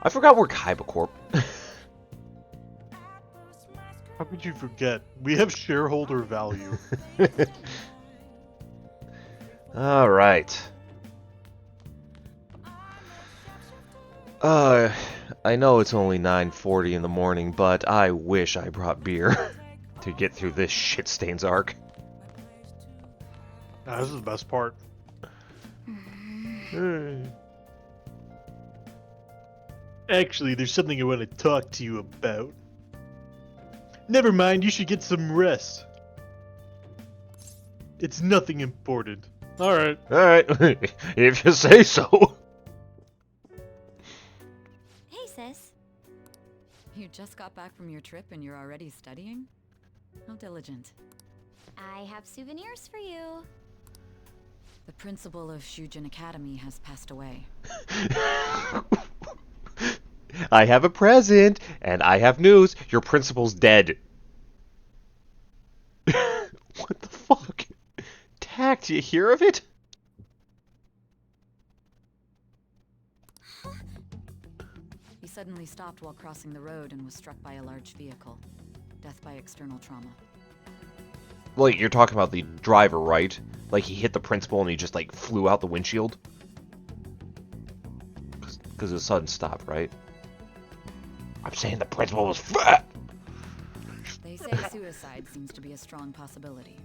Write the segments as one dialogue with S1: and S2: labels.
S1: I forgot we're Kaiba Corp.
S2: How could you forget? We have shareholder value.
S1: All right. I know it's only 9:40 in the morning, but I wish I brought beer to get through this shit-stains arc.
S2: Nah, this is the best part. Actually, there's something I want to talk to you about. Never mind, you should get some rest. It's nothing important. Alright.
S1: Alright, if you say so.
S3: Hey, sis.
S4: You just got back from your trip and you're already studying? How diligent.
S3: I have souvenirs for you.
S4: The principal of Shujin Academy has passed away.
S1: I have a present, and I have news. Your principal's dead. What the fuck? Tack, do you hear of it?
S4: He suddenly stopped while crossing the road and was struck by a large vehicle. Death by external trauma.
S1: Like, you're talking about the driver, right? Like, he hit the principal and he just, like, flew out the windshield? Because of a sudden stop, right? I'm saying the principal was fat!
S4: They say suicide seems to be a strong possibility.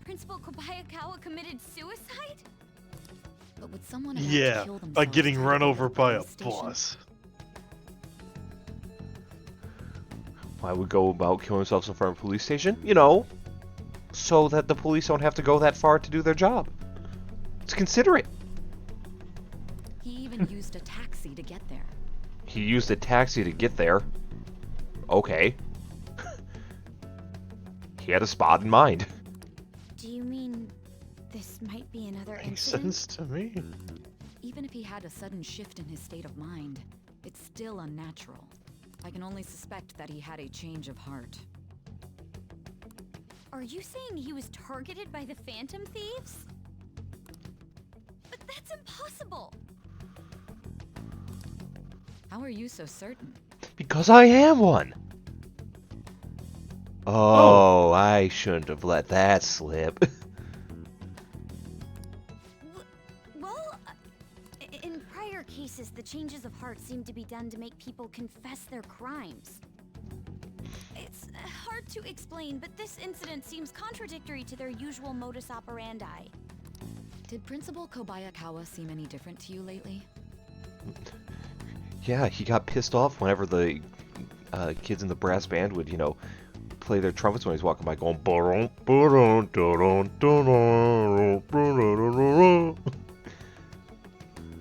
S3: Principal Kobayakawa committed suicide?
S4: But would someone about to
S2: Yeah,
S4: kill
S2: by
S4: themselves
S2: getting
S4: try to
S2: run
S4: go to
S2: over
S4: the
S2: by a
S4: police station?
S2: bus.
S1: Why would go about killing themselves in front of a police station? You know, so that the police don't have to go that far to do their job. It's considerate.
S4: He even used a taxi to get there.
S1: He used a taxi to get there. Okay. He had a spot in mind.
S3: Do you mean this might be another
S2: Makes
S3: incident?
S2: sense to me.
S4: Even if he had a sudden shift in his state of mind, it's still unnatural. I can only suspect that he had a change of heart.
S3: Are you saying he was targeted by the Phantom Thieves? But that's impossible!
S4: How are you so certain?
S1: Because I am one. Oh, I shouldn't have let that slip.
S3: Well, in prior cases, the changes of heart seem to be done to make people confess their crimes. It's hard to explain, but this incident seems contradictory to their usual modus operandi.
S4: Did Principal Kobayakawa seem any different to you lately?
S1: Yeah, he got pissed off whenever the kids in the brass band would, you know, play their trumpets when he's walking by going "Ba-dum, ba-dum, da-dum, da-dum, ba-da-da-da-da."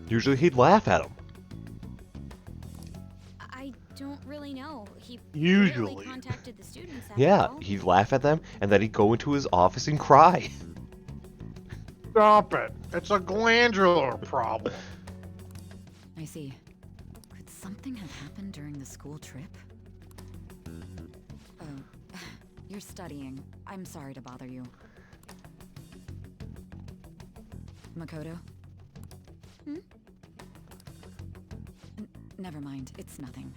S1: Usually he'd laugh at him.
S3: I don't really know. He
S2: Usually.
S3: clearly contacted the students after
S1: Yeah,
S3: all.
S1: he'd laugh at them and then he'd go into his office and cry.
S2: Stop it! It's a glandular problem.
S4: I see. Could something have happened during the school trip? Oh, you're studying. I'm sorry to bother you. Makoto?
S3: Hmm?
S4: Never mind, it's nothing.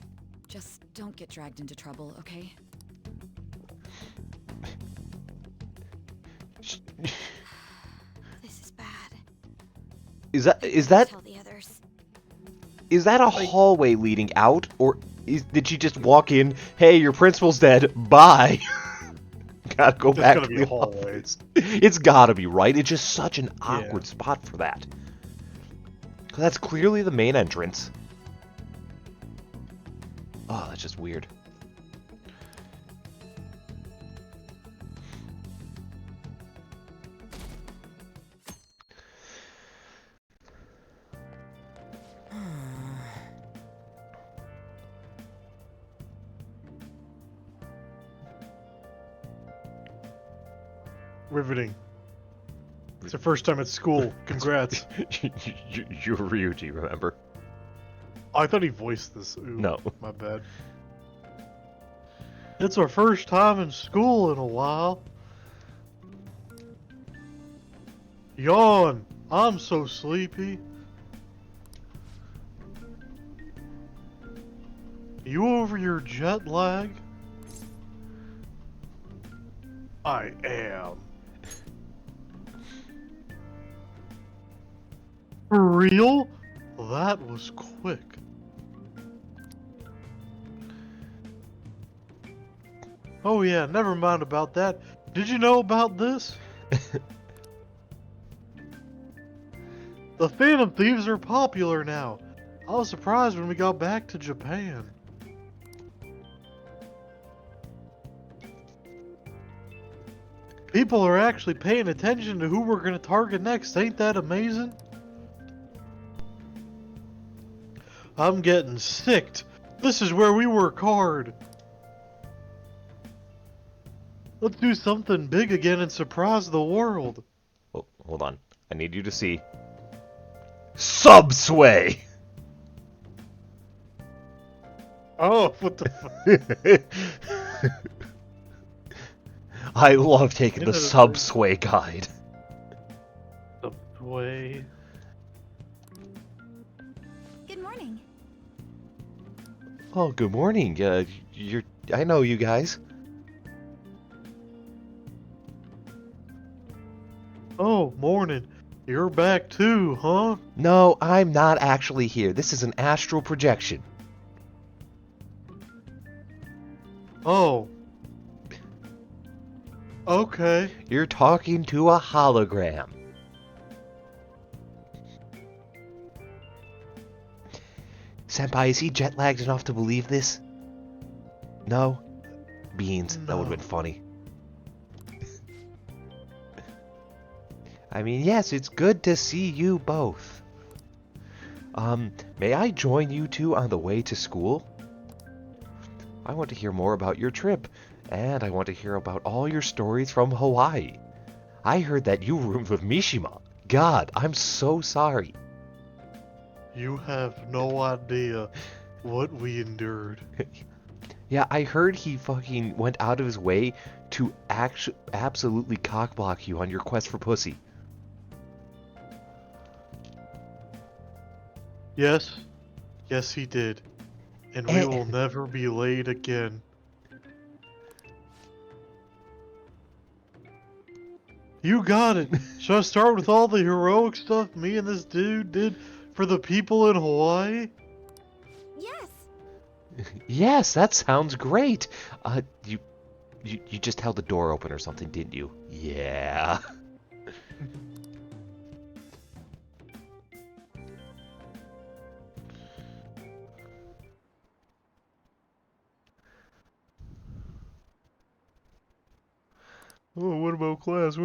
S4: Just don't get dragged into trouble, okay?
S3: This is bad.
S1: Is that
S3: Tell the others.
S1: is that a hallway leading out, or did she just walk in? Hey, your principal's dead. Bye. Gotta go
S2: There's
S1: back
S2: gotta
S1: to
S2: be
S1: the
S2: a hallway.
S1: office. It's gotta be, right? It's just such an awkward spot for that. 'Cause that's clearly the main entrance. Oh, that's just weird.
S2: Riveting. It's the first time at school. Congrats.
S1: You're Ryuji, remember?
S2: I thought he voiced this. Ooh,
S1: No.
S2: My bad. It's our first time in school in a while. Yawn. I'm so sleepy. You over your jet lag? I am. For real? That was quick. Oh yeah, never mind about that. Did you know about this? The Phantom Thieves are popular now. I was surprised when we got back to Japan. People are actually paying attention to who we're gonna target next. Ain't that amazing? I'm getting sicked. This is where we work hard. Let's do something big again and surprise the world.
S1: Oh, hold on. I need you to see. Subsway!
S2: Oh, what the fuck?
S1: I love taking the
S2: Yeah,
S1: Subsway guide.
S2: Subway.
S3: Good morning.
S1: Oh, good morning. I know you guys.
S2: Oh, morning. You're back too, huh?
S1: No, I'm not actually here. This is an astral projection.
S2: Oh. Okay.
S1: You're talking to a hologram. Senpai, is he jet lagged enough to believe this? No? Beans. That would have been funny. I mean, yes, it's good to see you both. May I join you two on the way to school? I want to hear more about your trip, and I want to hear about all your stories from Hawaii. I heard that you roomed with Mishima. God, I'm so sorry.
S2: You have no idea what we endured.
S1: Yeah, I heard he fucking went out of his way to absolutely cockblock you on your quest for pussy.
S2: Yes. Yes, he did. And we will never be late again. You got it. Should I start with all the heroic stuff me and this dude did for the people in Hawaii?
S3: Yes.
S1: Yes, that sounds great. You just held the door open or something, didn't you? Yeah. Oh, what about class?
S3: This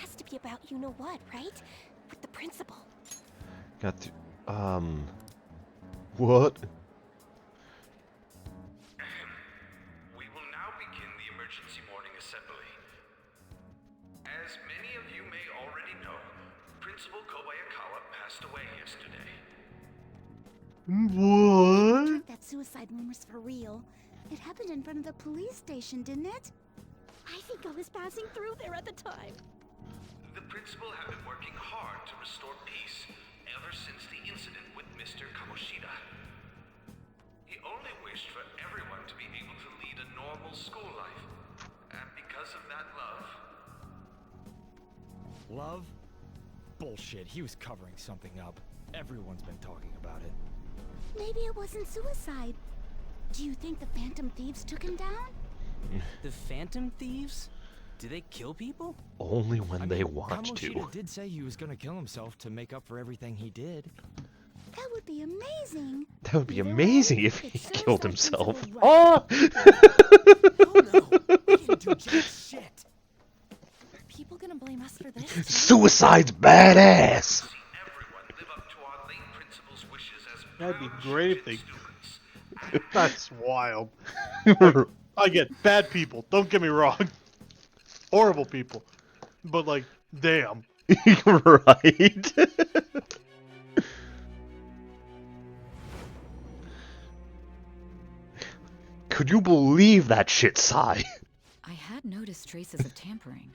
S3: has to be about you know what, right? With the principal.
S1: Got to, what?
S5: We will now begin the emergency morning assembly. As many of you may already know, Principal Kobayakawa passed away yesterday.
S2: What?
S3: That suicide rumor's for real. It happened in front of the police station, didn't it? I think I was passing through there at the time.
S5: The principal had been working hard to restore peace ever since the incident with Mr. Kamoshida. He only wished for everyone to be able to lead a normal school life. And because of that love...
S6: Love? Bullshit, he was covering something up. Everyone's been talking about it.
S3: Maybe it wasn't suicide. Do you think the Phantom Thieves took him down?
S7: The Phantom Thieves? Do they kill people?
S1: Only when
S6: I
S1: they
S6: mean,
S1: want
S6: Kamoshida
S1: to.
S6: did say he was gonna kill himself to make up for everything he did.
S3: That would be amazing.
S1: That would be
S3: Either
S1: amazing
S3: way,
S1: if
S3: it
S1: he
S3: serves
S1: killed
S3: that
S1: himself.
S3: principal right.
S1: Oh!
S6: Oh no! I didn't do jack shit!
S4: Are people gonna blame us for this?
S1: Suicide's badass!
S5: See everyone live up to our late principal's wishes as
S2: That'd be
S5: proud
S2: great if
S5: Shujin
S2: they-
S5: students.
S2: That's wild. I get bad people, don't get me wrong. Horrible people. But like, damn.
S1: Right? Could you believe that shit, Sai?
S4: I had noticed traces of tampering.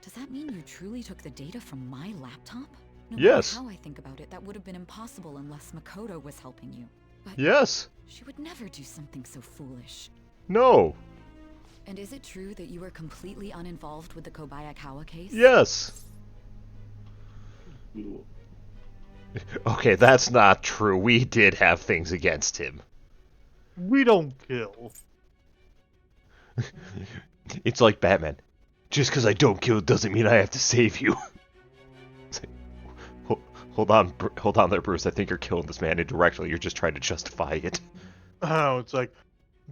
S4: Does that mean you truly took the data from my laptop? No
S1: Yes.
S4: matter how I think about it, that would have been impossible unless Makoto was helping you. But
S1: Yes.
S4: she would never do something so foolish.
S1: No.
S4: And is it true that you were completely uninvolved with the Kobayakawa case?
S1: Yes. Okay, that's not true. We did have things against him.
S2: We don't kill.
S1: It's like Batman. Just because I don't kill doesn't mean I have to save you. Hold on there, Bruce. I think you're killing this man indirectly. You're just trying to justify it.
S2: Oh, it's like,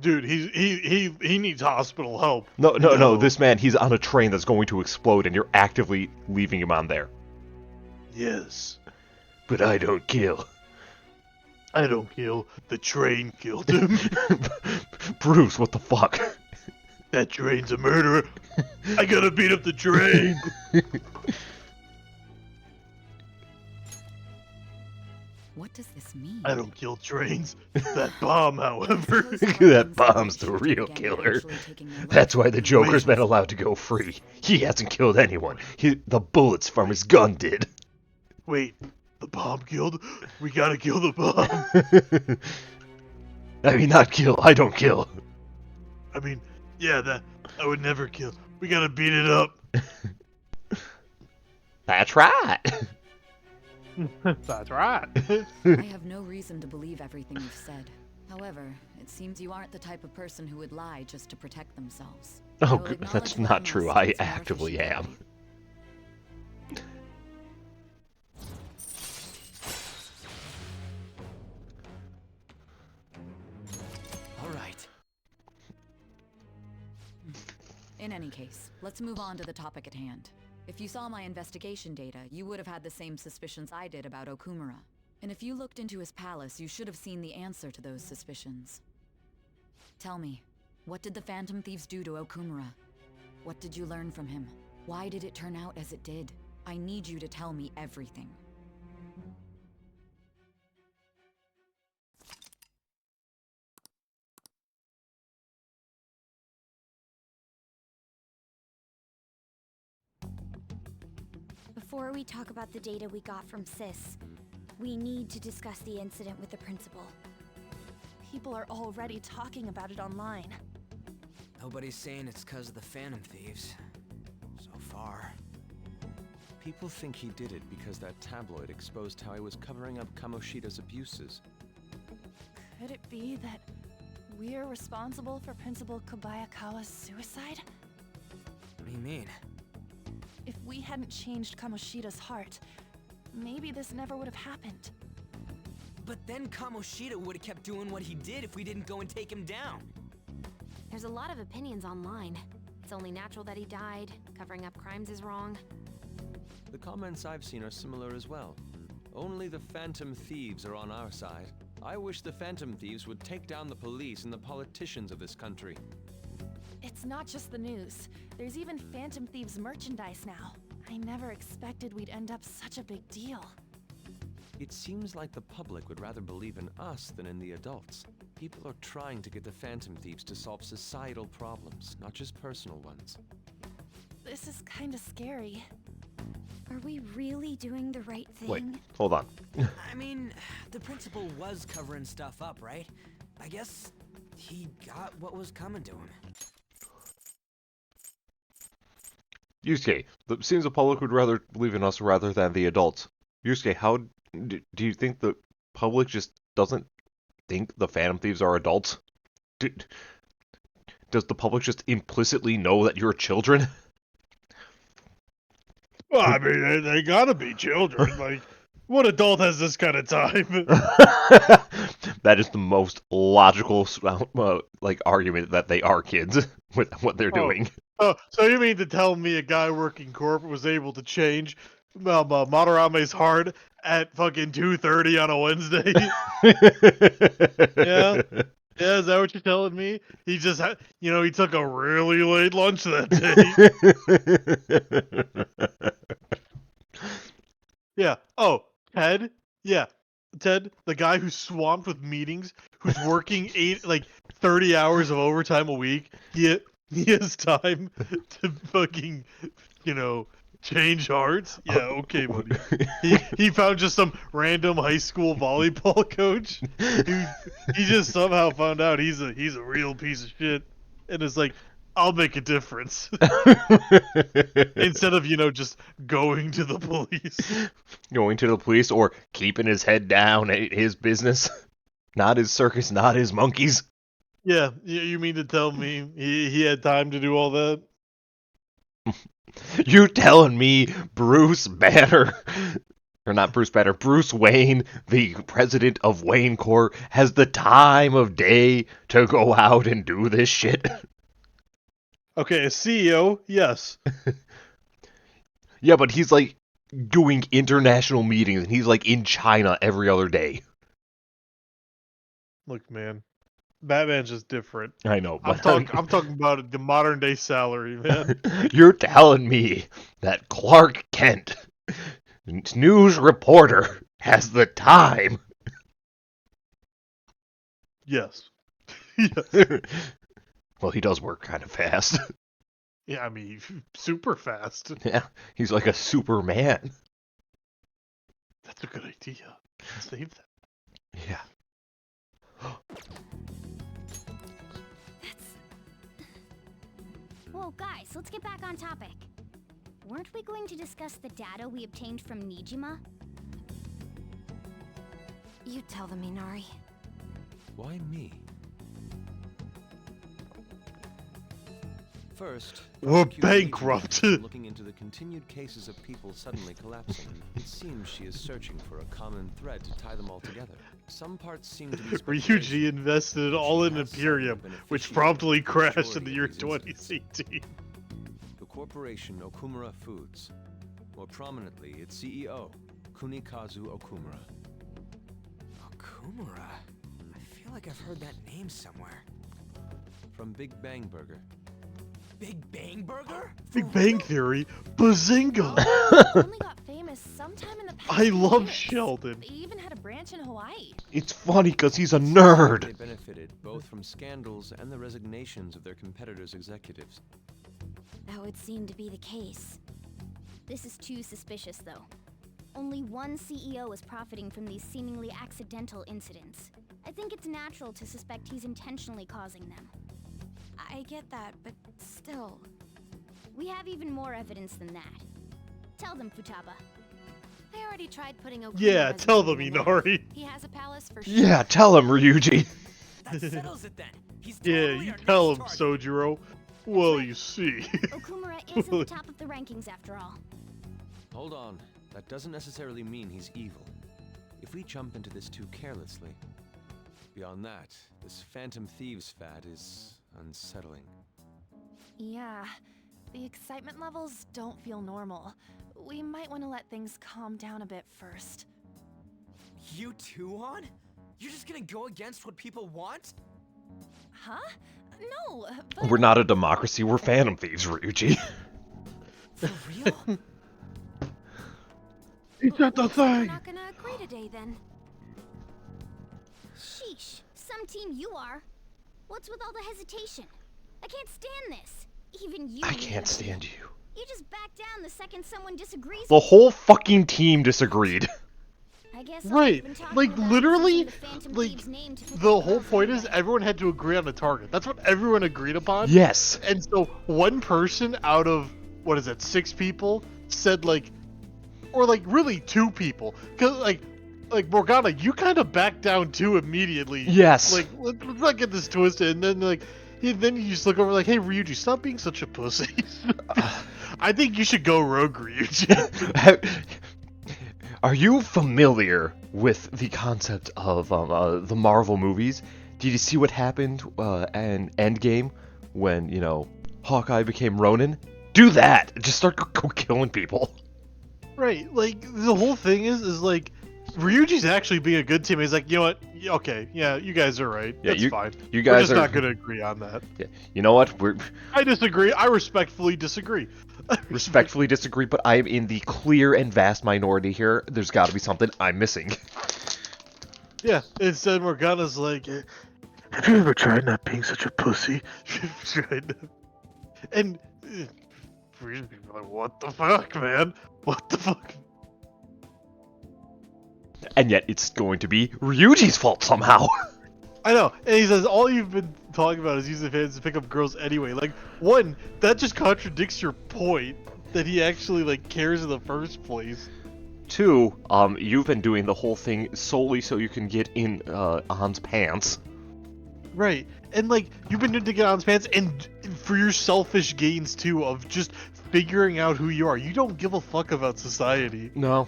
S2: dude, he needs hospital help.
S1: No. This man, he's on a train that's going to explode, and you're actively leaving him on there.
S2: Yes.
S1: But I don't kill.
S2: I don't kill. The train killed him.
S1: Bruce, what the fuck?
S2: That train's a murderer. I gotta beat up the train.
S4: What does this mean?
S2: I don't kill trains. That bomb, however.
S1: That bomb's the real killer. That's why the Joker's been allowed to go free. He hasn't killed anyone. The bullets from his gun did.
S2: Wait, the bomb killed? We gotta kill the bomb.
S1: I mean, not kill. I don't kill.
S2: I mean, yeah, that I would never kill. We gotta beat it up.
S1: That's right.
S2: That's right.
S4: I have no reason to believe everything you've said. However, it seems you aren't the type of person who would lie just to protect themselves.
S1: Oh,
S4: I will acknowledge
S1: that's
S4: that
S1: not
S4: in
S1: true.
S4: my
S1: I
S4: stance more
S1: actively
S4: efficiently.
S1: am.
S7: All right.
S4: In any case, let's move on to the topic at hand. If you saw my investigation data, you would have had the same suspicions I did about Okumura. And if you looked into his palace, you should have seen the answer to those suspicions. Tell me, what did the Phantom Thieves do to Okumura? What did you learn from him? Why did it turn out as it did? I need you to tell me everything.
S3: Before we talk about the data we got from Sis, we need to discuss the incident with the principal.
S8: People are already talking about it online.
S7: Nobody's saying it's because of the Phantom Thieves. So far.
S9: People think he did it because that tabloid exposed how he was covering up Kamoshida's abuses.
S8: Could it be that we're responsible for Principal Kobayakawa's suicide?
S7: What do you mean?
S8: If we hadn't changed Kamoshida's heart, maybe this never would have happened.
S7: But then Kamoshida would have kept doing what he did if we didn't go and take him down.
S3: There's a lot of opinions online. It's only natural that he died. Covering up crimes is wrong.
S9: The comments I've seen are similar as well. Only the Phantom Thieves are on our side. I wish the Phantom Thieves would take down the police and the politicians of this country.
S8: It's not just the news. There's even Phantom Thieves merchandise now. I never expected we'd end up such a big deal.
S9: It seems like the public would rather believe in us than in the adults. People are trying to get the Phantom Thieves to solve societal problems, not just personal ones.
S8: This is kinda scary.
S3: Are we really doing the right thing?
S1: Wait, hold on.
S7: I mean, the principal was covering stuff up, right? I guess he got what was coming to him.
S1: Yusuke, it seems the public would rather believe in us rather than the adults. Yusuke, how do you think the public just doesn't think the Phantom Thieves are adults? Does the public just implicitly know that you're children?
S2: Well, I mean, they gotta be children. Like, what adult has this kind of time?
S1: That is the most logical argument that they are kids with what they're doing.
S2: Oh, so you mean to tell me a guy working corp was able to change Madarame's heart at fucking 2:30 on a Wednesday? Yeah? Yeah, is that what you're telling me? He just had, he took a really late lunch that day. Yeah. Oh, Ted? Yeah. Ted, the guy who's swamped with meetings, who's working 30 hours of overtime a week, he has time to fucking, change hearts. Yeah, okay, buddy. He found just some random high school volleyball coach. He just somehow found out he's a real piece of shit, and is like, I'll make a difference. Instead of just going to the police.
S1: Going to the police or keeping his head down at his business. Not his circus, not his monkeys.
S2: Yeah, you mean to tell me he had time to do all that?
S1: You telling me Bruce Banner, or not Bruce Banner, Bruce Wayne, the president of Wayne Corp, has the time of day to go out and do this shit?
S2: Okay, a CEO, yes.
S1: Yeah, but he's like doing international meetings and he's like in China every other day.
S2: Look, man, Batman's just different.
S1: I know, but
S2: I'm talking about the modern day salary, man.
S1: You're telling me that Clark Kent, news reporter, has the time?
S2: Yes. Yes.
S1: Well, he does work kind of fast.
S2: Yeah, I mean, super fast.
S1: Yeah, he's like a Superman.
S2: That's a good idea. Save that.
S1: Yeah.
S3: Whoa, guys, let's get back on topic. Weren't we going to discuss the data we obtained from Nijima? You tell them, Inari.
S9: Why me? First,
S2: We're
S9: Prosecutor Nijima
S2: bankrupt.
S9: has been looking into the continued cases of people suddenly collapsing. It seems she is searching for a common thread to tie them all together. Some parts seem to be
S2: Ryuji invested all in Imperium, which promptly crashed in the year 2018.
S9: The corporation Okumura Foods. More prominently, its CEO, Kunikazu Okumura.
S7: Okumura? I feel like I've heard that name somewhere.
S9: From Big Bang Burger.
S7: Big Bang Burger?
S2: Big Bang Theory, Bazinga!
S8: Only got famous sometime in the past
S2: I
S8: few
S2: love
S8: years.
S2: Sheldon.
S8: They even had a branch in Hawaii.
S1: It's funny because he's a
S9: They
S1: nerd.
S9: benefited both from scandals and the resignations of their competitors' executives.
S3: That would seem to be the case. This is too suspicious, though. Only one CEO is profiting from these seemingly accidental incidents. I think it's natural to suspect he's intentionally causing them. I get that, but still. We have even more evidence than that. Tell them, Futaba.
S8: They already tried putting Okumura
S2: Yeah,
S8: as
S2: tell
S8: a
S2: them,
S8: millionaire.
S2: Inari.
S8: He has a palace for sure.
S1: Yeah, tell him, Ryuji.
S7: That settles it then. He's
S2: Yeah,
S7: totally
S2: you
S7: our
S2: tell him,
S7: next target.
S2: Sojiro. Well, you see.
S3: Okumura is at the top of the rankings after all.
S9: Hold on. That doesn't necessarily mean he's evil. If we jump into this too carelessly. Beyond that, this Phantom Thieves fad is unsettling.
S8: Yeah, the excitement levels don't feel normal. We might want to let things calm down a bit first.
S7: You too, on? You're just gonna go against what people want?
S8: Huh? No, but
S1: We're not a democracy, we're Phantom Thieves, Ryuji.
S7: For real?
S2: He's at the
S3: We're
S2: thing!
S3: not gonna agree today, then. Sheesh, some team you are. What's with all the hesitation? I can't stand this. Even you.
S1: I can't
S3: Ryuji.
S1: stand you.
S3: You just back down the second someone disagrees.
S1: The whole fucking team disagreed.
S3: I guess all
S2: Right,
S3: we've been talking
S2: like
S3: about is
S2: literally,
S3: using the Phantom
S2: like,
S3: Thieves' name to
S2: the
S3: protect
S2: whole
S3: girls
S2: point is
S3: anyway.
S2: everyone had to agree on a target. That's what everyone agreed upon.
S1: Yes.
S2: And so one person out of, what is it, 6 people said or really 2 people. Cause like Morgana, you kind of backed down too immediately.
S1: Yes.
S2: Like, let's not get this twisted. And then then you just look over like, hey Ryuji, stop being such a pussy. I think you should go rogue, Ryuji.
S1: Are you familiar with the concept of the Marvel movies? Did you see what happened in Endgame when, Hawkeye became Ronin? Do that! Just start go killing people.
S2: Right, like, the whole thing is like, Ryuji's actually being a good teammate. He's like, you know what? Okay, yeah, you guys are right.
S1: Yeah,
S2: That's fine.
S1: You
S2: We're
S1: guys
S2: just
S1: are
S2: not going to agree on that.
S1: Yeah, you know what?
S2: I disagree. I respectfully disagree.
S1: Respectfully disagree, but I am in the clear and vast minority here. There's got to be something I'm missing.
S2: Yeah, instead Morgana's like, Have you ever tried not being such a pussy? Tried not... And like, what the fuck, man? What the fuck?
S1: And yet it's going to be Ryuji's fault somehow.
S2: I know, and he says all you've been talking about is using fans to pick up girls anyway. Like, one, that just contradicts your point that he actually like cares in the first place.
S1: 2, you've been doing the whole thing solely so you can get in An's pants.
S2: Right, and like you've been doing to get on his pants, and for your selfish gains too of just figuring out who you are. You don't give a fuck about society.
S1: No.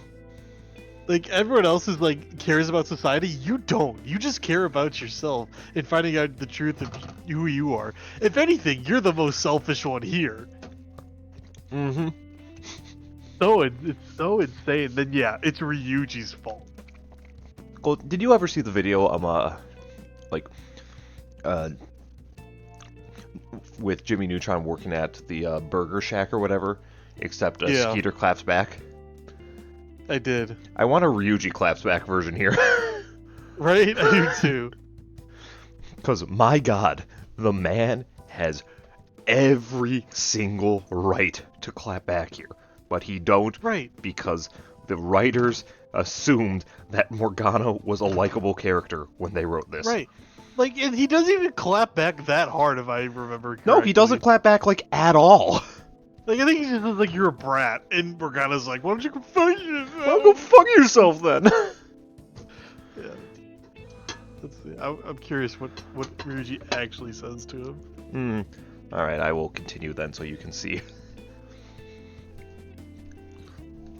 S2: Like, everyone else is like cares about society, you don't. You just care about yourself and finding out the truth of who you are. If anything, you're the most selfish one here.
S1: Mm-hmm.
S2: So it's so insane. Then yeah, it's Ryuji's fault.
S1: Well, did you ever see the video with Jimmy Neutron working at the Burger Shack or whatever, except
S2: Yeah.
S1: Skeeter claps back?
S2: I did.
S1: I want a Ryuji claps back version here.
S2: Right? I do too.
S1: Because, my god, the man has every single right to clap back here. But he don't,
S2: Right.
S1: because the writers assumed that Morgana was a likable character when they wrote this.
S2: Right. Like, and he doesn't even clap back that hard, if I remember correctly.
S1: No, he doesn't clap back, like, at all.
S2: Like, I think he just says, like, you're a brat, and Morgana's like, why don't you go fuck yourself?
S1: Well, go fuck yourself, then.
S2: Yeah. Let's see. I'm curious what Ryuji actually says to him.
S1: Alright, I will continue then so you can see.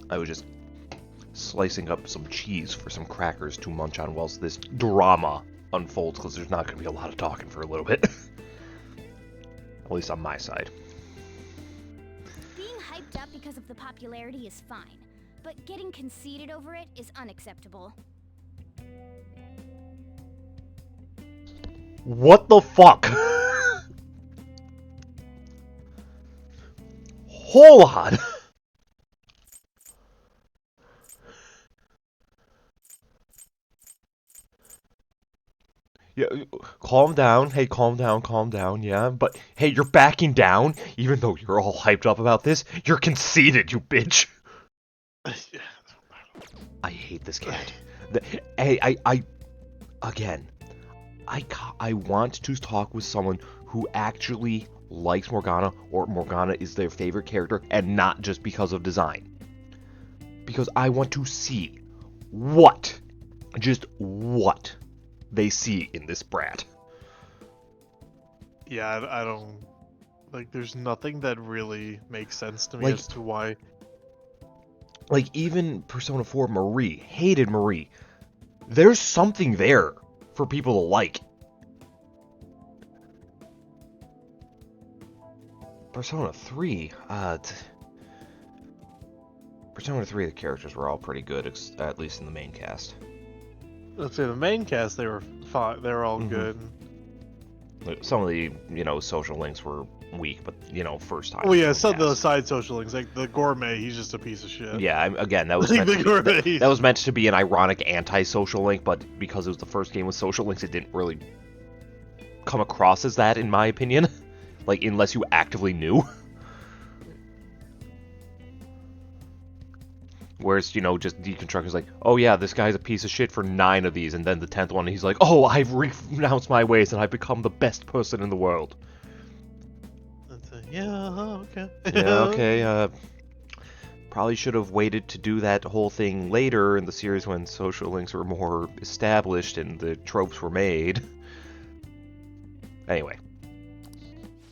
S1: I was just slicing up some cheese for some crackers to munch on whilst this drama unfolds, because there's not going to be a lot of talking for a little bit. At least on my side.
S3: Being hyped up because of the popularity is fine, but getting conceited over it is unacceptable.
S1: What the fuck? Hold on. Yeah, calm down. Hey, calm down, yeah? But, hey, you're backing down, even though you're all hyped up about this. You're conceited, you bitch. I hate this cat. Again, I want to talk with someone who actually likes Morgana, or Morgana is their favorite character, and not just because of design. Because I want to see just what they see in this brat.
S2: Yeah, I don't... Like, there's nothing that really makes sense to me
S1: Like,
S2: as to why...
S1: Like, even Persona 4 Marie, hated Marie. There's something there for people to like. Persona 3, Persona 3, the characters were all pretty good, at least in the main cast.
S2: Let's say the main cast, they were fine. They were all good.
S1: Some of the, social links were weak, but, first time.
S2: Oh yeah, some of the side social links, like the gourmet, he's just a piece of shit.
S1: Yeah, again, that was
S2: Like
S1: meant
S2: the
S1: to be, that was meant to be an ironic anti-social link, but because it was the first game with social links, it didn't really come across as that, in my opinion. Like, unless you actively knew. Whereas, just Deconstructor's like, oh yeah, this guy's a piece of shit for 9 of these, and then the 10th one, he's like, oh, I've renounced my ways, and I've become the best person in the world.
S2: Okay.
S1: Yeah, okay, probably should have waited to do that whole thing later in the series when social links were more established and the tropes were made. Anyway.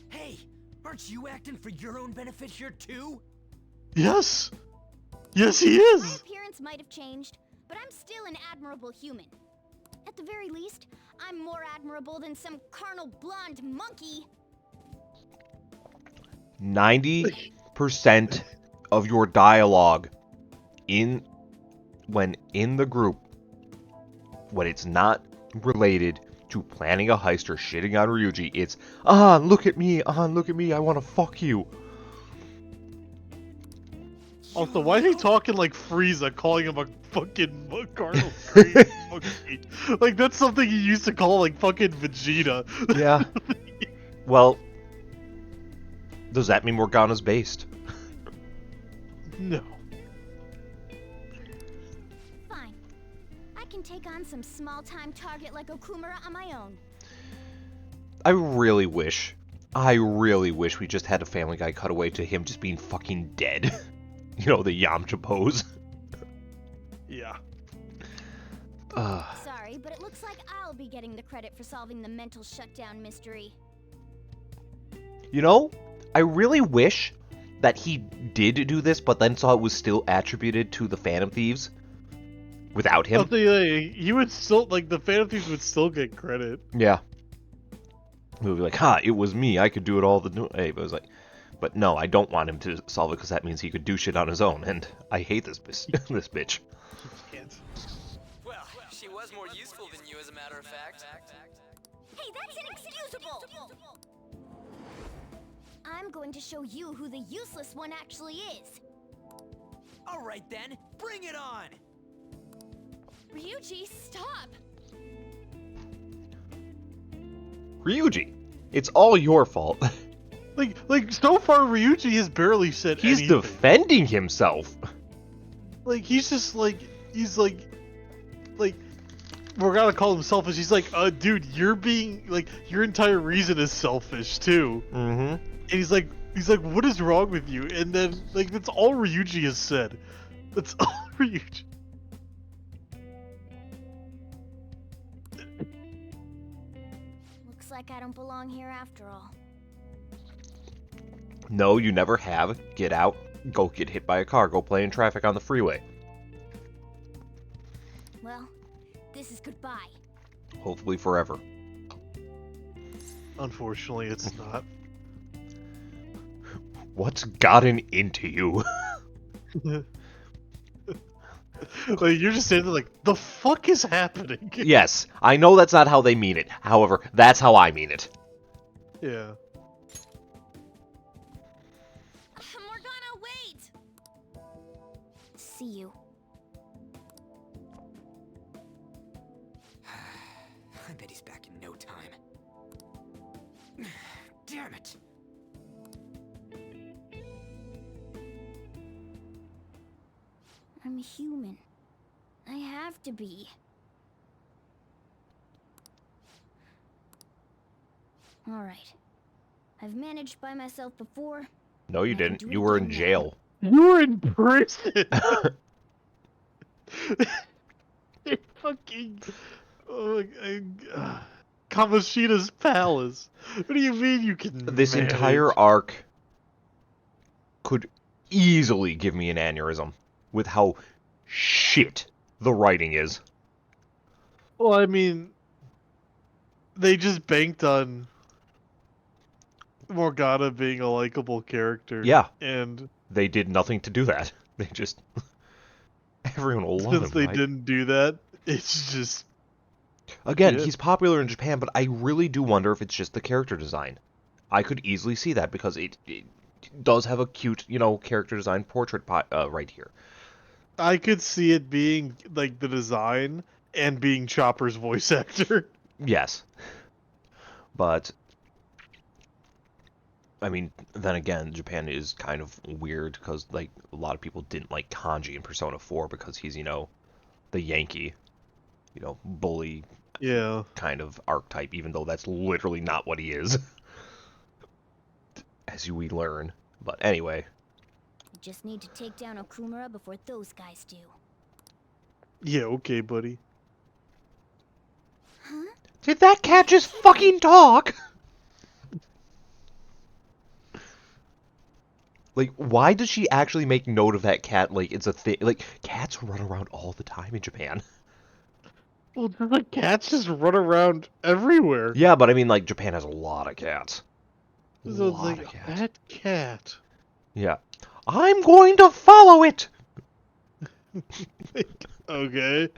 S7: Hey, aren't you acting for your own benefit here too?
S2: Yes! Yes, he
S3: My
S2: is!
S3: appearance might have changed, but I'm still an admirable human. At the very least, I'm more admirable than some carnal blonde monkey.
S1: 90% of your dialogue when in the group, when it's not related to planning a heist or shitting on Ryuji, it's, look at me, I want to fuck you.
S2: Also, why is he talking like Frieza, calling him a fucking Cardinal Crazy monkey? Like, that's something he used to call, like, fucking Vegeta.
S1: Yeah. Well, does that mean Morgana's based?
S2: No.
S3: Fine. I can take on some small-time target like Okumura on my own.
S1: I really wish we just had a Family Guy cutaway to him just being fucking dead. You know, the Yamcha pose.
S2: Yeah.
S3: Sorry, but it looks like I'll be getting the credit for solving the mental shutdown mystery.
S1: You know, I really wish that he did do this, but then saw it was still attributed to the Phantom Thieves without him.
S2: I'll tell you, he would still, like, the Phantom Thieves would still get credit.
S1: Yeah. He would be like, it was me. I could do it all the hey, but it was like, but no, I don't want him to solve it because that means he could do shit on his own, and I hate this this bitch.
S7: Well, she was more useful than you, as a matter of fact.
S3: Hey, that's inexcusable! I'm going to show you who the useless one actually is.
S7: All right then, bring it on.
S8: Ryuji, stop!
S1: Ryuji, it's all your fault.
S2: Like so far, Ryuji has barely said
S1: He's
S2: anything.
S1: defending himself.
S2: Like, he's just like, we're gonna call him selfish. He's like, dude, you're being, like, your entire reason is selfish too.
S1: Mm-hmm.
S2: And he's like, what is wrong with you? And then, like, that's all Ryuji has said. That's all Ryuji.
S3: Looks like I don't belong here after all.
S1: No, you never have. Get out. Go get hit by a car. Go play in traffic on the freeway.
S3: Well, this is goodbye.
S1: Hopefully forever.
S2: Unfortunately, it's not.
S1: What's gotten into you?
S2: Like, you're just sitting there like, the fuck is happening?
S1: Yes, I know that's not how they mean it. However, that's how I mean it.
S2: Yeah.
S3: Morgana, wait! See you.
S7: I bet he's back in no time. Damn it.
S3: I'm human. I have to be. Alright. I've managed by myself before.
S1: No, you
S3: I can
S1: didn't.
S3: do it
S1: You were in
S3: again now.
S1: jail.
S2: You were in prison! Fucking... Kamoshida's palace. What do you mean you can
S1: This
S2: manage?
S1: entire arc could easily give me an aneurysm with how shit the writing is.
S2: Well, I mean... They just banked on Morgana being a likable character.
S1: Yeah.
S2: And
S1: They did nothing to do that. They just... Everyone will love him,
S2: since they
S1: right?
S2: didn't do that, it's just...
S1: Again,
S2: Yeah.
S1: he's popular in Japan, but I really do wonder if it's just the character design. I could easily see that because it does have a cute, character design portrait right here.
S2: I could see it being, like, the design and being Chopper's voice actor.
S1: Yes. But, I mean, then again, Japan is kind of weird because, like, a lot of people didn't like Kanji in Persona 4 because he's, the Yankee, bully
S2: Yeah.
S1: kind of archetype, even though that's literally not what he is. As we learn. But anyway.
S3: I just need to take down Okumura before those guys do.
S2: Yeah, okay, buddy.
S3: Huh?
S1: Did that cat just fucking talk? Like, why does she actually make note of that cat like it's a thing? Like, cats run around all the time in Japan.
S2: Well, the cats just run around everywhere.
S1: Yeah, but I mean, like, Japan has a lot of cats.
S2: So it's
S1: Lot
S2: like,
S1: of cats.
S2: that cat.
S1: Yeah. I'm going to follow it!
S2: Okay.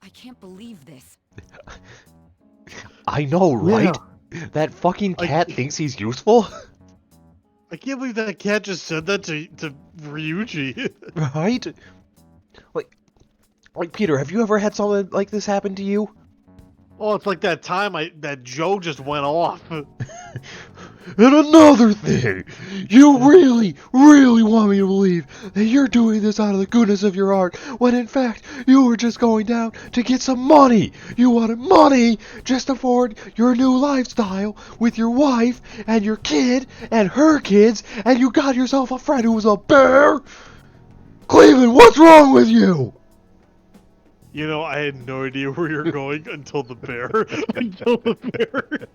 S4: I can't believe this.
S1: I know, right? That fucking cat thinks he's useful?
S2: I can't believe that cat just said that to Ryuji.
S1: Right? Like Peter, have you ever had something like this happen to you?
S2: Oh, it's like that time that Joe just went off.
S1: And another thing, you really, really want me to believe that you're doing this out of the goodness of your heart, when in fact, you were just going down to get some money. You wanted money just to afford your new lifestyle with your wife and your kid and her kids, and you got yourself a friend who was a bear? Cleveland, what's wrong with you?
S2: You know, I had no idea where you're going until the bear. Until the bear.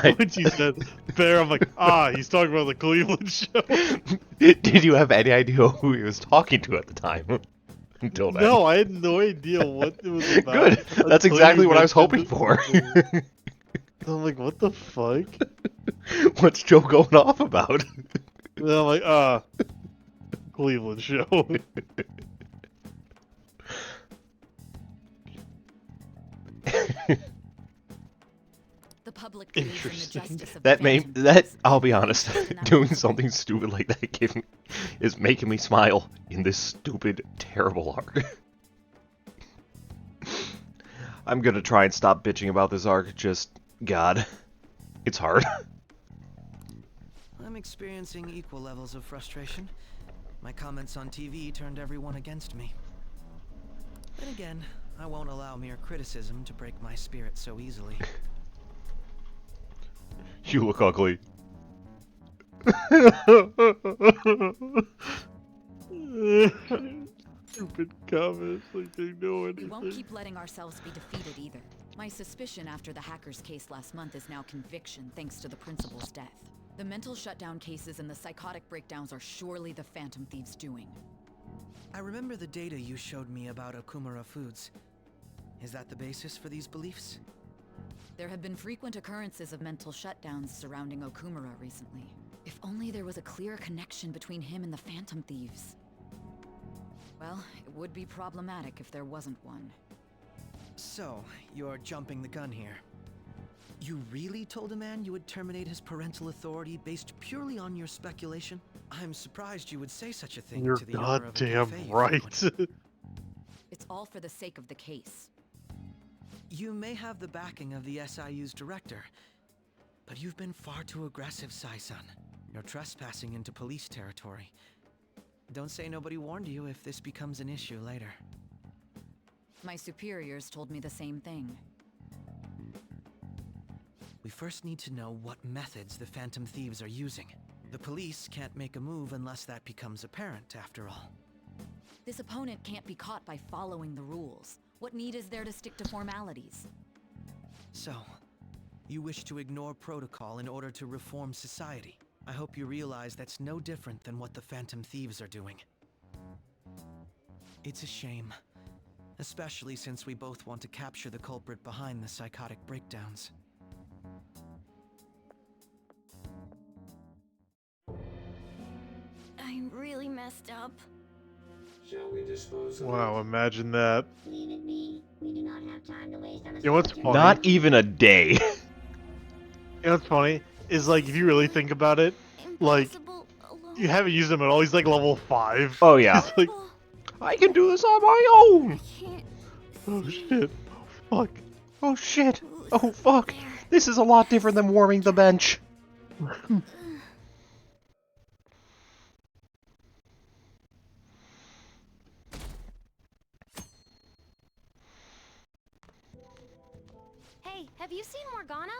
S2: When you said bear, I'm like, he's talking about the Cleveland show.
S1: Did you have any idea who he was talking to at the time? Until then.
S2: No, I had no idea what it was about.
S1: Good. That's
S2: until
S1: exactly
S2: you
S1: what I was hoping
S2: mentioned
S1: for.
S2: it. I'm like, what the fuck?
S1: What's Joe going off about?
S2: And I'm like, Cleveland show.
S4: The public believes in the justice of
S1: That
S4: the
S1: may
S4: Phantom
S1: that
S4: Thieves.
S1: I'll be honest,
S4: Just enough
S1: doing
S4: to-
S1: something stupid like that is making me smile in this stupid, terrible arc. I'm gonna try and stop bitching about this arc. Just God, it's hard.
S7: I'm experiencing equal levels of frustration. My comments on TV turned everyone against me. Then again, I won't allow mere criticism to break my spirit so easily.
S1: You look ugly.
S2: Stupid comments, like they know
S4: We won't
S2: anything.
S4: keep letting ourselves be defeated either. My suspicion after the hacker's case last month is now conviction thanks to the principal's death. The mental shutdown cases and the psychotic breakdowns are surely the Phantom Thieves' doing.
S7: I remember the data you showed me about Okumura Foods. Is that the basis for these beliefs?
S4: There have been frequent occurrences of mental shutdowns surrounding Okumura recently. If only there was a clear connection between him and the Phantom Thieves. Well, it would be problematic if there wasn't one.
S7: So, you're jumping the gun here. You really told a man you would terminate his parental authority based purely on your speculation? I'm surprised you would say such a thing
S2: You're
S7: to the owner of a
S2: goddamn
S7: cafe you
S2: right.
S7: frequent.
S4: It's all for the sake of the case.
S7: You may have the backing of the SIU's director, but you've been far too aggressive, Sai-san. You're trespassing into police territory. Don't say nobody warned you if this becomes an issue later.
S4: My superiors told me the same thing.
S7: We first need to know what methods the Phantom Thieves are using. The police can't make a move unless that becomes apparent, after all.
S4: This opponent can't be caught by following the rules. What need is there to stick to formalities?
S7: So, you wish to ignore protocol in order to reform society. I hope you realize that's no different than what the Phantom Thieves are doing. It's a shame. Especially since we both want to capture the culprit behind the psychotic breakdowns.
S3: I'm really messed up.
S10: Shall we dispose of
S2: Wow,
S10: it?
S2: imagine that.
S11: Leave it be. We do not have time to waste on a
S2: You know what's
S11: soldier.
S2: funny?
S1: Not even a day.
S2: You know what's funny? Is like, if you really think about it, like,
S3: Impossible alone.
S2: you haven't used him at all. He's like level 5.
S1: Oh yeah.
S2: It's like,
S3: Oh,
S1: I can do this on my
S3: I
S1: own.
S3: can't
S2: oh
S3: see
S2: shit. Oh fuck.
S1: Oh shit.
S3: who's
S1: Oh fuck.
S3: there.
S1: This is a lot different than warming the bench.
S3: Hey, have you seen Morgana?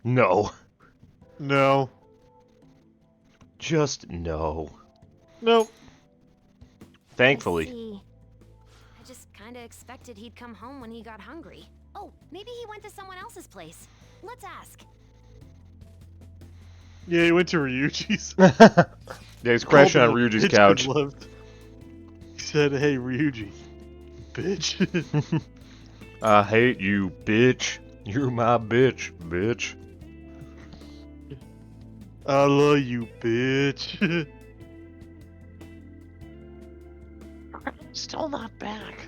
S1: No.
S2: No.
S1: Just no.
S2: Nope.
S1: Thankfully.
S3: I see. I just kinda expected he'd come home when he got hungry. Oh, maybe he went to someone else's place. Let's ask.
S2: Yeah, he went to Ryuji's.
S1: Yeah, he's crashing on
S2: Called him a
S1: Ryuji's
S2: bitch
S1: couch.
S2: and left. He said, hey, Ryuji. Bitch.
S1: I hate you, bitch. You're my bitch, bitch.
S2: I love you, bitch.
S1: Still not back.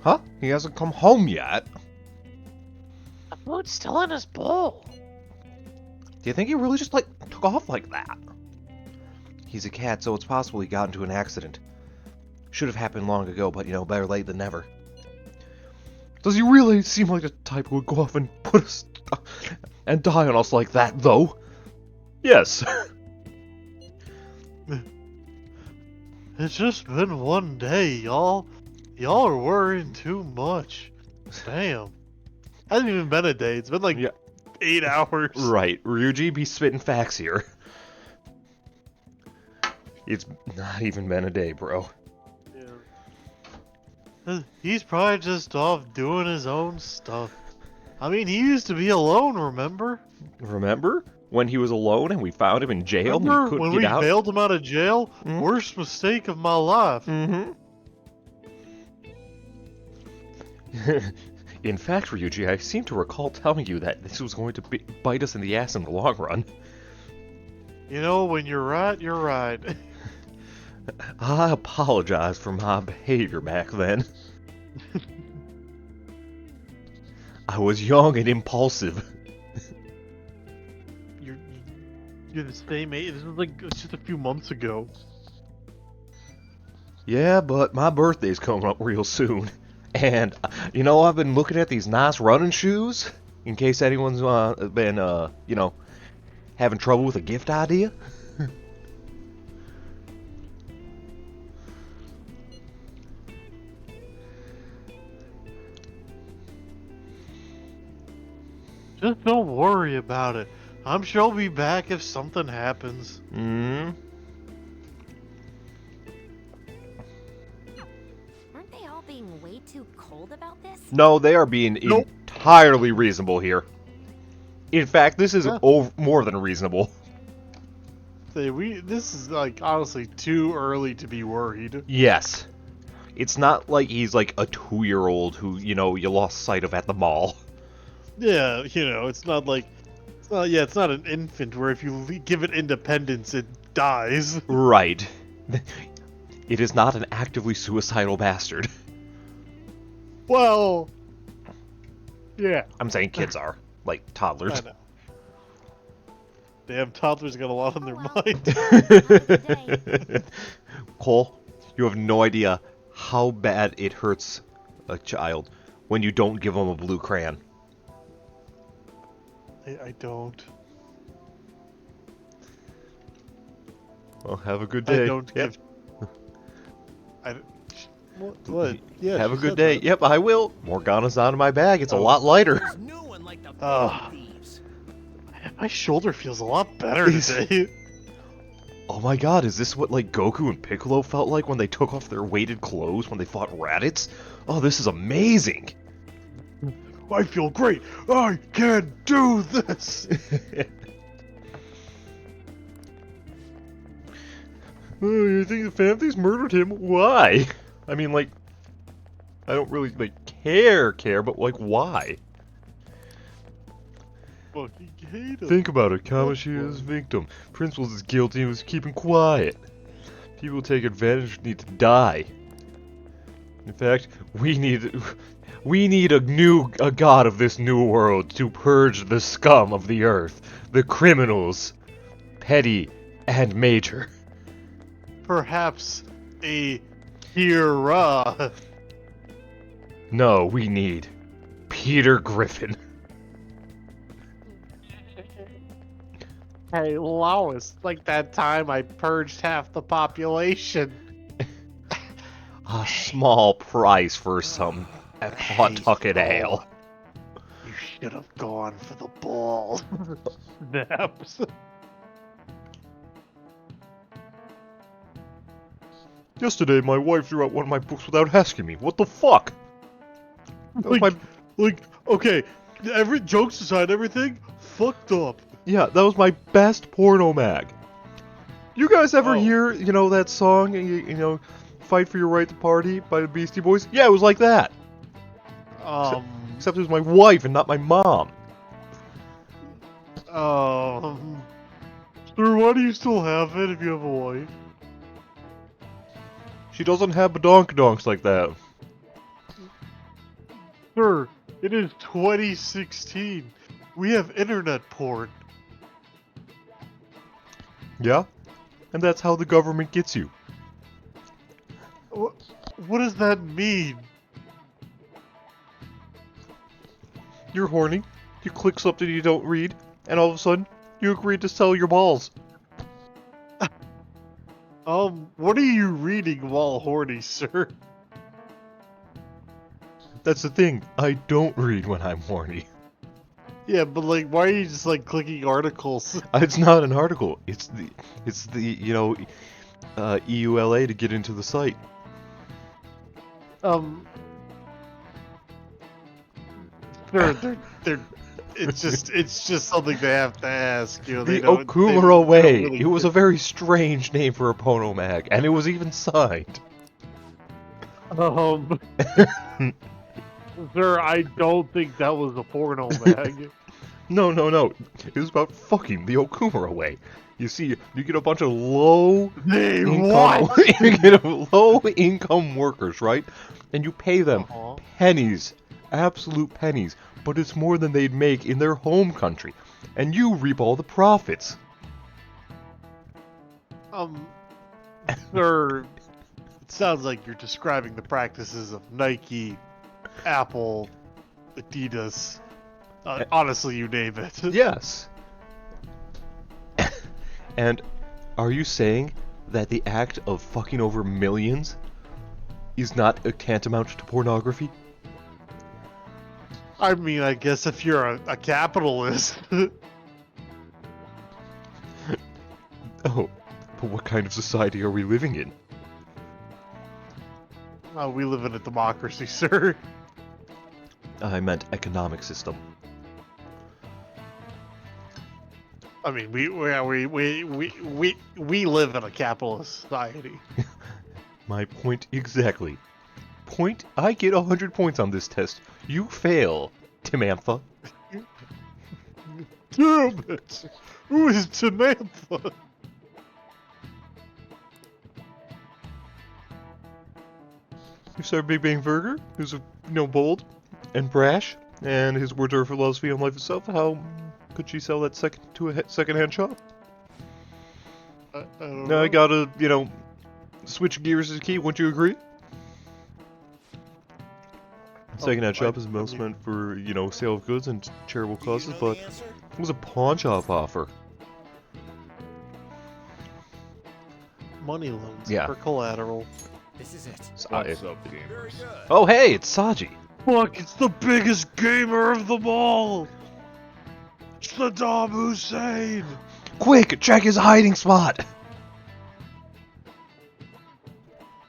S1: Huh? He hasn't come home yet.
S2: The food's still in his bowl.
S1: Do you think he really just, like, took off like that? He's a cat, so it's possible he got into an accident. Should have happened long ago, but, you know, better late than never. Does he really seem like the type who would go off and put us... and die on us like that, though? Yes.
S2: It's just been one day, y'all. Y'all are worrying too much. Damn. Hasn't even been a day. It's been like 8 hours.
S1: Right. Ryuji be spitting facts here. It's not even been a day, bro.
S2: Yeah. He's probably just off doing his own stuff. I mean, he used to be alone, remember?
S1: Remember? When he was alone and we found him in jail and we
S2: Remember
S1: couldn't
S2: when
S1: get
S2: we
S1: out?
S2: bailed him out of jail?
S1: Mhm.
S2: Worst mistake of my life.
S1: Mm-hmm. In fact, Ryuji, I seem to recall telling you that this was going to bite us in the ass in the long run.
S2: You know, when you're right, you're right.
S1: I apologize for my behavior back then. I was young and impulsive.
S2: You're the same age. This was like just a few months ago.
S1: Yeah, but my birthday's coming up real soon. And, you know, I've been looking at these nice running shoes. In case anyone's been, you know, having trouble with a gift idea.
S2: Just don't worry about it. I'm sure I'll be back if something happens.
S1: Mm.
S3: Aren't they all being way too cold about this?
S1: No, they are being
S2: Nope.
S1: entirely reasonable here. In fact, this is
S2: Yeah.
S1: more than reasonable.
S2: This is like honestly too early to be worried.
S1: Yes. It's not like he's like a 2-year-old who, you know, you lost sight of at the mall.
S2: Yeah, you know, it's not an infant where if you give it independence, it dies.
S1: Right. It is not an actively suicidal bastard.
S2: Well, yeah.
S1: I'm saying kids are. Like, toddlers.
S2: I know. Damn, toddlers got a lot on their mind.
S1: Cole, you have no idea how bad it hurts a child when you don't give them a blue crayon.
S2: I don't.
S1: Well, have a good day.
S2: I don't
S1: Yep.
S2: give. What? Yeah.
S1: Have a
S2: she
S1: good
S2: said
S1: day.
S2: that.
S1: Yep, I will. Morgana's out of my bag. It's a
S2: Oh.
S1: lot lighter.
S2: My shoulder feels a lot better today.
S1: Oh my god, is this what like Goku and Piccolo felt like when they took off their weighted clothes when they fought Raditz? Oh, this is amazing.
S2: I feel great. I can do this.
S1: Oh, you think the family's murdered him? Why? I mean, like, I don't really like care, but like, why?
S2: Fucking hate him.
S1: Think about it. Kamoshida's victim. Principals is guilty and was keeping quiet. People who take advantage need to die. In fact, we need a god of this new world to purge the scum of the earth, the criminals, petty and major.
S2: Perhaps a Kira.
S1: No, we need Peter Griffin.
S2: Hey, Lois, like that time I purged half the population.
S1: A small price for some Pawtucket ale.
S2: You should have gone for the ball. Snaps.
S1: Yesterday, my wife threw out one of my books without asking me. What the fuck? That was
S2: Okay, jokes aside, everything fucked up.
S1: Yeah, that was my best porno mag. You guys ever
S2: Oh.
S1: hear, you know, that song, you know, Fight for Your Right to Party by the Beastie Boys? Yeah, it was like that. Except it was my wife and not my mom.
S2: Sir, why do you still have it if you have a wife?
S1: She doesn't have badonkadonks like that.
S2: Sir, it is 2016. We have internet porn.
S1: Yeah? And that's how the government gets you.
S2: What does that mean?
S1: You're horny, you click something you don't read, and all of a sudden, you agreed to sell your balls.
S2: What are you reading while horny, sir?
S1: That's the thing, I don't read when I'm horny.
S2: Yeah, but like, why are you just like clicking articles?
S1: It's not an article, it's the EULA to get into the site.
S2: It's just something they have to ask. You know,
S1: The
S2: they don't.
S1: Okumura Way.
S2: Really
S1: It was a very strange name for a Pono mag, and it was even signed.
S2: Sir, I don't think that was a porno mag.
S1: No. It was about fucking the Okumura Way. You see, you get a bunch of low income workers, right? And you pay them pennies, absolute pennies, but it's more than they'd make in their home country, and you reap all the profits.
S2: Sir, it sounds like you're describing the practices of Nike, Apple, Adidas. Honestly, you name it.
S1: Yes. And are you saying that the act of fucking over millions is not a tantamount to pornography?
S2: I mean, I guess if you're a capitalist.
S1: Oh, but what kind of society are we living in?
S2: We live in a democracy, sir.
S1: I meant economic system.
S2: I mean, we live in a capitalist society.
S1: My point exactly. I get 100 points on this test. You fail, Timantha.
S2: Damn it! Who is Timantha?
S1: You saw Big Bang Burger, who's bold and brash, and his words are philosophy on life itself. How could she sell that to a secondhand shop?
S2: I don't
S1: Now
S2: know.
S1: I gotta, switch gears is key. Wouldn't you agree? Secondhand shop is most meant for, sale of goods and charitable causes, but it was a pawn shop offer.
S2: Money loans
S1: Yeah.
S2: for collateral.
S6: This is it.
S1: What's up, gamers? Oh, hey, it's Saji.
S2: Fuck, it's the biggest gamer of them all! Saddam Hussein!
S1: Quick, check his hiding spot.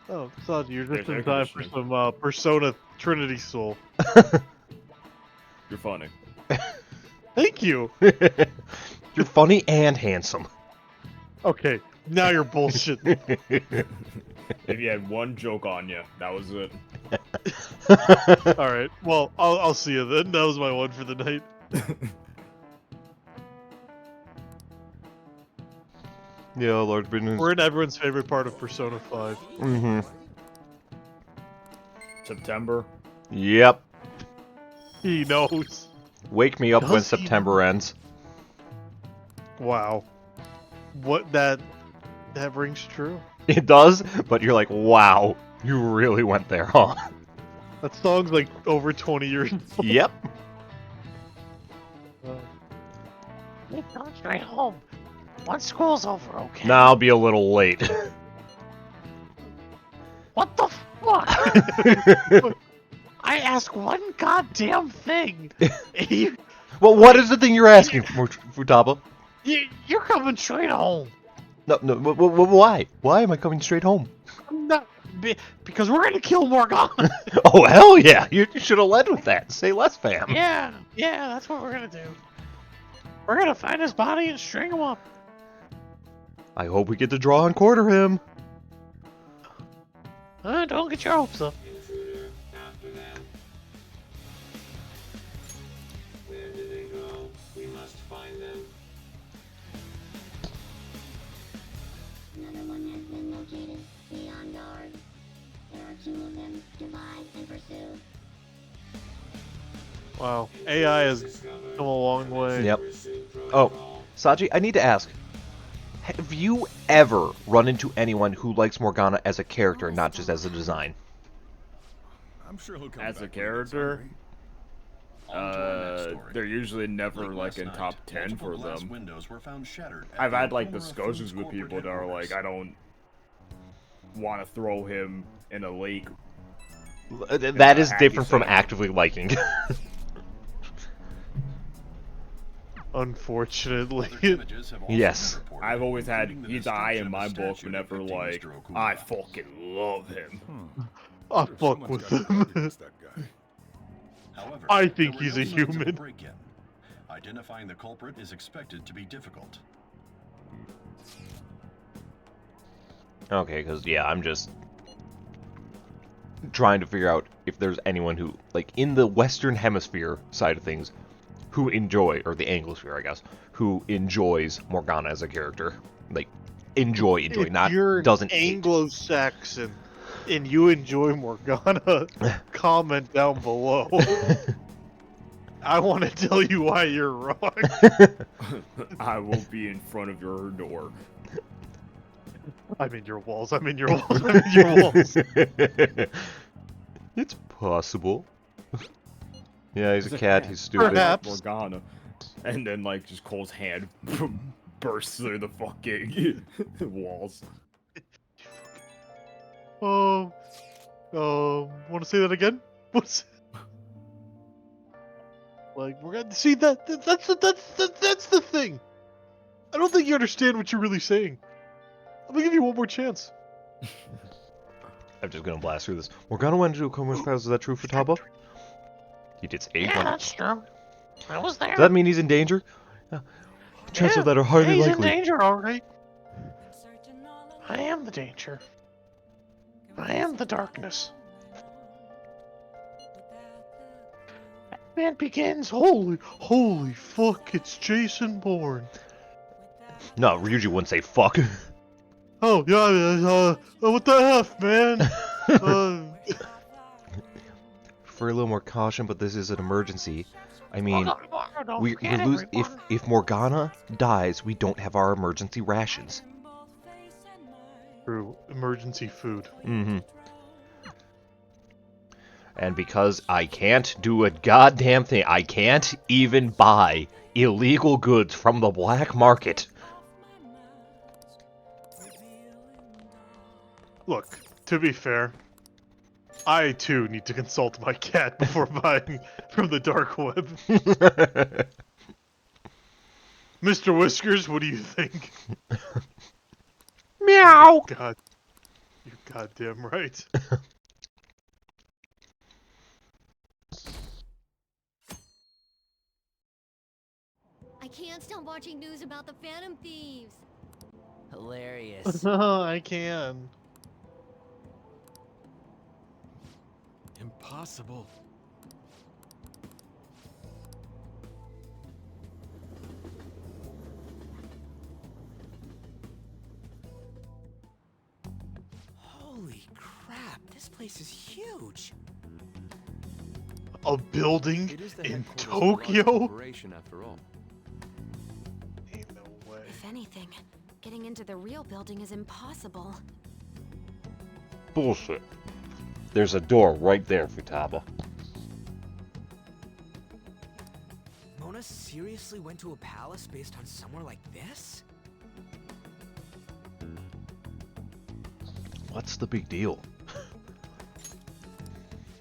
S2: Oh, Saji, you're just in time for some Persona Trinity Soul.
S12: You're funny.
S2: Thank you!
S1: You're funny and handsome.
S2: Okay, now you're bullshit.
S12: If you had one joke on you, that was it.
S2: Alright, well, I'll see you then. That was my one for the night.
S1: Yeah, Lord Britain.
S2: We're in everyone's favorite part of Persona 5.
S1: Mm-hmm.
S12: September.
S1: Yep.
S2: He knows.
S1: Wake me up when
S2: Does he
S1: September ends.
S2: Wow. What that rings true.
S1: It does, but you're like, wow, you really went there, huh?
S2: That song's like over 20 years old.
S1: Yep.
S13: You're going straight home. Once school's over, okay?
S1: Nah, I'll be a little late.
S13: What the fuck? I ask one goddamn thing. You,
S1: Well, what is the thing you're asking, Futaba?
S13: you're coming straight home.
S1: No, why? Why am I coming straight home?
S13: Because we're gonna kill Morgana.
S1: Oh, hell yeah! You should have led with that. Say less, fam.
S13: Yeah, that's what we're gonna do. We're gonna find his body and string him up.
S1: I hope we get to draw and quarter him.
S13: Don't get your hopes up.
S10: Intruder, after that. Where did they go? We must find them.
S11: Another one has been located. Be on guard. There are two of them. Divide and pursue.
S2: Wow, AI has come a long way.
S1: Yep. Oh, Saji, I need to ask. Have you ever run into anyone who likes Morgana as a character, not just as a design?
S14: I'm sure he'll come
S12: As a
S14: back
S12: character, they're usually never like in top 10 for them. I've had like discussions with people that are like, I don't want to throw him in a lake.
S1: That is different from actively liking.
S2: Unfortunately.
S1: Yes.
S12: I've always had his eye in my book whenever like, I fucking love him.
S2: I fuck with him.
S14: However,
S2: I think
S14: there were
S2: he's a
S14: no signs of
S2: human.
S14: break-in. Identifying the culprit is expected to be difficult.
S1: Okay, because, yeah, I'm just trying to figure out if there's anyone who, like, in the Western Hemisphere side of things, who enjoy, or the Anglosphere, I guess, who enjoys Morgana as a character. Like, enjoy,
S2: If
S1: not
S2: you're
S1: doesn't hate.
S2: Anglo-Saxon and you enjoy Morgana, comment down below. I want to tell you why you're wrong.
S12: I will be in front of your door.
S2: I'm in your walls. I'm in your walls. I'm in your walls.
S1: It's possible. Yeah, he's a cat. He's stupid.
S2: Perhaps.
S12: Morgana. And then, like, just Cole's hand bursts through the fucking walls.
S2: Want to say that again? What's like? We're gonna see that's the thing. I don't think you understand what you're really saying. I'm gonna give you one more chance.
S1: I'm just gonna blast through this. Morgana went into a Okumura's palace. Is that true for Taba? He did say
S13: Yeah, that's true. I was there.
S1: Does that mean he's in danger? Chances of that are highly
S13: he's
S1: likely.
S13: in danger, alright. I am the danger. I am the darkness. Batman Begins.
S2: Holy fuck! It's Jason Bourne.
S1: No, Ryuji wouldn't say fuck.
S2: Oh yeah, what the F, man?
S1: For a little more caution, but this is an emergency. I mean,
S13: Don't
S1: we
S13: forget it,
S1: lose
S13: reporter.
S1: if Morgana dies, we don't have our emergency rations.
S2: True. Emergency food.
S1: Mm-hmm. And because I can't do a goddamn thing, I can't even buy illegal goods from the black market.
S2: Look, to be fair, I too need to consult my cat before buying from the dark web. Mr. Whiskers, what do you think?
S1: Meow!
S2: God, you're goddamn right.
S3: I can't stop watching news about the Phantom Thieves.
S7: Hilarious.
S2: I can.
S14: Impossible.
S7: Holy crap, this place is huge.
S2: A building
S9: It is the
S2: in
S9: headquarters of a large
S2: Tokyo?
S9: corporation, after all.
S2: Ain't no way.
S3: If anything, getting into the real building is impossible.
S1: Bullshit. There's a door right there, Futaba.
S7: Mona seriously went to a palace based on somewhere like this?
S1: What's the big deal?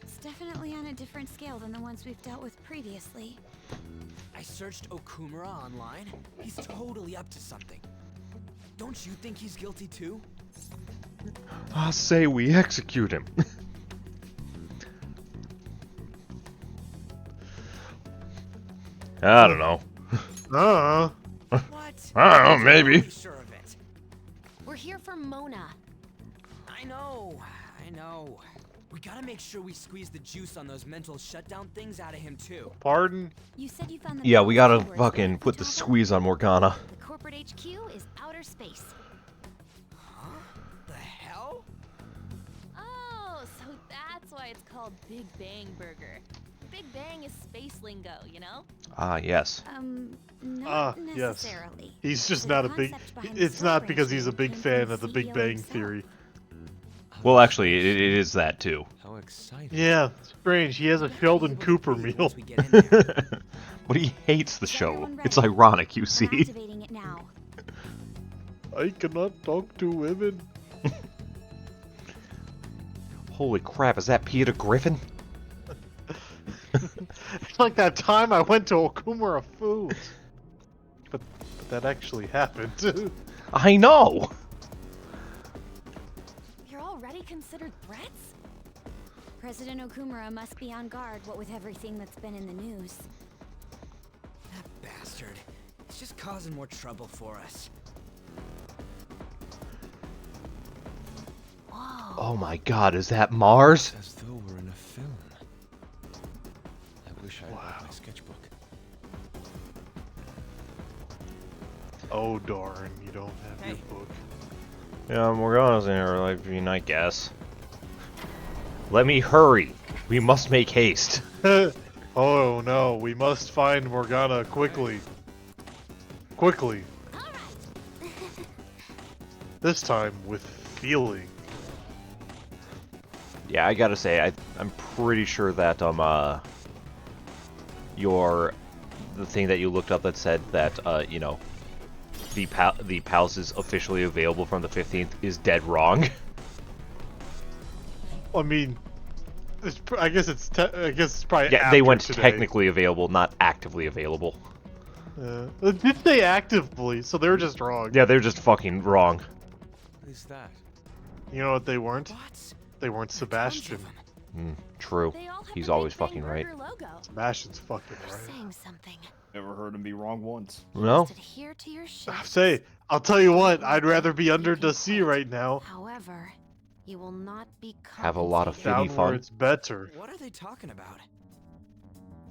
S3: It's definitely on a different scale than the ones we've dealt with previously.
S7: I searched Okumura online. He's totally up to something. Don't you think he's guilty too?
S1: I say we execute him. I don't know.
S7: What?
S1: I don't know, maybe.
S7: Totally sure of it.
S3: We're here for Mona.
S7: I know. We gotta make sure we squeeze the juice on those mental shutdown things out of him too.
S2: Pardon?
S3: You said you found the
S1: Yeah, we gotta
S3: keywords,
S1: fucking
S3: right,
S1: put the
S3: Futaba?
S1: squeeze on Morgana.
S3: The corporate HQ is outer space.
S7: Huh? The hell?
S8: Oh, so that's why it's called Big Bang Burger. Big Bang is space lingo, you know?
S1: Ah, yes.
S3: Not
S2: Yes.
S3: necessarily.
S2: He's just
S3: The
S2: not a big.
S3: concept behind
S2: It's
S3: the
S2: not
S3: Soul
S2: because
S3: Branch
S2: he's a
S3: name
S2: big
S3: came
S2: fan
S3: from
S2: of the Big
S3: CEO
S2: Bang
S3: himself.
S2: Theory.
S1: Well, actually, it is that too.
S9: How exciting.
S2: Yeah, strange. He has a Sheldon Cooper meal.
S1: But he hates the
S3: Is
S1: show.
S3: everyone
S1: It's
S3: ready?
S1: ironic, you
S3: We're
S1: see.
S3: activating it now.
S2: I cannot talk to women.
S1: Holy crap, is that Peter Griffin?
S2: It's like that time I went to Okumura Foods. But that actually happened.
S1: I know!
S8: You're already considered threats?
S3: President Okumura must be on guard, what with everything that's been in the news.
S7: That bastard. He's just causing more trouble for us.
S8: Whoa.
S1: Oh my god, is that Mars?
S9: As though we're in a film. I wish I had my sketchbook.
S2: Oh darn, you don't have your book.
S1: Yeah, Morgana's in her life, I guess. Let me hurry. We must make haste.
S2: Oh no, we must find Morgana quickly. Quickly. This time with feeling.
S1: Yeah, I gotta say, I'm pretty sure that, the thing that you looked up that said that, you know, the palace is officially available from the 15th is dead wrong.
S2: I mean, I guess it's probably
S1: Yeah, they
S2: after
S1: went
S2: today.
S1: technically available, not actively available.
S2: Did they actively? So they're just wrong.
S1: Yeah, they're just fucking wrong.
S9: What is that?
S2: You know what they weren't? They weren't Sebastian.
S1: True.
S8: They all have
S1: He's
S8: the
S1: always
S8: Big Bang
S1: fucking right.
S8: Burger logo.
S2: Sebastian's fucking
S3: You're
S2: right.
S3: saying something.
S12: Never heard him be wrong once.
S1: No?
S3: Adhere to your shifts.
S2: Say, I'll tell you what, I'd rather be under the sea right now.
S3: However, you will not be
S1: Have a lot of
S3: compensated.
S1: fiddy fun.
S2: Downwards better.
S7: What are they talking about?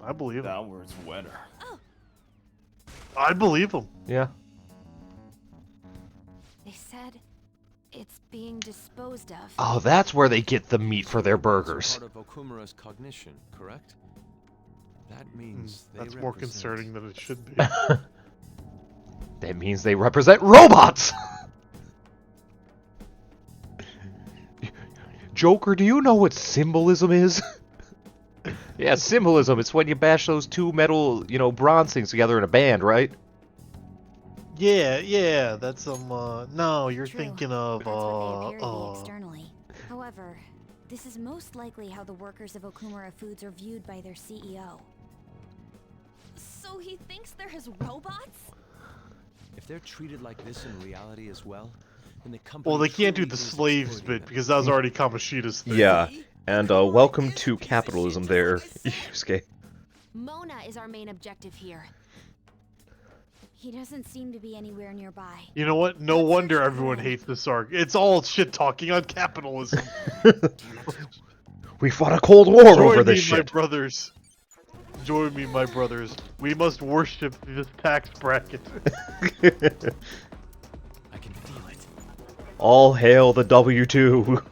S2: I believe him.
S12: Downwards wetter.
S2: I believe him.
S1: Yeah.
S3: They said it's being disposed of.
S1: Oh, that's where they get the meat for their burgers.
S9: Part of Okumura's cognition, correct? That means they
S2: That's more
S9: represent-
S2: concerning than it should be.
S1: That means they represent robots! Joker, do you know what symbolism is? Yeah, symbolism. It's when you bash those two metal, you know, bronze things together in a band, right?
S2: Yeah, that's no, you're
S3: True.
S2: thinking of
S3: That's what they appear to be externally. However, this is most likely how the workers of Okumura Foods are viewed by their CEO.
S8: So he thinks they're his robots?
S9: If they're treated like this in reality as well, then the company
S2: well, they can't do
S9: truly
S2: the
S9: is
S2: slaves
S9: exploiting
S2: bit
S9: them.
S2: because that was already Kamoshida's thing.
S1: Yeah. And, welcome to capitalism there, Yusuke.
S3: Mona is our main objective here. He doesn't seem to be anywhere nearby.
S2: You know what? No wonder everyone hates this arc. It's all shit talking on capitalism.
S1: We fought a cold war
S2: Join
S1: over
S2: me,
S1: this
S2: my
S1: shit.
S2: brothers. Join me, my brothers. We must worship this tax bracket.
S6: I can feel it.
S1: All hail the W2.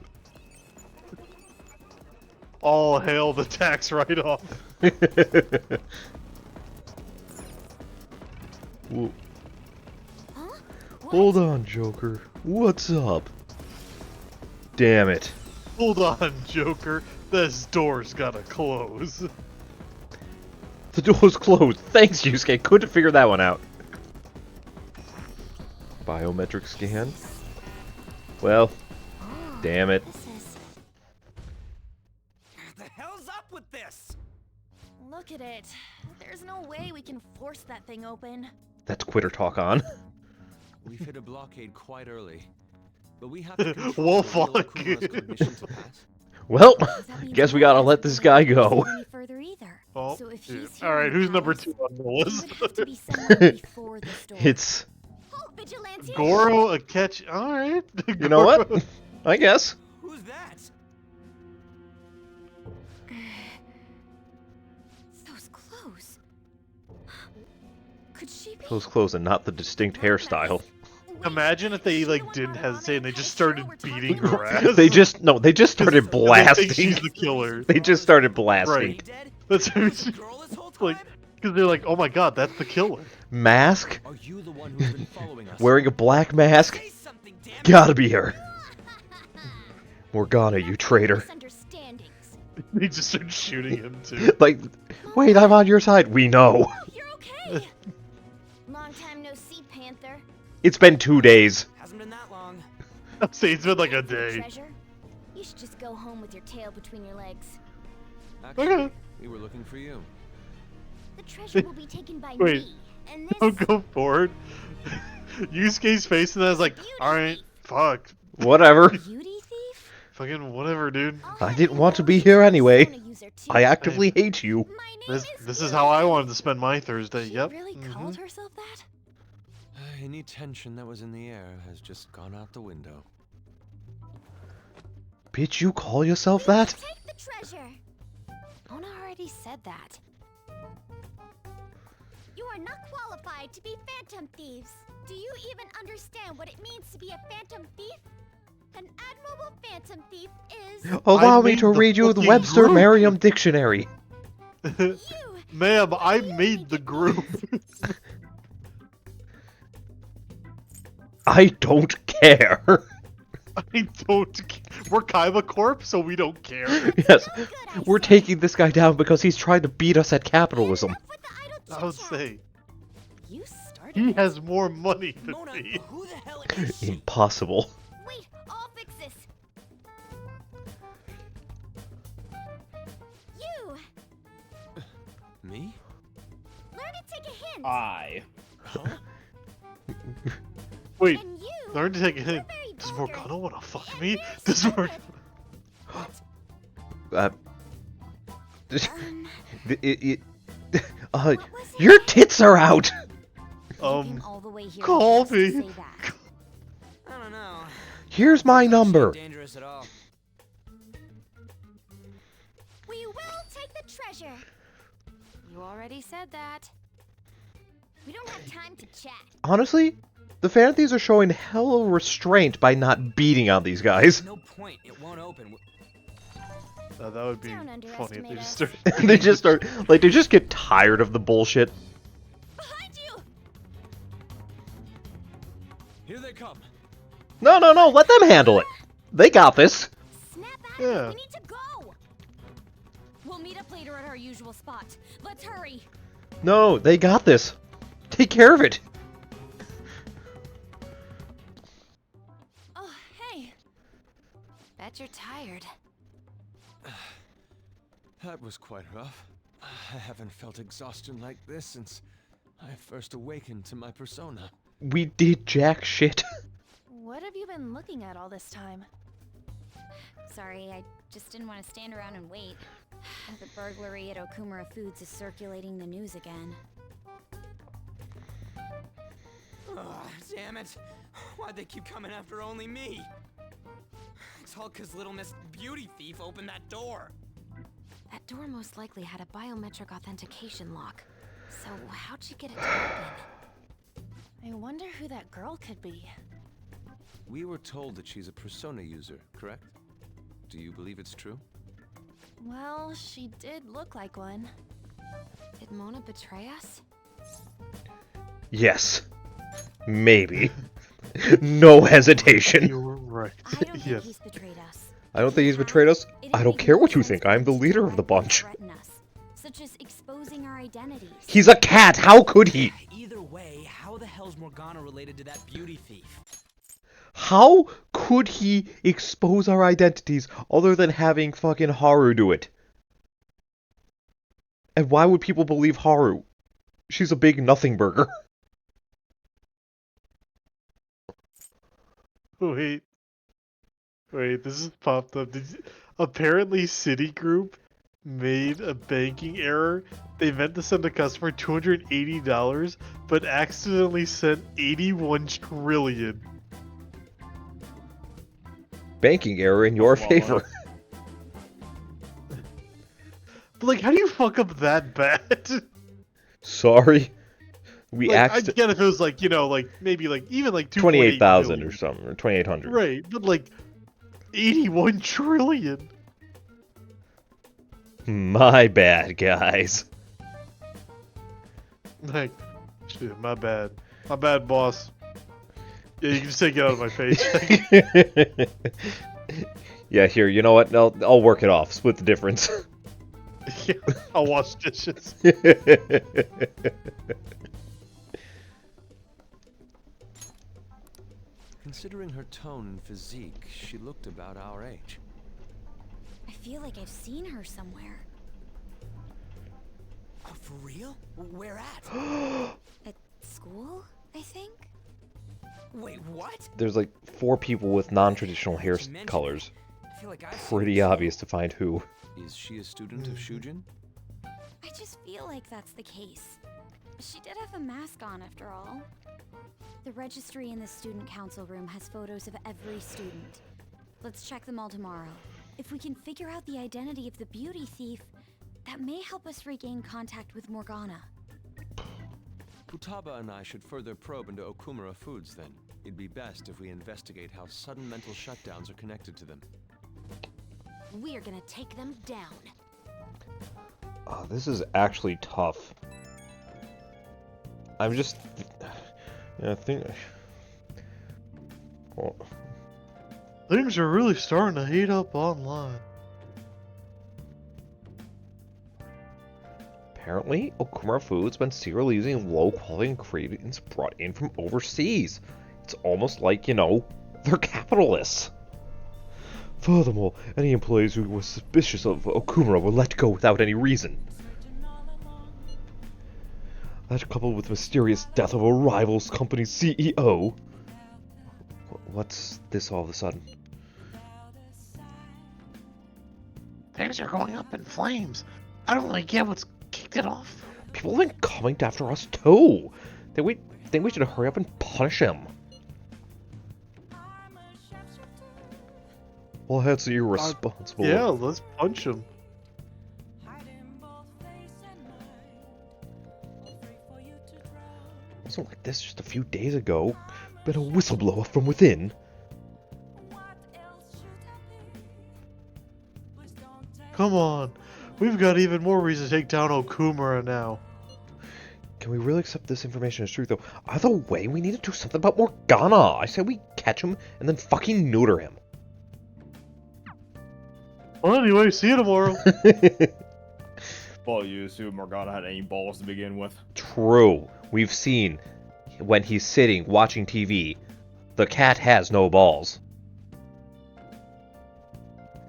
S2: All hail the tax write-off.
S1: Whoa.
S3: Huh?
S1: Hold on, Joker. What's up? Damn it.
S2: Hold on, Joker. This door's gotta close.
S1: The door's closed. Thanks, Yusuke. Couldn't figure that one out. Biometric scan. Well, damn it.
S3: This is...
S7: The hell's up with this?
S8: Look at it. There's no way we can force that thing open.
S1: That's quitter talk on.
S9: We've hit a blockade quite early, but we have to control
S2: Wolf
S9: the real
S2: fuck.
S9: Okumura's cognition to pass.
S1: Well,
S3: Does that mean
S1: guess we
S3: Mona
S1: gotta let
S3: isn't
S1: this
S3: gonna
S1: guy
S3: take
S1: go.
S3: us any further either.
S2: Oh,
S3: So if
S2: dude.
S3: he's here
S2: Alright,
S3: in
S2: who's number
S3: Palace,
S2: 2 on the
S3: he
S2: list?
S3: would have to be somewhere before the storm.
S1: It's,
S3: Oh, vigilante!
S2: Goro Akechi. Alright.
S1: you know what? I guess.
S7: Who's that?
S3: Those clothes. Could she be?
S1: Those clothes and not the distinct hairstyle.
S2: Imagine if they like didn't hesitate and they just started beating her ass.
S1: They just started
S2: They think she's
S1: blasting.
S2: the killer.
S1: They just started blasting.
S2: Right. That's like, because they're like, oh my god, that's the killer.
S1: Mask?
S9: Are you the one who's been following us?
S1: Wearing a black mask? Gotta be her. Morgana, you traitor.
S2: They just start shooting him too.
S1: Like, wait, I'm on your side. We know.
S3: You're okay. Long time no see, Panther.
S1: It's been 2 days.
S7: Hasn't been that long.
S2: I'll say it's been like a day.
S3: Treasure? You should just go home with your tail between your legs.
S9: Actually, we were looking for you.
S3: The treasure will be taken by
S2: Wait,
S3: me. And this
S2: don't go forward. Yusuke's face and I was like, alright, fuck.
S1: Whatever.
S3: beauty thief?
S2: Fucking whatever, dude.
S1: I didn't want to be here anyway. I actively hate you.
S2: This is how I wanted to spend my Thursday. Yep.
S8: Really called herself that?
S9: Any tension that was in the air has just gone out the window.
S1: Bitch, you call yourself that?
S3: Take the treasure. Mona already said that. You are not qualified to be phantom thieves. Do you even understand what it means to be a phantom thief? An admirable phantom thief is...
S1: Allow me to read you the Webster Merriam Dictionary.
S2: Ma'am, I made the group.
S1: I don't care.
S2: I don't care. We're Kaiba Corp, so we don't care.
S1: Yes, we're taking this guy down because he's trying to beat us at capitalism.
S2: I would say.
S8: You started
S2: He has more money than me.
S7: Who the hell is she?
S1: Impossible.
S3: Wait, I'll fix this. You!
S9: Me?
S3: Learn to take a hint.
S12: I.
S2: Wait,
S3: And you!
S2: learn to take a hint.
S3: very
S2: Does
S3: vulgar.
S2: Morgana want to fuck
S3: And
S2: me?
S3: very
S2: Does Morgana...
S1: Your tits are out.
S3: All the way here
S2: Call
S3: just to
S2: me.
S3: say that.
S7: I don't know.
S1: Here's my number.
S7: Dangerous at all.
S3: We will take the treasure. You already said that. We don't have time to chat.
S1: Honestly, the fan thieves are showing hella restraint by not beating on these guys.
S7: No point. It won't open.
S2: that would be
S3: Don't
S2: funny if they
S3: underestimate
S2: just
S3: us.
S2: start...
S1: They just start, like, they just get tired of the bullshit.
S3: Behind you!
S9: Here they come.
S1: No, let them handle it. They got this.
S3: Snap out of
S2: Yeah.
S3: it. We need to go. We'll meet up later at our usual spot. Let's hurry.
S1: No, they got this. Take care of it.
S8: Oh, hey. Bet you're tired.
S9: That was quite rough. I haven't felt exhaustion like this since I first awakened to my persona.
S1: We did jack shit.
S8: What have you been looking at all this time?
S3: Sorry, I just didn't want to stand around and wait. The burglary at Okumura Foods is circulating the news again.
S7: Oh, damn it. Why'd they keep coming after only me? It's all because Little Miss Beauty Thief opened that door.
S8: That door most likely had a biometric authentication lock. So how'd she get it to open? I wonder who that girl could be.
S9: We were told that she's a persona user, correct? Do you believe it's true?
S8: Well, she did look like one. Did Mona betray us?
S1: Yes. Maybe. No hesitation.
S2: You're right.
S3: I don't think
S2: Yes.
S3: he's betrayed us.
S1: I don't think he's betrayed us. I don't care what you think. I'm the leader of the bunch.
S3: Threaten us, such as exposing our identities.
S1: He's a cat. How could he?
S7: Either way, how the hell's Morgana related to that beauty thief?
S1: How could he expose our identities other than having fucking Haru do it? And why would people believe Haru? She's a big nothing burger.
S2: Wait, this has popped up. Apparently, Citigroup made a banking error. They meant to send a customer $280, but accidentally sent 81 trillion.
S1: Banking error in your favor.
S2: But like, how do you fuck up that bad?
S1: Sorry. We
S2: Like, I get if it was like, you know, like maybe like even like
S1: 28,000 or something, or 2,800.
S2: Right, but like 81 trillion.
S1: My bad, guys.
S2: Like, shit, my bad. My bad, boss. Yeah, you can just take it out of my face.
S1: Yeah, here, you know what? No, I'll work it off. Split the difference.
S2: Yeah, I'll wash dishes.
S9: Considering her tone and physique, she looked about our age.
S3: I feel like I've seen her somewhere.
S7: Oh, for real? Where at?
S3: At school, I think?
S7: Wait, what?
S1: There's like 4 people with non-traditional hair colors.
S7: I feel like I've
S1: Pretty obvious to find who.
S9: Is she a student of Shujin?
S3: I just feel like that's the case. She did have a mask on after all. The registry in the student council room has photos of every student. Let's check them all tomorrow. If we can figure out the identity of the beauty thief, that may help us regain contact with Morgana.
S9: Futaba and I should further probe into Okumura Foods then. It'd be best if we investigate how sudden mental shutdowns are connected to them.
S8: We're gonna take them down.
S1: Oh, this is actually tough. I'm just... Yeah, I think... Well,
S2: Things are really starting to heat up online.
S1: apparently, Okumura Foods been serially using low-quality ingredients brought in from overseas. It's almost like, you know, they're capitalists. Furthermore, any employees who were suspicious of Okumura were let go without any reason. That, coupled with the mysterious death of a rival's company's CEO... What's this all of a sudden?
S13: Things are going up in flames. I don't really get what's kicked it off.
S1: People have been coming after us too. Think we should hurry up and punish him. Well, that's irresponsible.
S2: Yeah, let's punch him.
S1: It wasn't like this just a few days ago. Been a whistleblower from within.
S2: Come on. We've got even more reason to take down Okumura now.
S1: Can we really accept this information as truth, though? Either way, we need to do something about Morgana. I say we catch him and then fucking neuter him.
S2: Well, anyway, see you tomorrow.
S12: Well, you assume Morgana had any balls to begin with.
S1: True. We've seen when he's sitting watching TV, the cat has no balls.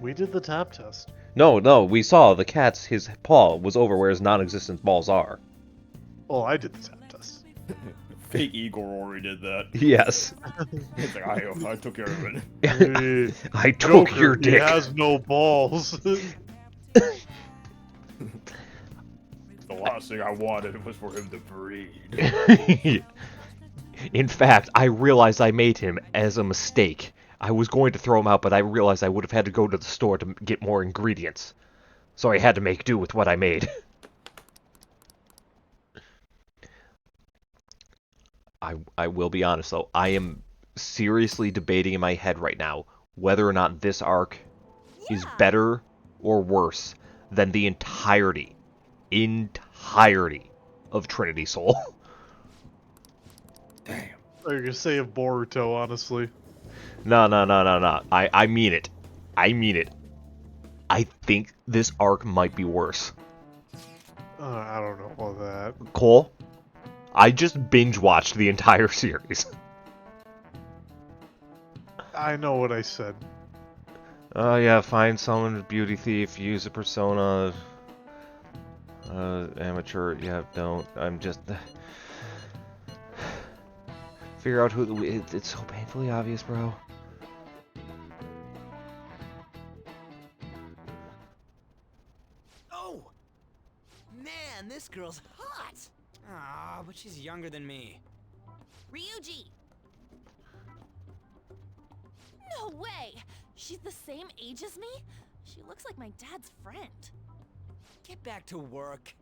S2: We did the tap test.
S1: No, we saw the cat's, his paw was over where his non-existent balls are.
S2: Oh, I did the tap test.
S12: Fake Igor already did that.
S1: Yes.
S12: It's like, I took care of it.
S1: I took
S2: Joker,
S1: your dick.
S2: He has no balls.
S12: The last thing I wanted was for him to breed.
S1: In fact, I realized I made him as a mistake. I was going to throw him out, but I realized I would have had to go to the store to get more ingredients. So I had to make do with what I made. I will be honest, though. I am seriously debating in my head right now whether or not this arc is better or worse than the entirety of Trinity Soul.
S12: Damn.
S2: Or you're gonna say of Boruto, honestly.
S1: No. I mean it. I mean it. I think this arc might be worse.
S2: I don't know about that.
S1: Cole, I just binge-watched the entire series.
S2: I know what I said.
S1: Oh yeah, find someone, beauty thief, use a persona. Amateur, yeah, don't. I'm just... Figure out who... It's so painfully obvious, bro.
S7: Oh! Man, this girl's hot!
S15: Ah, but she's younger than me.
S8: Ryuji! No way! She's the same age as me? She looks like my dad's friend.
S15: Get back to work.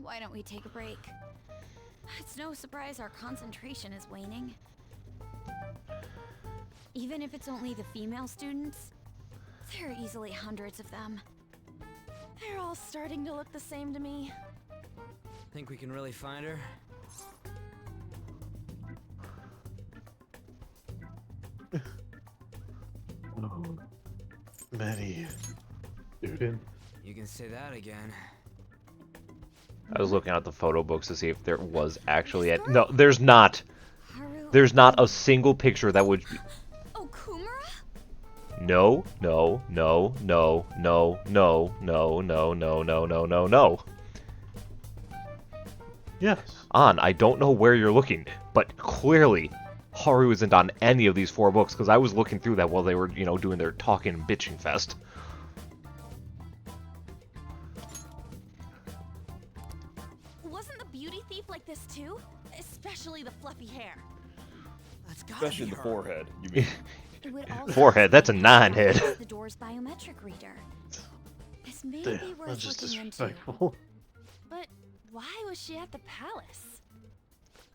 S3: Why don't we take a break? It's no surprise our concentration is waning. Even if it's only the female students, there are easily hundreds of them.
S8: They're all starting to look the same to me.
S15: Think we can really find her?
S2: Many. Dude.
S15: You can say that again.
S1: I was looking at the photo books to see if there was actually a... No, there's not. There's not a single picture that would...
S3: Okumura?
S1: No, no, no, no, no, no, no, no, no, no, no, no, no.
S2: Yes.
S1: I don't know where you're looking, but clearly Haru isn't on any of these 4 books, because I was looking through that while they were, doing their talking and bitching fest.
S8: Wasn't the beauty thief like this too? Especially the fluffy hair.
S15: That's gotta
S12: Especially
S15: be
S12: the
S15: her.
S12: forehead. You mean?
S3: It would also
S1: Forehead, that's a 9 head.
S3: the door's biometric reader. This may be
S2: Damn,
S3: worth
S2: that's just
S3: looking into.
S2: disrespectful.
S8: But why was she at the palace?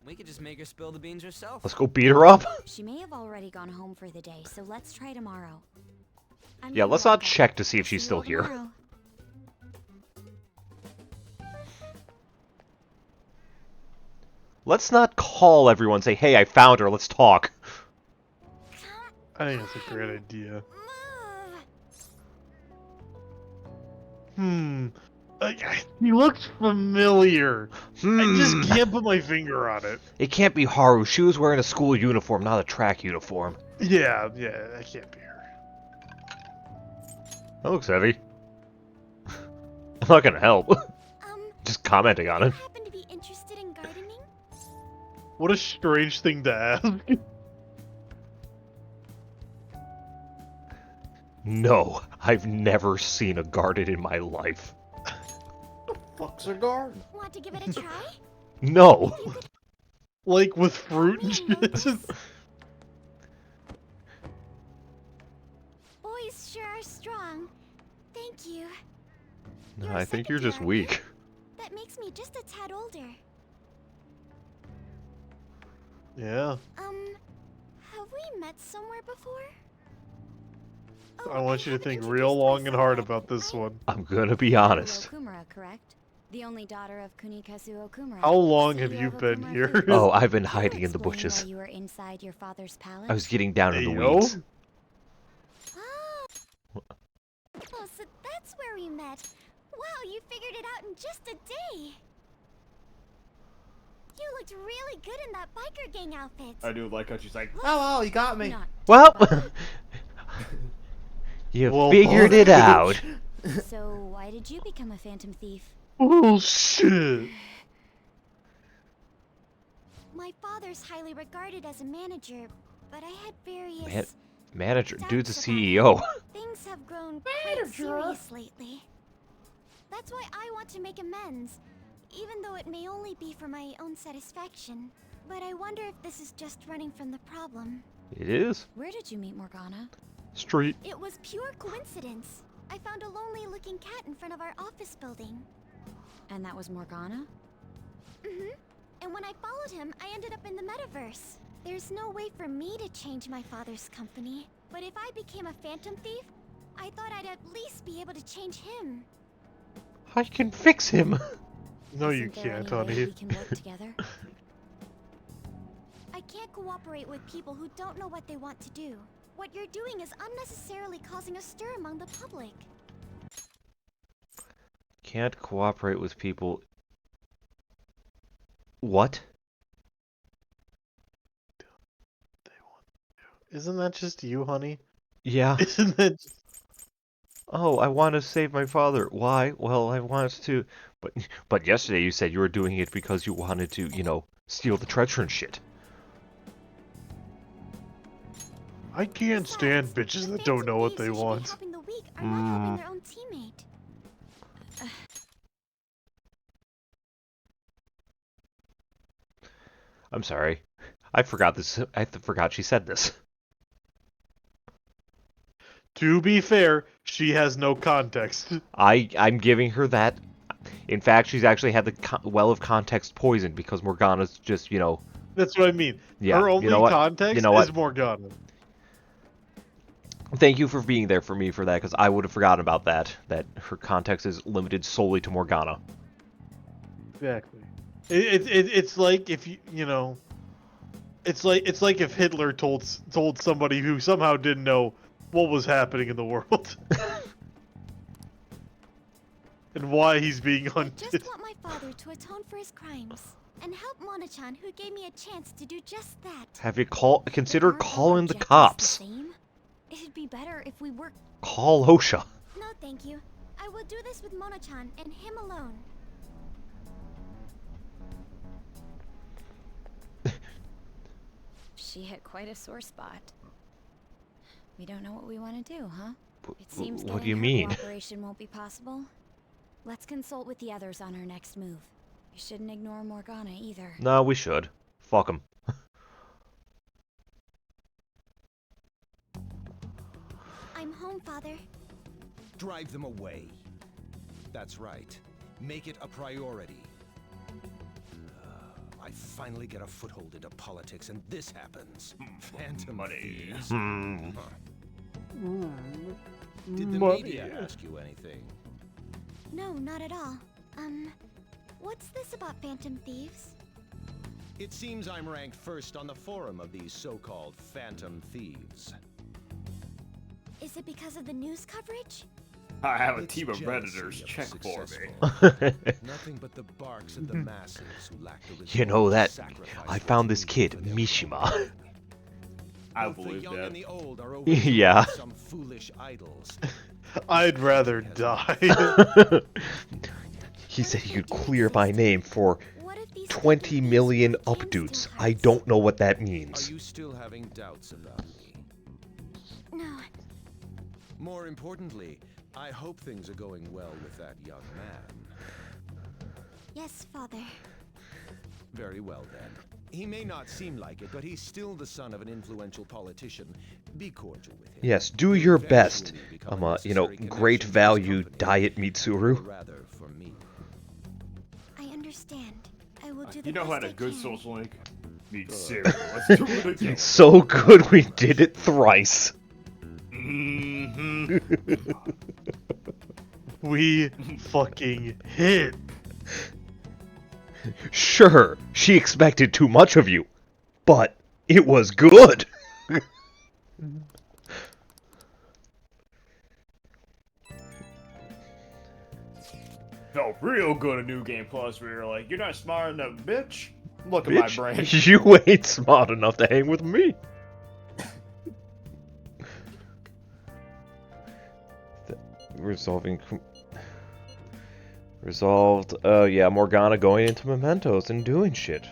S15: We could just make her spill the beans herself.
S1: Let's go beat her up.
S3: She may have already gone home for the day, so let's try tomorrow. I'm
S1: Yeah,
S3: gonna
S1: let's
S3: walk
S1: not
S3: out.
S1: check to see if
S3: See
S1: she's
S3: you
S1: still
S3: all
S1: here.
S3: tomorrow.
S1: Let's not call everyone and say, hey, I found her, let's talk.
S2: I think that's a great idea. He looks familiar. I just can't put my finger on it.
S1: It can't be Haru. She was wearing a school uniform, not a track uniform.
S2: Yeah, that can't be her.
S1: That looks heavy. I'm not gonna help. Just commenting on it.
S3: Happen to be interested in gardening?
S2: What a strange thing to ask.
S1: No, I've never seen a garden in my life.
S12: Fuck's a garden?
S3: Want to give it a try?
S1: No.
S2: Like with fruit and shit.
S3: Boys sure are strong. Thank you.
S1: No,
S3: You're
S1: I
S3: a
S1: think you're just
S3: secretary.
S1: weak.
S3: That makes me just a tad older.
S2: Yeah.
S3: Have we met somewhere before?
S2: I want you to think real long and hard about this one.
S1: I'm gonna be honest.
S3: Okumura, correct? The only daughter of Kunikazu Okumura.
S2: How long have
S3: CEO
S2: you
S3: of
S2: been
S3: Okumura
S2: here?
S3: Foods.
S1: Oh, I've been
S3: Can you
S1: hiding in the
S3: explain
S1: bushes.
S3: why you were inside your father's palace?
S1: I was getting down in the
S2: Ayo?
S1: weeds.
S3: Oh, so that's where we met. Wow, you figured it out in just a day. You looked really good in that biker gang outfit.
S12: I do like how she's like, oh, you got me.
S3: Not
S1: Well, you
S2: Well,
S1: figured it out.
S3: So why did you become a phantom thief?
S2: Oh shit.
S3: My father's highly regarded as a manager, but I had various
S1: Manager, dude's a
S3: doubts about him.
S1: CEO.
S3: Things have grown quite serious lately. That's why I want to make amends, even though it may only be for my own satisfaction. But I wonder if this is just running from the problem.
S1: It is.
S3: Where did you meet Morgana?
S1: Street.
S3: It was pure coincidence. I found a lonely-looking cat in front of our office building. And that was Morgana? Mm-hmm. And when I followed him, I ended up in the metaverse. There's no way for me to change my father's company. But if I became a phantom thief, I thought I'd at least be able to change him.
S1: I can fix him.
S2: No, you
S3: Isn't there
S2: can't,
S3: any way
S2: honey.
S3: we can work together? I can't cooperate with people who don't know what they want to do. What you're doing is unnecessarily causing a stir among the public.
S1: Can't cooperate with people. What?
S2: Isn't that just you, honey?
S1: Yeah.
S2: Isn't that just...
S1: Oh, I want to save my father. Why? Well, I wanted to. But yesterday you said you were doing it because you wanted to, steal the treasure and shit.
S2: I can't stand bitches that don't know what they want.
S3: Helping the weak are not helping their own teammate.
S1: I'm sorry. I forgot this. I forgot she said this.
S2: To be fair, she has no context.
S1: I'm giving her that. In fact, she's actually had the well of context poisoned because Morgana's just,
S2: That's what I mean.
S1: Yeah,
S2: Her only
S1: you know what?
S2: context
S1: You know what?
S2: is Morgana.
S1: Thank you for being there for me for that, because I would have forgotten about that. That her context is limited solely to Morgana.
S2: Exactly. It's like if you know. It's like if Hitler told somebody who somehow didn't know what was happening in the world. And why he's being hunted.
S3: I just want my father to atone for his crimes and help Mona-chan, who gave me a chance to do just that.
S1: Have you considered calling the
S3: Objectives
S1: cops?
S3: the same? It'd be better if we work.
S1: Call OSHA.
S3: No, thank you. I will do this with Mona-chan and him alone. She hit quite a sore spot. We don't know what we want to do, huh? It seems
S1: what do you
S3: getting her
S1: mean?
S3: cooperation won't be possible. Let's consult with the others on our next move. We shouldn't ignore Morgana either.
S1: No, we should. Fuck them.
S3: I'm home, Father.
S16: Drive them away. That's right. Make it a priority. I finally get a foothold into politics, and this happens. Phantom
S12: money.
S16: thieves.
S1: Hmm.
S16: Did the
S2: Money.
S16: media ask you anything?
S3: No, not at all. What's this about Phantom Thieves?
S16: It seems I'm ranked first on the forum of these so-called Phantom Thieves.
S3: Is it because of the news coverage?
S12: I have a
S16: It's
S12: team of
S16: jealousy
S12: Redditors
S16: of
S12: check for
S16: successful.
S12: me.
S16: Nothing but the barks of the masses who lack the
S1: You
S16: resolve
S1: know
S16: to
S1: that
S16: sacrifice
S1: I
S16: what
S1: found this
S16: is
S1: kid,
S16: for their
S1: Mishima.
S12: I
S16: Both the
S12: believe
S16: young
S12: that.
S16: and the old are
S1: Yeah.
S16: overtaken by some foolish idols.
S2: I'd rather die.
S1: He said he could clear my name for 20 million updoots. I don't know what that
S16: Are
S1: means.
S16: you still having doubts about me?
S3: No.
S16: More importantly, I hope things are going well with that young man.
S3: Yes, Father.
S16: Very well then. He may not seem like it, but he's still the son of an influential politician. Be cordial with him.
S1: Yes, do your best. Great value diet Mitsuru.
S16: Rather for me.
S3: I understand. I will do the
S12: You know
S3: best
S12: who had
S3: I
S12: a good
S3: can.
S12: social link? Me too. Let's do it again.
S1: So good we did it thrice.
S2: We fucking hit.
S1: Sure, she expected too much of you, but it was good.
S12: Felt real good at New Game Plus where you're like, you're not smart enough, bitch. Look at my
S1: Bitch,
S12: brain.
S1: you ain't smart enough to hang with me. Resolved. Yeah, Morgana going into Mementos and doing shit.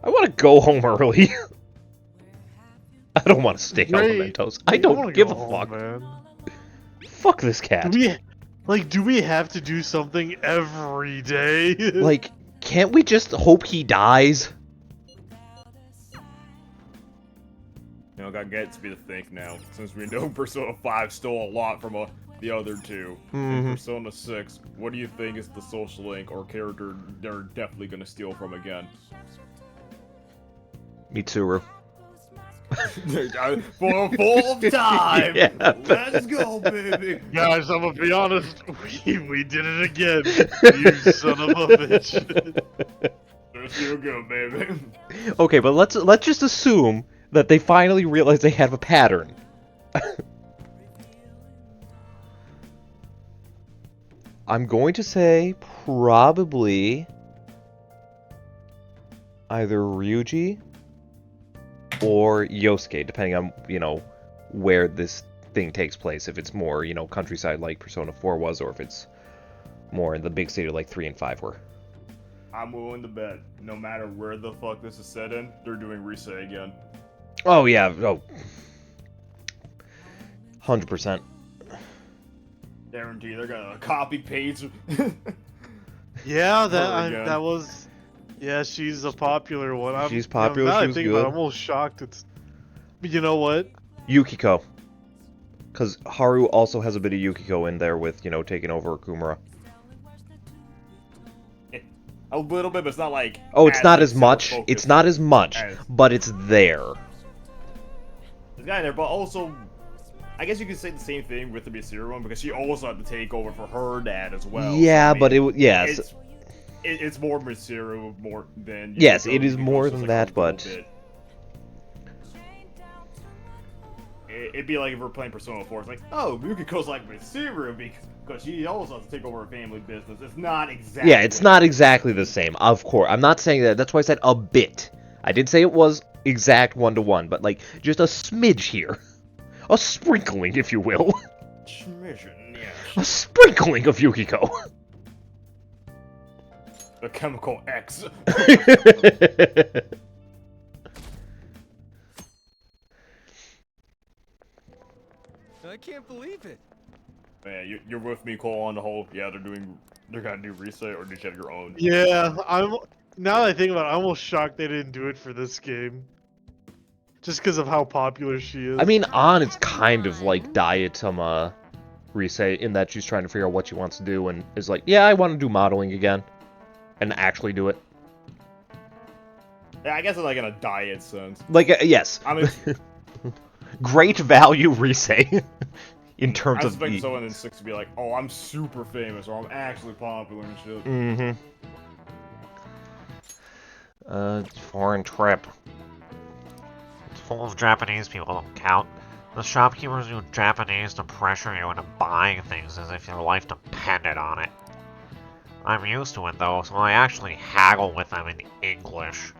S1: I want to go home early. I don't want to stay on
S2: Right.
S1: Mementos. I
S2: I
S1: don't
S2: wanna
S1: give
S2: go
S1: a
S2: home,
S1: fuck.
S2: man.
S1: Fuck this cat.
S2: Do we have to do something every day?
S1: Like, can't we just hope he dies?
S12: You know, that gets me to think now, since we know Persona 5 stole a lot from the other two. In
S1: Mhm.
S12: Persona 6, what do you think is the social link or character they're definitely gonna steal from again?
S1: Mitsuru.
S12: For a full time!
S1: Yeah.
S12: Let's go, baby!
S2: Guys, I'm gonna be honest. We did it again. You son of a bitch.
S12: They're still good, baby.
S1: Okay, but let's just assume that they finally realize they have a pattern. I'm going to say probably either Ryuji or Yosuke, depending on, where this thing takes place. If it's more, countryside like Persona 4 was, or if it's more in the big city like 3 and 5 were.
S12: I'm willing to bet, no matter where the fuck this is set in, they're doing Risei again.
S1: Oh, yeah. Oh. 100%.
S12: Guarantee they're gonna copy paste.
S2: Yeah,
S12: Her again.
S2: that was. Yeah, she's a popular one.
S1: She's popular,
S2: Now
S1: she
S2: I
S1: was
S2: think about it,
S1: good.
S2: I'm almost shocked. It's. But you know what?
S1: Yukiko. Because Haru also has a bit of Yukiko in there with, taking over Okumura.
S12: A little bit, but it's not like.
S1: Oh, it's not as
S12: like,
S1: much.
S12: focused
S1: It's not as much,
S12: as-
S1: but it's there.
S12: There's a guy there, but also I guess you could say the same thing with the Misira one, because she also had to take over for her dad as well.
S1: Yeah,
S12: so,
S1: but yes.
S12: It's more Misira more than...
S1: Yes,
S12: Yukiko.
S1: it is
S12: Yukiko's
S1: more
S12: just,
S1: than
S12: like,
S1: that,
S12: a little
S1: but...
S12: bit. It'd be like if we're playing Persona 4, it's like, oh, Yukiko's like Misira because she also has to take over her family business. It's not exactly...
S1: Yeah, it's not exactly the same, of course. I'm not saying that. That's why I said a bit. I did say it was exact 1-to-1, but, like, just a smidge here. A sprinkling, if you will.
S12: Smidgen, yes.
S1: A sprinkling of Yukiko.
S12: The Chemical X.
S6: I can't believe it.
S12: Man, you're with me, Cole, on the whole. Yeah, they're gonna do reset, or did you have your own?
S2: Yeah, now that I think about it, I'm almost shocked they didn't do it for this game. Just because of how popular she is.
S1: I mean, it's kind of like Diatama Reset in that she's trying to figure out what she wants to do and is like, yeah, I want to do modeling again. And actually do it.
S12: Yeah, I guess it's like in a diet sense.
S1: Like, yes.
S12: I mean...
S1: Great value Reset. In terms
S12: I
S1: of
S12: expect someone in 6 to be like, oh, I'm super famous, or I'm actually popular and shit.
S13: Foreign trip. It's full of Japanese people, don't count. The shopkeepers use Japanese to pressure you into buying things as if your life depended on it. I'm used to it though, so I actually haggle with them in English.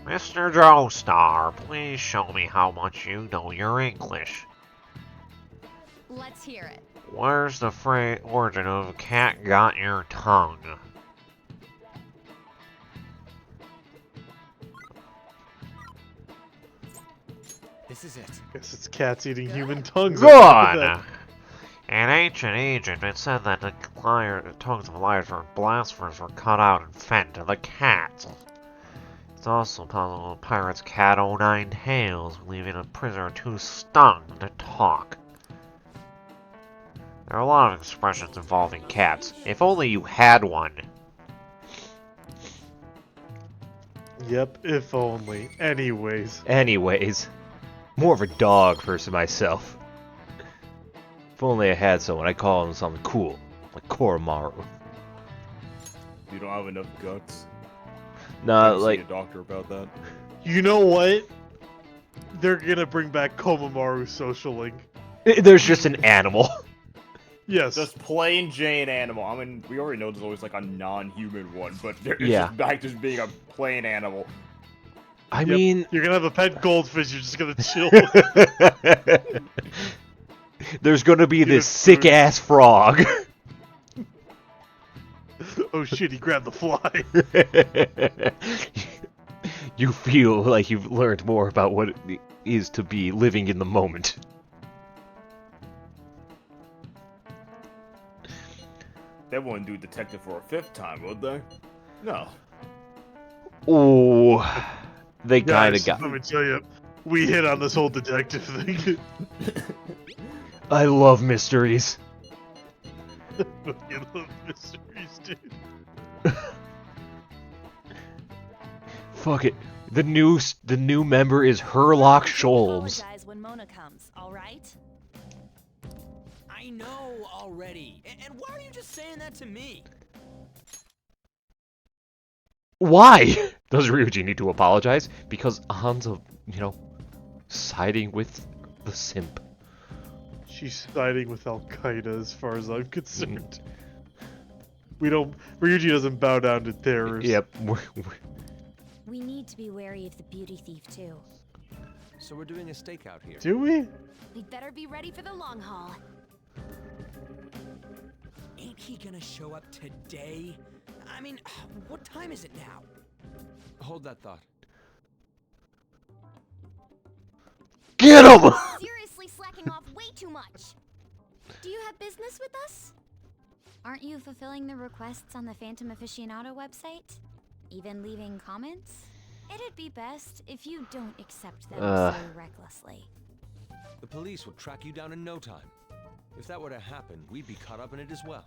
S13: Mr. Joestar, please show me how much you know your English.
S4: Let's hear it.
S13: Where's the origin of cat got your tongue?
S6: This is it.
S2: Guess it's cats eating human tongues.
S13: Good! In ancient Egypt, it said that the tongues of liars or blasphemers were cut out and fed to the cats. It's also possible the pirate's cat owned 9 tails, leaving a prisoner too stung to talk. There are a lot of expressions involving cats. If only you had one.
S2: Yep, if only.
S1: Anyways. More of a dog person myself. If only I had someone, I'd call him something cool. Like Koromaru.
S12: You don't have enough guts.
S1: Nah, like...
S12: see a doctor about that.
S2: You know what? They're gonna bring back Komomaru Social Link.
S1: There's just an animal.
S2: Yes.
S12: Just plain Jane animal. I mean, we already know there's always like a non-human one, but it's
S1: yeah.
S12: just back to being a plain animal.
S1: I mean...
S2: You're gonna have a pet goldfish, you're just gonna chill.
S1: There's gonna be this sick-ass frog.
S2: Oh shit, he grabbed the fly.
S1: You feel like you've learned more about what it is to be living in the moment.
S12: They wouldn't do detective for a 5th time, would they? No.
S1: Ooh. They kinda got...
S2: Let me tell you, we hit on this whole detective thing.
S1: I love mysteries.
S2: You love mysteries, dude.
S1: Fuck it. The new member is Herlock Sholmes.
S8: Apologize when Mona comes, all right?
S15: I know already. And why are you just saying that to me?
S1: Why does Ryuji need to apologize? Because Hanzo, siding with the simp.
S2: She's siding with Al-Qaeda as far as I'm concerned. Ryuji doesn't bow down to terrorists.
S1: Yep.
S3: We need to be wary of the beauty thief too.
S9: So we're doing a stakeout here.
S2: Do we?
S8: We'd better be ready for the long haul.
S15: Ain't he gonna show up today? I mean, what time is it now?
S9: Hold that thought.
S1: Get him!
S3: Seriously slacking off way too much. Do you have business with us? Aren't you fulfilling the requests on the Phantom Aficionado website? Even leaving comments? It'd be best if you don't accept them so recklessly.
S9: The police would track you down in no time. If that were to happen, we'd be caught up in it as well.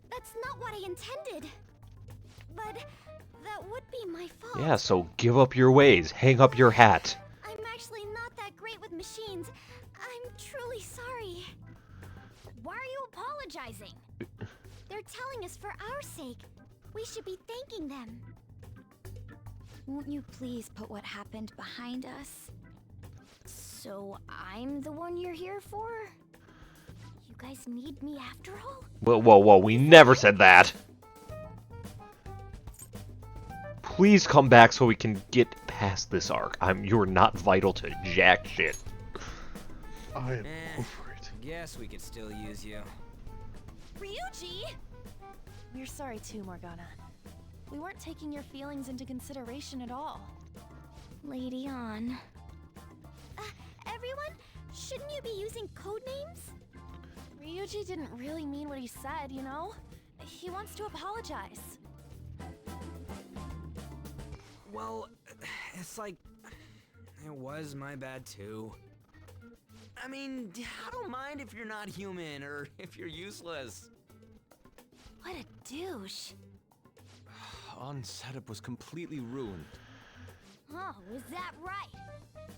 S3: That's not what I intended. But that would be my fault.
S1: Yeah, so give up your ways. Hang up your hat.
S3: I'm actually not that great with machines. apologizing. They're telling us for our sake. We should be thanking them. Won't you please put what happened behind us? So I'm the one you're here for? You guys need me after all?
S1: Whoa, we never said that. Please come back so we can get past this arc. You're not vital to jack shit.
S2: I am over it.
S15: Guess we could still use you.
S8: Ryuji! We're sorry too, Morgana. We weren't taking your feelings into consideration at all.
S3: Lady on. Everyone, shouldn't you be using code names?
S8: Ryuji didn't really mean what he said, you know? He wants to apologize.
S15: Well, it's like... It was my bad too. I mean, I don't mind if you're not human or if you're useless.
S8: What a douche.
S9: On setup was completely ruined.
S3: Oh, was that right?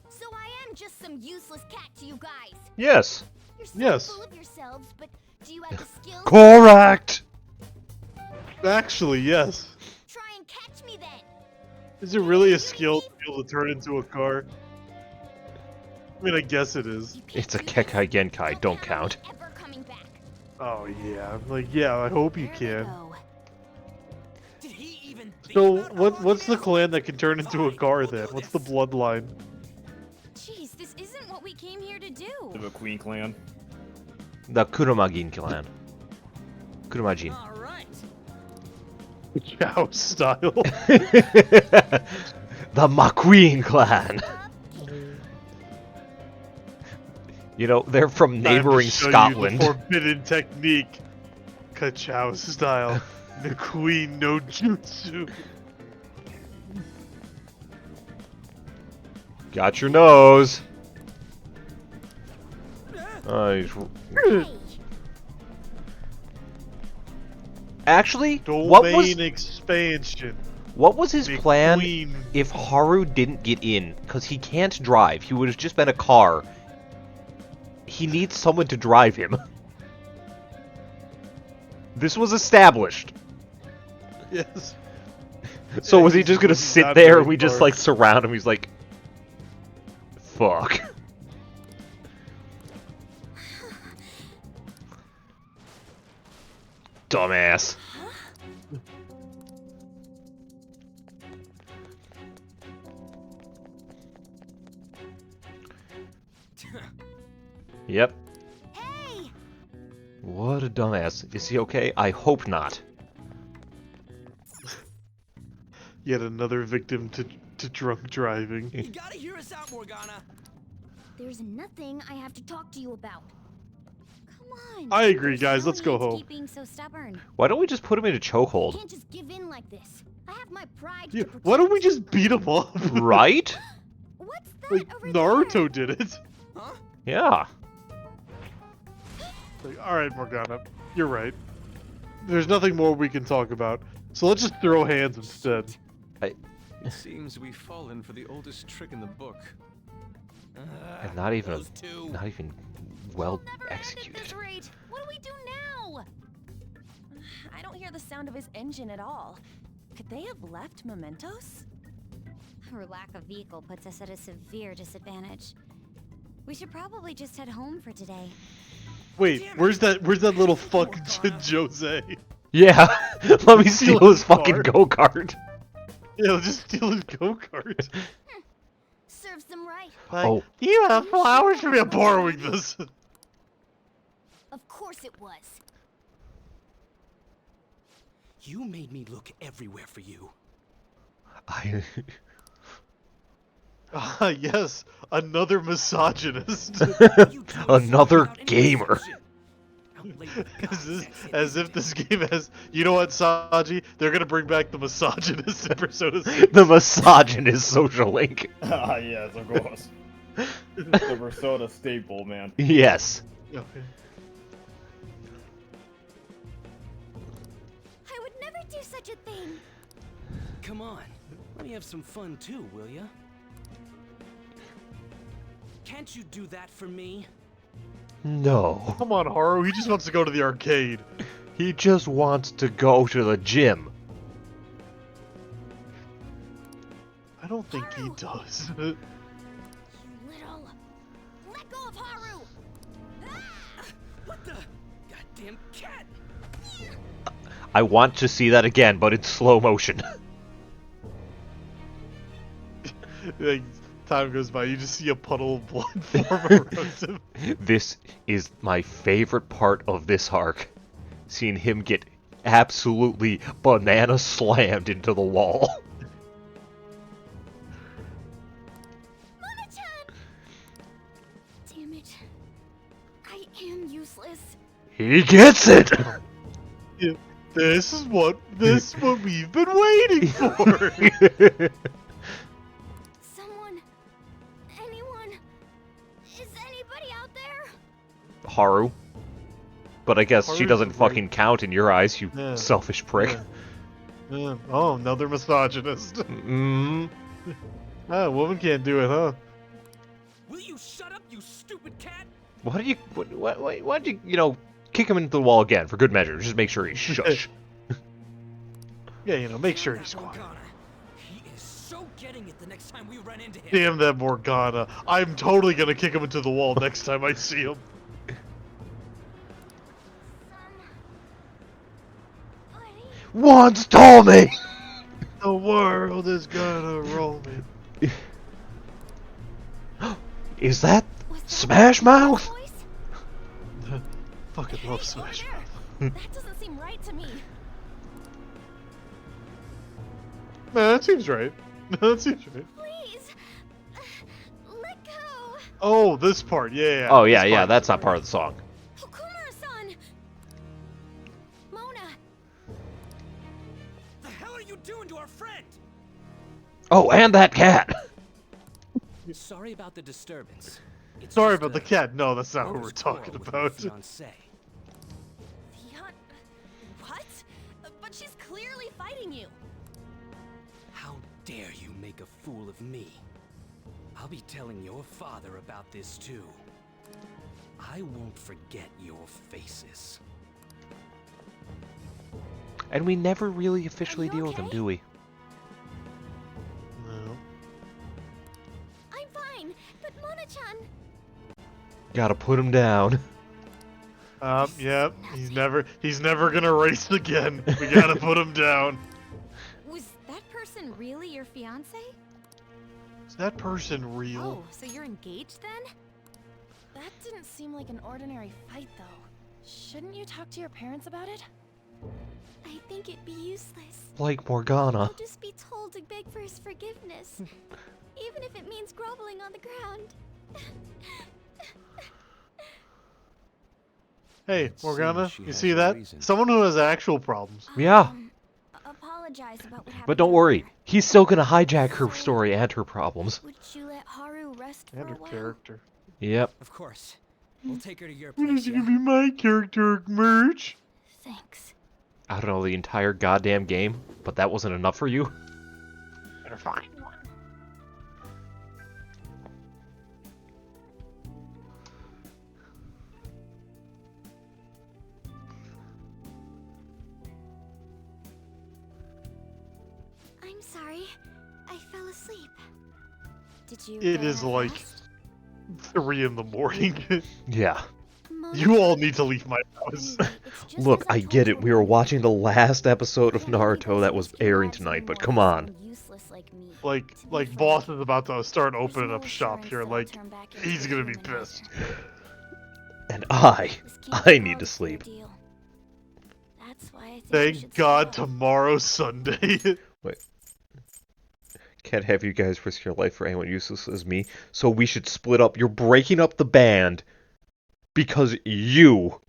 S3: So I am just some useless cat to you guys.
S1: Yes.
S3: You're so full of yourselves, but do you have the skills?
S1: Correct.
S2: Actually, yes.
S3: Try and catch me then.
S2: Is it really a skill to be able to turn into a car? I mean, I guess it is.
S1: It's a Kekai Genkai, don't count.
S2: Oh yeah, yeah, I hope you can.
S15: Did he even
S2: So, what's the clan that can turn into a car then? What's the bloodline?
S3: Jeez, this isn't what we came here to do.
S12: The Queen clan.
S1: The Kurumagin clan. Kurumajin.
S15: All right.
S2: Chow style.
S1: The McQueen clan. You know, they're from neighboring Scotland.
S2: The forbidden technique. Ka-chow style. The queen no jutsu.
S1: Got your nose. Actually, what was
S2: expansion?
S1: What was his plan
S2: McQueen.
S1: if Haru didn't get in? Because he can't drive. He would have just been a car. He needs someone to drive him. This was established.
S2: Yes.
S1: So
S2: Yeah,
S1: was he
S2: he's
S1: just gonna
S2: just
S1: sit
S2: not
S1: there
S2: very
S1: and we just
S2: far.
S1: like surround him? He's like, fuck. Dumbass. Yep.
S3: Hey!
S1: What a dumbass. Is he okay? I hope not.
S2: Yet another victim to drunk driving.
S15: You gotta hear us out, Morgana.
S3: There's nothing I have to talk to you about. Come on.
S2: I agree,
S3: There's
S2: guys.
S3: no
S2: Let's go
S3: need to
S2: home.
S3: Keep being so stubborn.
S1: Why don't we just put him in a
S3: You
S1: chokehold?
S3: can't just give in like this. I have my pride
S2: Yeah,
S3: to protect.
S2: why don't we just beat him up?
S1: Right?
S3: What's that
S2: Like
S3: over
S2: Naruto did it.
S1: Yeah.
S2: Like, all right, Morgana, you're right. There's nothing more we can talk about, so let's just throw hands instead.
S9: It seems we've fallen for the oldest trick in the book.
S1: And not even
S15: those two.
S1: not even well
S8: At
S1: executed.
S8: this rate, what do we do now? I don't hear the sound of his engine at all. Could they have left mementos?
S3: Our lack of vehicle puts us at a severe disadvantage. We should probably just head home for today.
S2: Wait, where's that little fuck Jose?
S1: Yeah. Let me steal
S2: Steal
S1: his
S2: his
S1: fucking
S2: car.
S1: go-kart.
S2: Yeah, just steal his go-kart.
S3: Serves them right.
S2: Like,
S1: Oh.
S2: you have flowers for me. I'm borrowing this.
S3: Of course it was.
S15: You made me look everywhere for you.
S2: Ah, yes, another misogynist.
S1: Another gamer.
S2: as if this game has. You know what, Saji? They're gonna bring back the misogynist in Persona 6.
S1: The misogynist social link.
S12: Ah, yes, of course. The Persona staple, man.
S1: Yes.
S2: Okay.
S3: I would never do such a thing.
S15: Come on, let me have some fun too, will ya? Can't you do that for me?
S1: No.
S2: Come on, Haru. He just wants to go to the arcade.
S1: He just wants to go to the gym.
S2: I don't think he does.
S3: You little... Let go of Haru!
S15: What the? Goddamn cat!
S1: I want to see that again, but in slow motion.
S2: Like, time goes by, you just see a puddle of blood form around him.
S1: This is my favorite part of this arc. Seeing him get absolutely banana slammed into the wall.
S3: Mona-chan! Damn it. I am useless.
S1: He gets it!
S2: Yeah, this is what we've been waiting for.
S3: Someone... Anyone... Is anybody out there?
S1: Haru. But I guess she
S2: Haru's
S1: doesn't
S2: great.
S1: fucking count in your eyes, you
S2: Yeah.
S1: selfish prick.
S2: Yeah. Oh, another misogynist. Ah, woman can't do it, huh?
S15: Will you shut up, you stupid cat?
S1: Why do you... Why'd you, kick him into the wall again, for good measure? Just make sure he's shush.
S2: Yeah, make sure he's quiet.
S15: He is so getting it the next time we run into him.
S2: Damn that Morgana. I'm totally gonna kick him into the wall next time I see him.
S1: Once told me!
S2: The world is gonna roll me.
S1: Is that Smash Mouth?
S2: Fucking love Smash Mouth.
S3: That doesn't seem right to me.
S2: Man, that seems right. That seems right.
S3: Please. Let go.
S2: Oh, this part, yeah.
S1: Oh, yeah,
S2: this
S1: yeah,
S2: part.
S1: that's not part of the song.
S3: Okumura-san! Mona!
S15: The hell are you doing to our friend?
S1: Oh, and that cat!
S15: Sorry about the disturbance. It's
S2: Sorry
S15: just,
S2: about the cat. No, that's not what
S15: mother's
S2: we're talking
S15: quarrel with her
S2: about.
S15: fiancé.
S3: What? But she's clearly fighting you.
S15: How dare you make a fool of me? I'll be telling your father about this too. I won't forget your faces.
S1: And we never really officially deal with him, do we?
S2: No.
S3: I'm fine, but Mona-chan...
S1: Gotta put him down.
S2: Yep. He's never gonna race again. We gotta put him down.
S3: Was that person really your fiance?
S2: Is that person real?
S8: Oh, so you're engaged then? That didn't seem like an ordinary fight, though. Shouldn't you talk to your parents about it?
S3: I think it'd be useless.
S1: Like Morgana.
S3: I'll just be told to beg for his forgiveness. Even if it means groveling on the ground.
S2: Hey, Morgana,
S9: she
S2: you
S9: has
S2: see
S9: a
S2: that?
S9: reason.
S2: Someone who has actual problems.
S1: Yeah.
S3: Apologize about what happened.
S1: But don't worry, he's still gonna hijack her story and her problems.
S3: Would you let Haru rest for
S2: And
S3: a
S2: her
S3: while?
S2: character.
S1: Yep.
S15: Of course. We'll take her to your
S2: When
S15: place,
S2: is it
S15: yeah?
S2: gonna be my character merch?
S3: Thanks.
S1: I don't know the entire goddamn game, but that wasn't enough for you?
S2: They're fine.
S3: I'm sorry. I fell asleep. Did you
S2: It
S3: go
S2: is
S3: that
S2: like
S3: fast?
S2: 3 in the morning.
S1: Yeah.
S2: You all need to leave my house.
S1: Look, I get it. We were watching the last episode of Naruto that was airing tonight, but come on.
S2: Like boss is about to start opening up shop here. Like, he's gonna be pissed.
S1: And I need to sleep.
S3: That's why I think
S2: Thank God tomorrow's Sunday.
S1: Wait. Can't have you guys risk your life for anyone useless as me, so we should split up. You're breaking up the band because you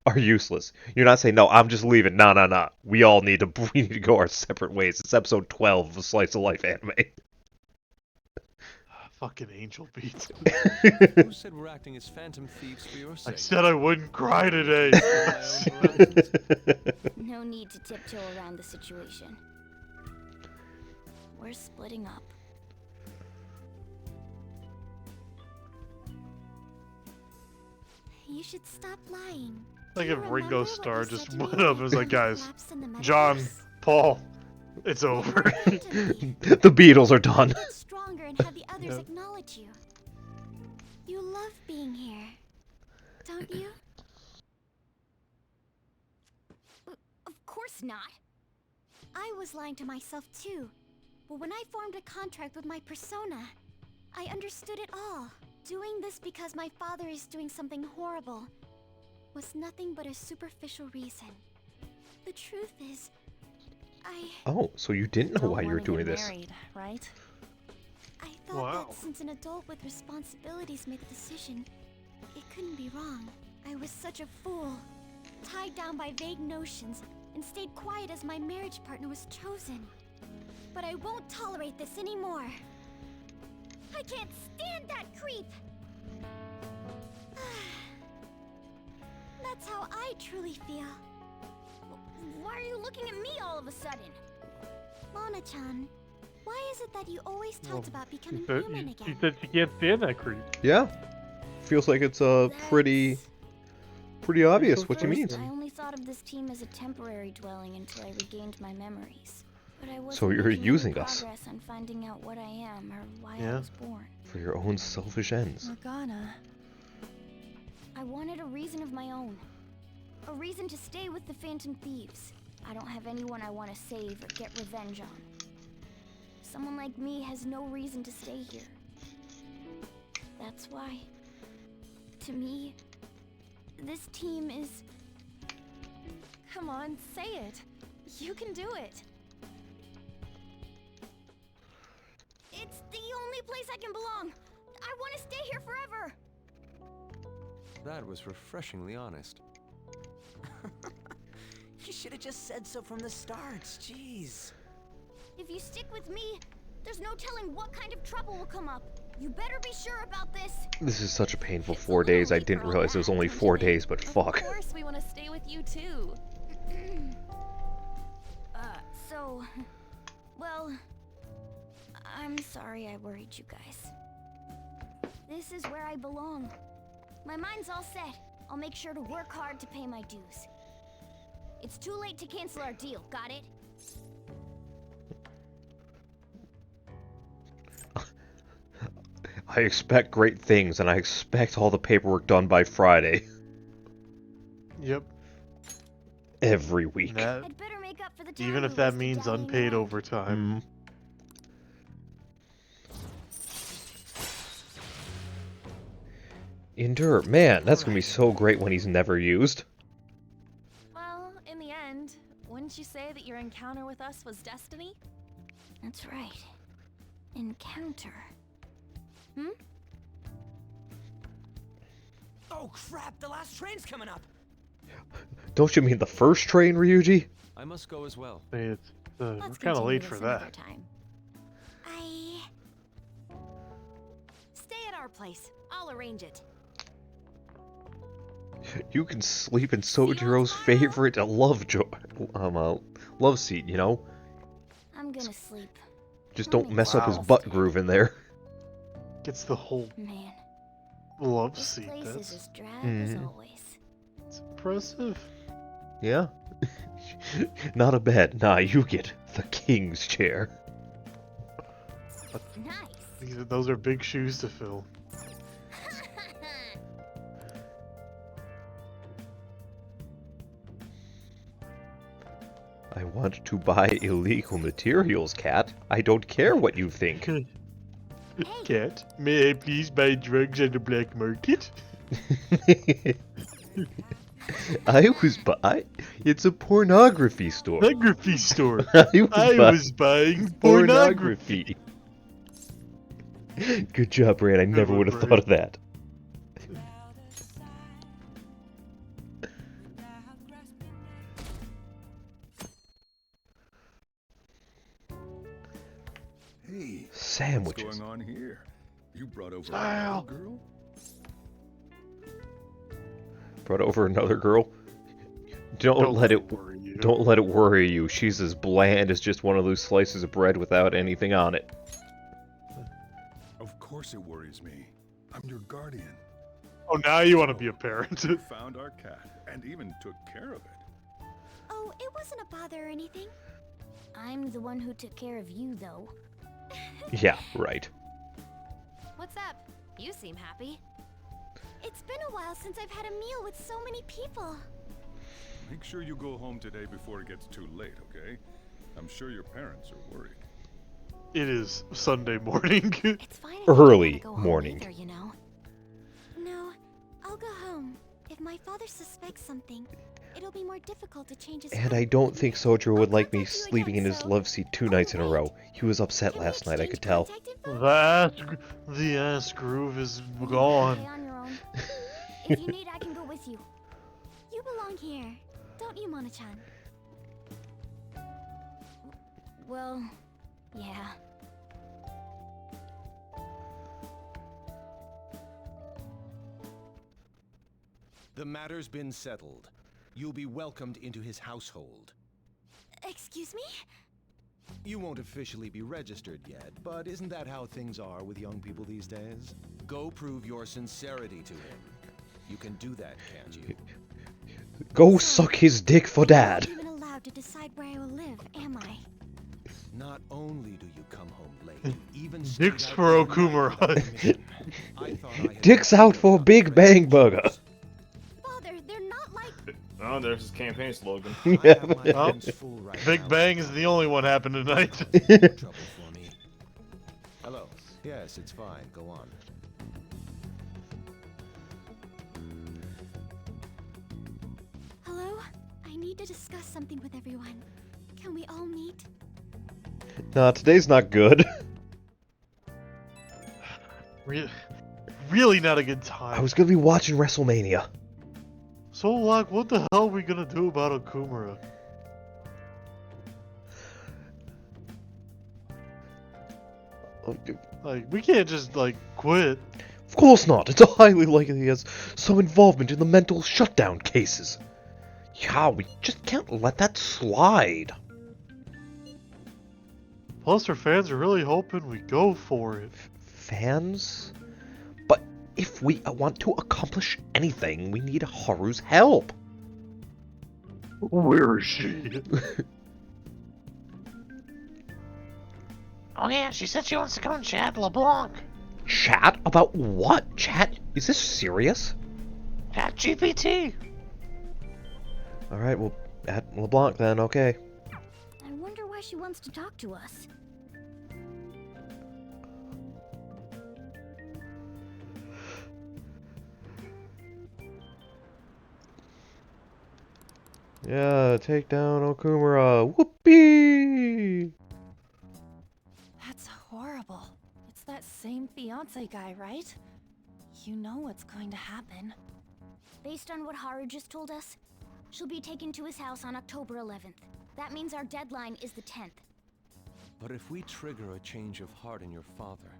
S1: are useless. You're not saying, no, I'm just leaving. No. We need to go our separate ways. It's episode 12 of a Slice of Life anime.
S2: Fucking angel beats.
S9: Who said we're acting as phantom thieves for your sake?
S2: I said I wouldn't cry today.
S3: No need to tiptoe around the situation. We're splitting up. You should stop lying.
S2: Like
S3: Do
S2: if
S3: you
S2: Ringo
S3: remember what
S2: Starr
S3: you
S2: just
S3: said to me
S2: went up and
S3: about
S2: was like,
S3: the
S2: guys,
S3: collapse in the
S2: John,
S3: metaverse?
S2: Paul, it's over.
S1: The Beatles are done.
S3: Get stronger and have the others
S2: Yep.
S3: acknowledge you. You love being here, don't you? Of course not. I was lying to myself too. But when I formed a contract with my persona, I understood it all. Doing this because my father is doing something horrible was nothing but a superficial reason. The truth is,
S1: Oh, so you didn't know
S8: Don't
S1: why you were
S8: wanna get
S1: doing this.
S8: married, right?
S3: I thought
S2: Wow.
S3: that since an adult with responsibilities made the decision, it couldn't be wrong. I was such a fool, tied down by vague notions, and stayed quiet as my marriage partner was chosen. But I won't tolerate this anymore. I can't stand that creep! That's how I truly feel. Why are you looking at me all of a sudden? Mona-chan, why is it that you always talked about becoming human
S2: She
S3: again?
S2: said she can't stand that creep.
S1: Yeah. Feels like it's pretty obvious what you mean.
S3: I only thought of this team as a temporary dwelling until I regained my memories. But I wasn't
S1: So you're
S3: making any
S1: using us.
S3: progress on finding out what I am or why I
S2: Yeah.
S3: was born.
S1: For your own selfish ends.
S8: Morgana.
S3: I wanted a reason of my own. A reason to stay with the Phantom Thieves. I don't have anyone I want to save or get revenge on. Someone like me has no reason to stay here. That's why, to me, this team is...
S8: Come on, say it. You can do it.
S3: It's the only place I can belong. I want to stay here forever.
S9: That was refreshingly honest.
S15: You should have just said so from the start. Jeez.
S3: If you stick with me, there's no telling what kind of trouble will come up. You better be sure about this.
S1: This is such a painful 4 days. I didn't realize it was only 4 days, but fuck.
S8: Of course, we want to stay with you too.
S3: So, well, I'm sorry I worried you guys. This is where I belong. My mind's all set. I'll make sure to work hard to pay my dues. It's too late to cancel our deal, got it?
S1: I expect great things, and I expect all the paperwork done by Friday.
S2: Yep.
S1: Every week.
S2: That,
S3: I'd better make up for the time
S2: even if
S3: we
S2: that
S3: wasted
S2: means
S3: dallying
S2: unpaid
S3: around.
S2: overtime.
S1: Endure. Man, that's gonna be so great when he's never used.
S8: Well, in the end, wouldn't you say that your encounter with us was destiny?
S3: That's right. Encounter. Hmm?
S15: Oh crap, the last train's coming up.
S1: Don't you mean the first train, Ryuji?
S9: I must go as well.
S2: Hey, it's, we're
S3: Let's
S2: kind of
S3: continue
S2: late
S3: this
S2: for
S3: another
S2: that.
S3: time.
S8: Stay at our place. I'll arrange it.
S1: You can sleep in Sojiro's favorite love seat, you know?
S3: I'm gonna sleep.
S1: Just don't mess up his butt groove in there.
S2: Gets the whole
S3: Man,
S2: love
S3: this
S2: seat.
S3: place is
S2: That's
S3: as drab as
S1: Mhm.
S3: always.
S2: impressive.
S1: Yeah? Not a bed. Nah, you get the king's chair.
S3: Nice.
S2: Those are big shoes to fill.
S1: I want to buy illegal materials, Cat. I don't care what you think.
S2: Cat, may I please buy drugs on the black market?
S1: I was it's a pornography store.
S2: Pornography store.
S1: I
S2: was buying pornography.
S1: Good job, Brand. I never
S2: one,
S1: would have
S2: Brand.
S1: thought of that.
S14: Hey,
S1: Sandwiches.
S14: what's going on here? You brought over
S2: Style.
S14: a girl?
S1: Brought over another girl. Don't let it
S2: worry you.
S1: Don't let it worry you. She's as bland as just one of those slices of bread without anything on it.
S14: Of course it worries me. I'm your guardian.
S2: Oh, now you want to be a parent.
S17: You found our cat and even took care of it.
S3: Oh, it wasn't a bother or anything. I'm the one who took care of you, though.
S1: Yeah, right.
S8: What's up? You seem happy.
S3: It's been a while since I've had a meal with so many people.
S17: Make sure you go home today before it gets too late, okay? I'm sure your parents are worried.
S2: It is Sunday morning.
S3: It's fine if
S1: Early
S3: I don't wanna go
S1: morning.
S3: home either, you know. No, I'll go home. If my father suspects something, it'll be more difficult to change his
S1: And
S3: mind.
S1: I don't think Sojo would like me sleeping in his love seat 2 nights in a row. He was upset last night, I could tell.
S2: The ass groove is gone.
S3: Okay on your own. If you need, I can go with you. You belong here, don't you, Mona-chan? Well, yeah.
S16: The matter's been settled. You'll be welcomed into his household.
S3: Excuse me?
S16: You won't officially be registered yet, but isn't that how things are with young people these days? Go prove your sincerity to him. You can do that, can't you?
S1: Go suck his dick for dad.
S3: I'm not even allowed to decide where I will live, am I?
S16: Not only do you come home late, you even
S2: Dicks for Okumura.
S1: Dick's out for Big Bang Burger.
S3: Father, they're not like...
S12: Oh, there's his campaign slogan.
S2: Well, Big Bang is the only one happened tonight.
S16: Trouble for me. Hello. Yes, it's fine. Go on.
S3: Hello? I need to discuss something with everyone. Can we all meet?
S1: Nah, today's not good.
S2: Really not a good time.
S1: I was gonna be watching WrestleMania.
S2: So, like, what the hell are we gonna do about Okumura? Like, we can't just, like, quit.
S1: Of course not. It's highly likely he has some involvement in the mental shutdown cases. Yeah, we just can't let that slide.
S2: Plus, our fans are really hoping we go for it.
S1: Fans? But if we want to accomplish anything, we need Haru's help.
S2: Where is she?
S13: Oh yeah, she said she wants to come and chat LeBlanc.
S1: Chat? About what? Chat? Is this serious?
S13: Chat GPT.
S1: Alright, well, at LeBlanc then, okay.
S3: I wonder why she wants to talk to us.
S1: Yeah, take down Okumura. Whoopee!
S8: That's horrible. It's that same fiance guy, right? You know what's going to happen.
S3: Based on what Haru just told us, she'll be taken to his house on October 11th. That means our deadline is the 10th.
S9: But if we trigger a change of heart in your father,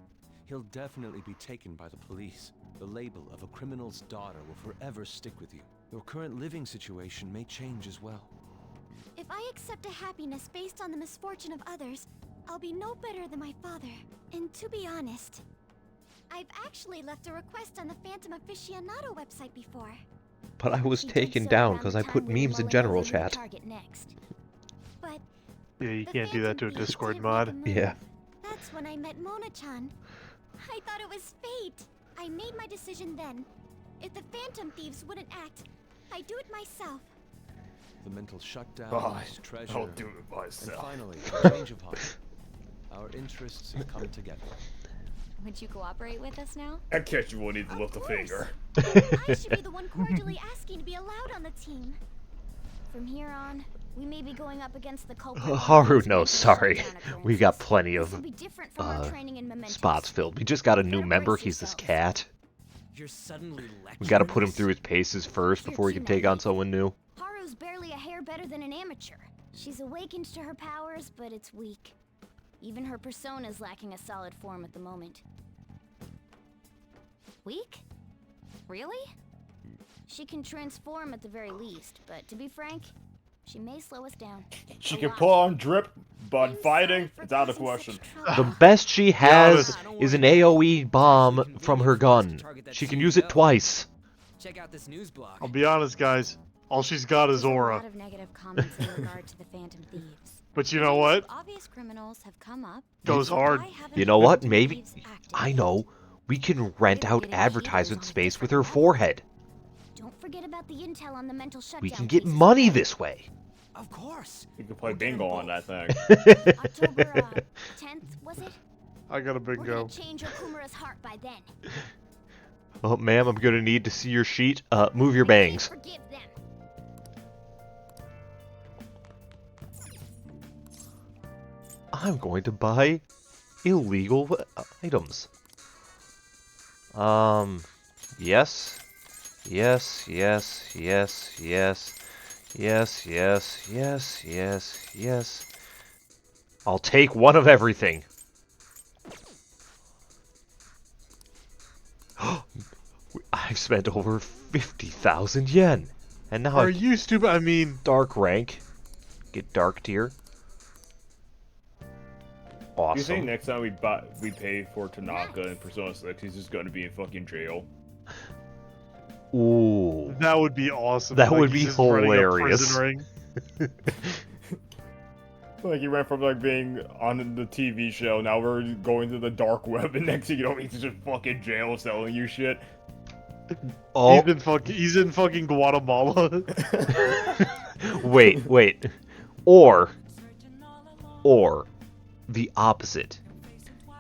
S9: he'll definitely be taken by the police. The label of a criminal's daughter will forever stick with you. Your current living situation may change as well.
S3: If I accept a happiness based on the misfortune of others, I'll be no better than my father. And to be honest, I've actually left a request on the Phantom Aficionado website before.
S1: But I was
S3: He did
S1: taken
S3: so
S1: down
S3: around
S1: because
S3: the
S1: I
S3: time
S1: put
S3: we were
S1: memes in
S3: mulling
S1: general
S3: over who to
S1: chat.
S3: target next. But
S2: Yeah, you
S3: the
S2: can't do that to a
S3: Phantom Thieves
S2: Discord
S3: didn't
S2: mod.
S3: make a move.
S1: Yeah.
S3: That's when I met Mona-chan. I thought it was fate. I made my decision then. If the Phantom Thieves wouldn't act, I'd do it myself.
S9: The mental shutdown,
S12: Oh,
S9: treasure,
S12: I'll do it
S9: and
S12: myself.
S9: finally, a change of heart. Our interests have come together.
S3: Would you cooperate with us now?
S12: I catch you won't need to lift a finger.
S3: I should be the one cordially asking to be allowed on the team. From here on, we may be going up against the culprit.
S1: Haru, no, sorry. We got plenty
S3: This will
S1: of
S3: be different from our training in Mementos.
S1: spots filled. We just got a new member. He's this cat.
S15: You're suddenly
S1: We gotta put him through his paces first before he can take on someone new.
S3: Haru's barely a hair better than an amateur. She's awakened to her powers, but it's weak. Even her persona's lacking a solid form at the moment.
S8: Weak? Really?
S3: She can transform at the very least, but to be frank, she may slow us down.
S12: She can pull on drip, but fighting, it's out of question.
S1: The best she has is an AoE bomb from her gun. She can use it twice.
S15: Check out this news blog.
S2: I'll be honest, guys. All she's got is
S3: A
S2: aura.
S3: lot of negative comments in regard to the Phantom Thieves.
S2: But you know what?
S3: Obvious criminals have come up.
S2: Goes hard.
S1: You know what? Maybe... I know. We can rent out advertisement space with her forehead.
S11: Don't forget about the intel on the mental shutdown.
S1: We can get money this way.
S15: Of course.
S12: You can play bingo on that thing.
S11: October 10th, was it?
S2: I got a
S11: We're
S2: bingo.
S11: gonna change Okumura's heart by then.
S1: Oh, ma'am, I'm gonna need to see your sheet. Move your bangs.
S11: Forgive them.
S1: I'm going to buy illegal items. Yes. Yes, yes, yes, yes. Yes, yes, yes, yes, yes. I'll take one of everything. I've spent over 50,000 yen. And now
S2: Are you stupid? I mean...
S1: Dark rank. Get dark tier. Awesome.
S12: You think next time we pay for Tanaka in Persona 6, he's just gonna be in fucking jail?
S1: Ooh.
S2: That would be awesome.
S1: That
S2: Like,
S1: would
S2: he's
S1: be
S2: just running a
S1: hilarious.
S2: prison ring.
S12: Like, he went from, like, being on the TV show, now we're going to the dark web, and next thing you know, he's just in fucking jail selling you shit.
S1: Oh.
S2: He's in fucking Guatemala.
S1: Wait. Or the opposite.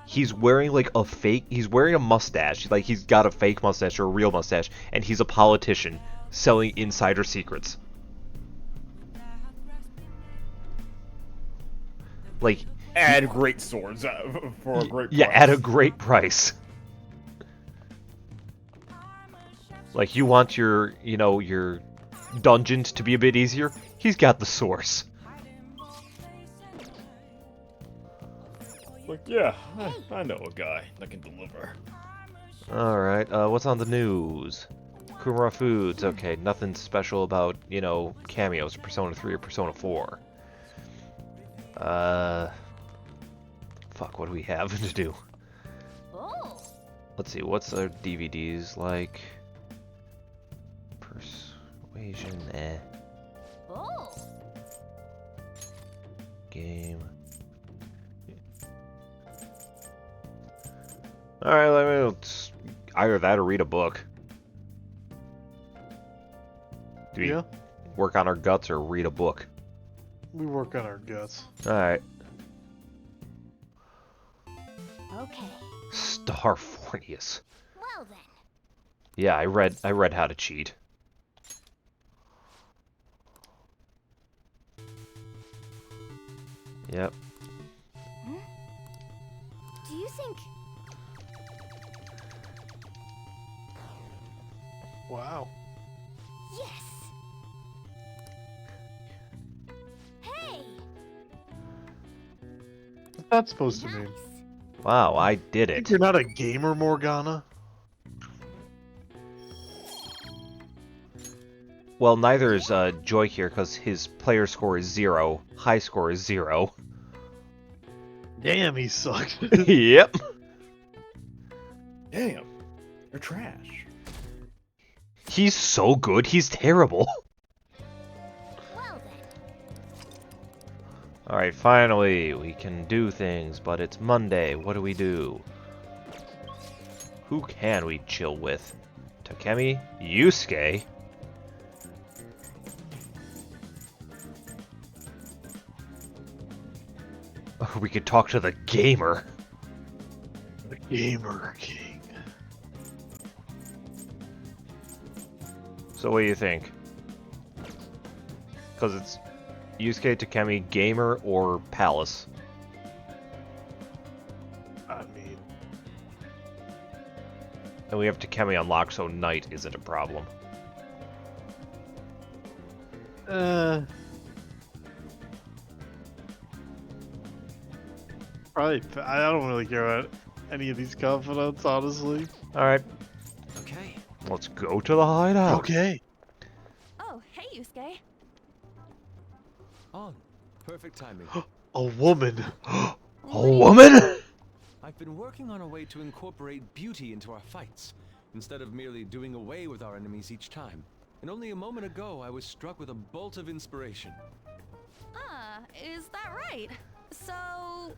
S1: He's wearing like a fake, he's wearing a mustache, like he's got a fake mustache or a real mustache, and he's a politician selling insider secrets. Like,
S12: Add great swords for a great price.
S1: yeah, at a great price. Like, you want your, you know, your dungeons to be a bit easier? He's got the source.
S12: Like, yeah, I know a guy that can deliver.
S1: Alright, what's on the news? Kumara Foods, okay, nothing special about, you know, cameos, Persona 3 or Persona 4. Fuck, what do we have to do? Let's see, what's our DVDs like? Persuasion, Game. Alright, let me either that or read a book. Do we work on our guts or read a book?
S2: We work on our guts.
S1: Alright.
S11: Okay.
S1: Star Fornius.
S11: Well then.
S1: Yeah, I read how to cheat. Yep.
S11: Do you think...
S2: Wow.
S11: Yes. Hey.
S2: What's that supposed to mean?
S1: Wow, I did it.
S2: You're not a gamer, Morgana?
S1: Well, neither is Joy here, because his player score is 0. High score is 0.
S2: Damn, he sucked.
S1: Yep.
S12: Damn, you're trash.
S1: He's so good, he's terrible. Alright, finally, we can do things, but it's Monday. What do we do? Who can we chill with? Takemi? Yusuke? Or we could talk to the gamer.
S2: The Gamer King.
S1: So what do you think? Because it's Yusuke, Takemi, Gamer, or Palace?
S2: I mean...
S1: And we have Takemi unlocked, so Knight isn't a problem.
S2: Probably, I don't really care about any of these confidants, honestly.
S1: Alright.
S7: Okay.
S1: Let's go to the hideout.
S2: Okay.
S3: Oh, hey, Yusuke.
S9: On. Perfect timing.
S2: A woman.
S1: A woman?
S9: I've been working on a way to incorporate beauty into our fights. instead of merely doing away with our enemies each time. And only a moment ago, I was struck with a bolt of inspiration.
S4: Is that right? So,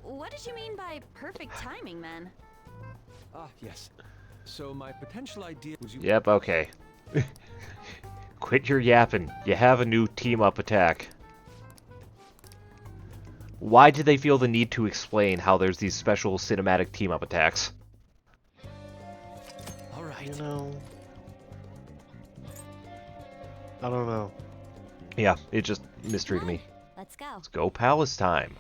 S4: what did you mean by perfect timing, then?
S9: Ah, yes. So my potential idea was you...
S1: Yep, okay. Quit your yapping. You have a new team-up attack. Why did they feel the need to explain how there's these special cinematic team-up attacks?
S9: Alright.
S2: You know... I don't know.
S1: Yeah, it just mystery to me.
S3: Let's go.
S1: Let's go palace time.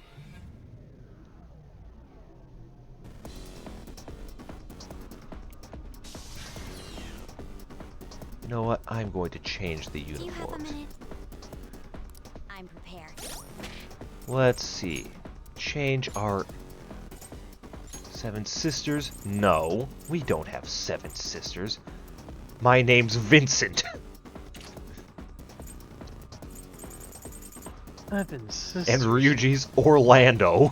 S1: You know what? I'm going to change the
S3: Do you have a
S1: uniforms.
S3: minute? I'm prepared.
S1: Let's see. Change our 7 sisters? No, we don't have 7 sisters. My name's Vincent.
S2: 7 sisters.
S1: And Ryuji's Orlando.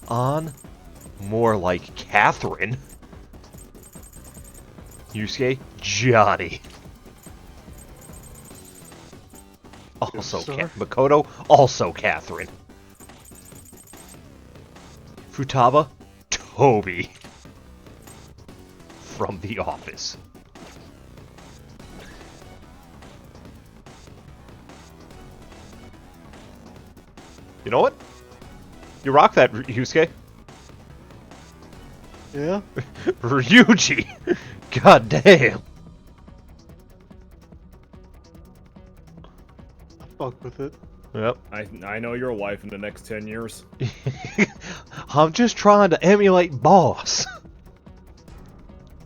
S1: On? More like Catherine. Yusuke? Johnny. Also Makoto? Also Catherine. Futaba? Toby. From The Office. You know what? You rock that, Yusuke.
S2: Yeah?
S1: Ryuji! God damn!
S2: Fuck with it.
S1: Yep.
S12: I know your life in the next 10 years.
S1: I'm just trying to emulate Boss.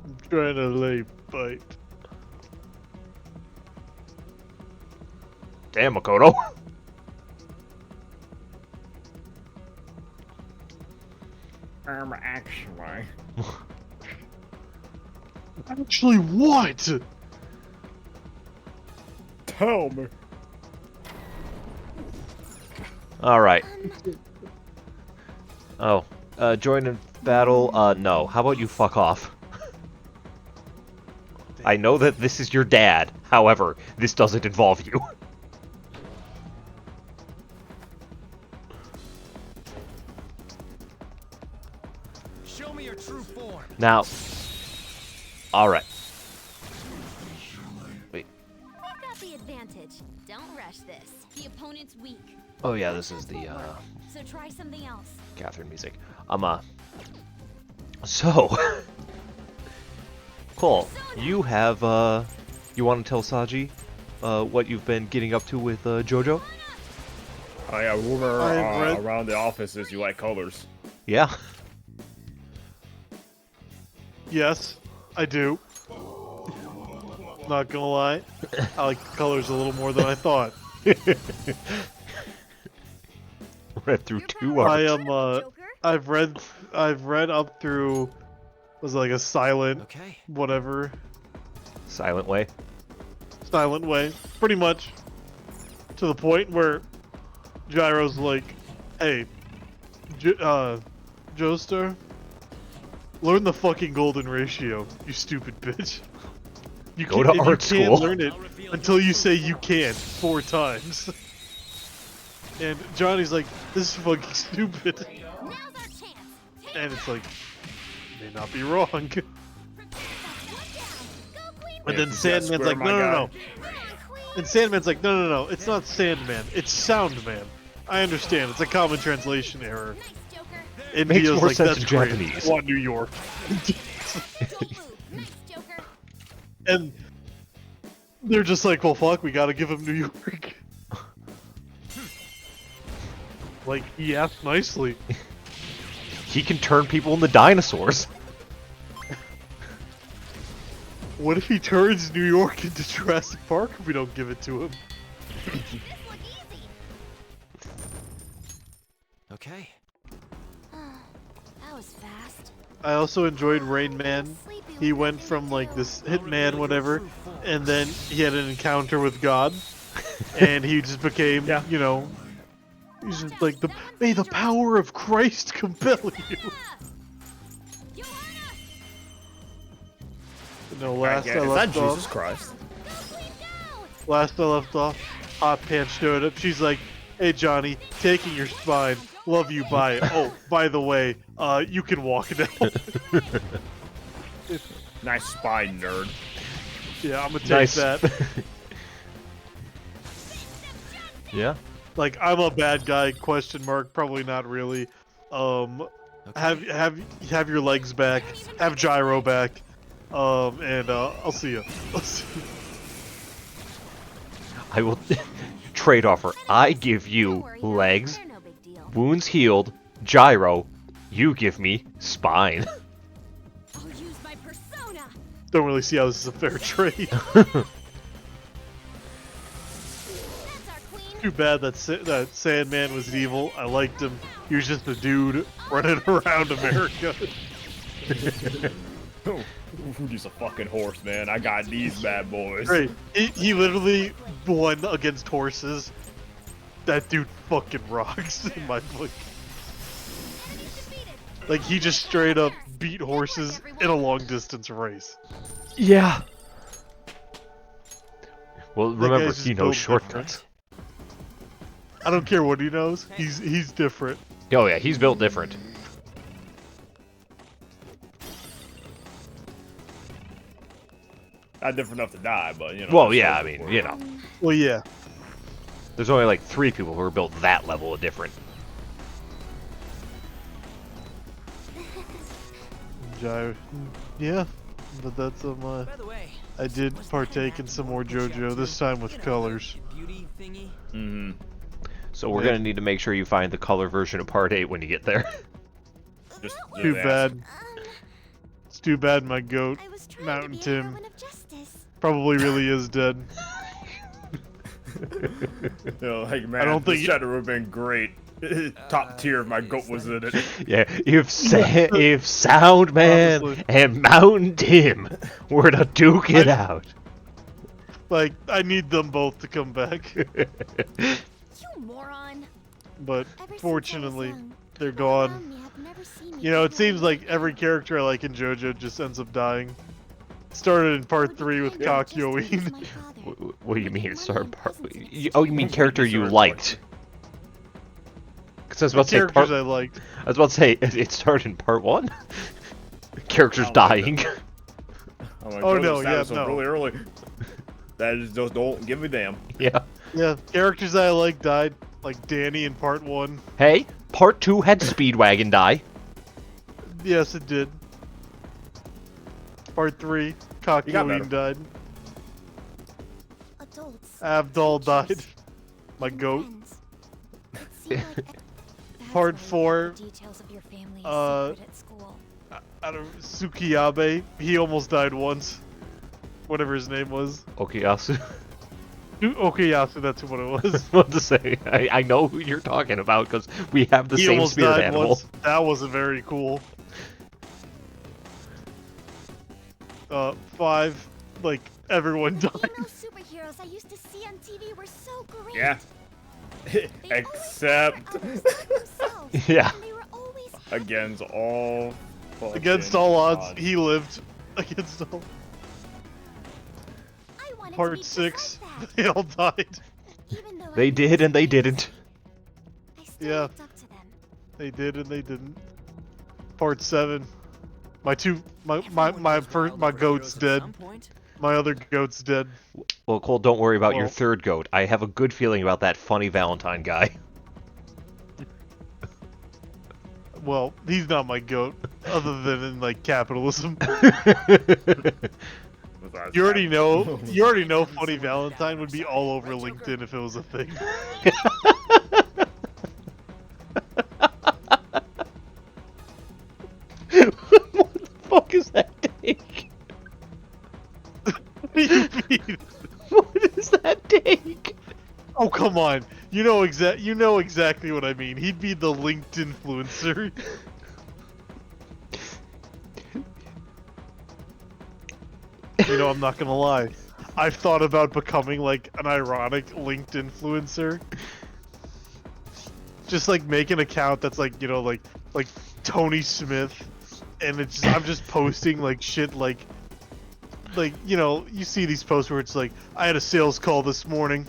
S2: I'm trying to lay bite.
S1: Damn, Makoto.
S12: Actually.
S2: Actually, what?
S12: Tell me.
S1: Alright. Oh. Join in battle? No. How about you fuck off? I know that this is your dad. However, this doesn't involve you.
S15: Show me your true form.
S1: Now. Alright. Wait.
S3: We've got the advantage. Don't rush this. The opponent's weak.
S1: Oh yeah, this is the,
S3: So try something else.
S1: Catherine music. So. Cool. You have, you want to tell Saji, what you've been getting up to with, JoJo?
S12: Oh yeah, rumor around the office is you like colors.
S1: Yeah.
S2: Yes, I do. Not gonna lie, I like the colors a little more than I thought.
S1: Read through 2 arcs.
S2: I've read up through, was it like a silent, whatever.
S1: Silent Way.
S2: Silent Way, pretty much. To the point where Gyro's like, hey, Joestar, learn the fucking golden ratio, you stupid bitch. You
S1: Go to art
S2: you can't
S1: school.
S2: learn it until you say you can't 4 times. And Johnny's like, this is fucking stupid. And it's like, may not be wrong. And then Sandman's like, no. And Sandman's like, no, it's not Sandman, it's Soundman. I understand, it's a common translation error. And
S1: Makes
S2: Dio's
S1: more
S2: like,
S1: sense
S2: that's
S1: in
S2: great.
S1: Japanese.
S2: I want New York. And they're just like, well, fuck, we gotta give him New York. Like, he asked nicely.
S1: He can turn people into dinosaurs.
S2: What if he turns New York into Jurassic Park if we don't give it to him?
S7: Okay.
S8: That was fast.
S2: I also enjoyed Rain Man. He went from like this hitman, whatever, and then he had an encounter with God, and he just became, you know, he's just like, may the power of Christ compel you. No, last I
S12: Is that
S2: left
S12: Jesus
S2: off.
S12: Christ?
S2: Last I left off, Hot Pants showed up. She's like, "Hey Johnny, taking your spine. Love you, bye. Oh, by the way, you can walk now."
S12: Nice spine, nerd.
S2: Yeah, I'm gonna take
S1: Nice.
S2: that.
S1: Yeah.
S2: Like, I'm a bad guy? Question mark. Probably not really. Have your legs back. Have gyro back. And I'll see you.
S1: I will trade offer. I give you legs, wounds healed, gyro. You give me spine.
S2: Don't really see how this is a fair trade. Too bad that Sandman was evil. I liked him. He was just a dude running around America.
S12: He's a fucking horse, man. I got these bad boys.
S2: Great. He literally won against horses. That dude fucking rocks in my book. Like, he just straight up beat horses in a long distance race.
S1: Yeah. Well,
S2: That
S1: remember,
S2: guy's just
S1: he knows
S2: built
S1: shortcuts.
S2: I don't care what he knows. He's different.
S1: Oh yeah, he's built different.
S12: Not different enough to die, but you know.
S1: Well, yeah, I mean, you know.
S2: Well, yeah.
S1: There's only like 3 people who are built that level of different.
S2: Yeah, but that's I did partake in some more JoJo, this time with colors.
S12: Mm-hmm.
S1: So we're gonna need to make sure you find the color version of Part 8 when you get there.
S12: Just
S2: Too bad. It's too bad my goat, Mountain Tim, probably really is dead.
S12: You know, like, man,
S2: I don't think
S12: this shadow would have been great. Top tier if my goat was in it.
S1: Yeah, if Soundman
S2: Honestly.
S1: and Mountain Tim were to duke it out.
S2: Like, I need them both to come back.
S11: You moron.
S2: But
S11: Ever since I was
S2: fortunately,
S11: young,
S2: they're
S11: people around
S2: gone.
S11: me have never seen me
S2: You know, it
S11: do
S2: seems
S11: well.
S2: like every character I like in JoJo just ends up dying. Started in part 3 with Kakyoin.
S1: What do you mean it started part? Oh, you mean character you liked? Because I was about to say
S2: Characters I liked.
S1: I was about to say it started in part 1. Characters dying.
S12: I'm like,
S2: Oh,
S12: Joe,
S2: no,
S12: this
S2: yeah,
S12: was
S2: no.
S12: really early. That is just don't give a damn.
S1: Yeah.
S2: Yeah, characters I like died, like Danny in part 1.
S1: Hey, part 2 had Speedwagon die.
S2: Yes, it did. Part 3,
S12: got
S2: Kakyoin
S12: better.
S2: died.
S11: Adults.
S2: Abdul died. My goat. Part 4,
S3: Details of your family
S2: uh,
S3: secret at school.
S2: I don't Tsukiyabe. He almost died once. Whatever his name was.
S1: Okuyasu.
S2: Okuyasu, that's what it was.
S1: What to say? I know who you're talking about because we have the
S2: He
S1: same
S2: almost
S1: spirit
S2: died
S1: animal.
S2: once. That wasn't very cool. 5, like, everyone died.
S11: Female superheroes I used to see on TV were so great.
S12: Yeah. Except
S1: Yeah.
S12: against all.
S2: Against
S12: fucking
S2: all odds,
S12: odds.
S2: he lived. Against all. Part 6, they all died.
S1: They did and they didn't.
S2: Yeah. They did and they didn't. Part 7. My goat's dead. My other goat's dead.
S1: Well, Cole, don't worry about your
S2: Well-
S1: third goat. I have a good feeling about that funny Valentine guy.
S2: Well, he's not my goat, other than in like capitalism. You already know Funny Valentine would be all over LinkedIn if it was a thing.
S1: What the fuck is that take?
S2: What do you mean?
S1: What is that take?
S2: Oh come on! You know exactly what I mean. He'd be the linked influencer. You know, I'm not gonna lie. I've thought about becoming like an ironic linked influencer. Just like make an account that's like, you know, like Tony Smith, and I'm just posting like shit like like, you know, you see these posts where it's like, I had a sales call this morning,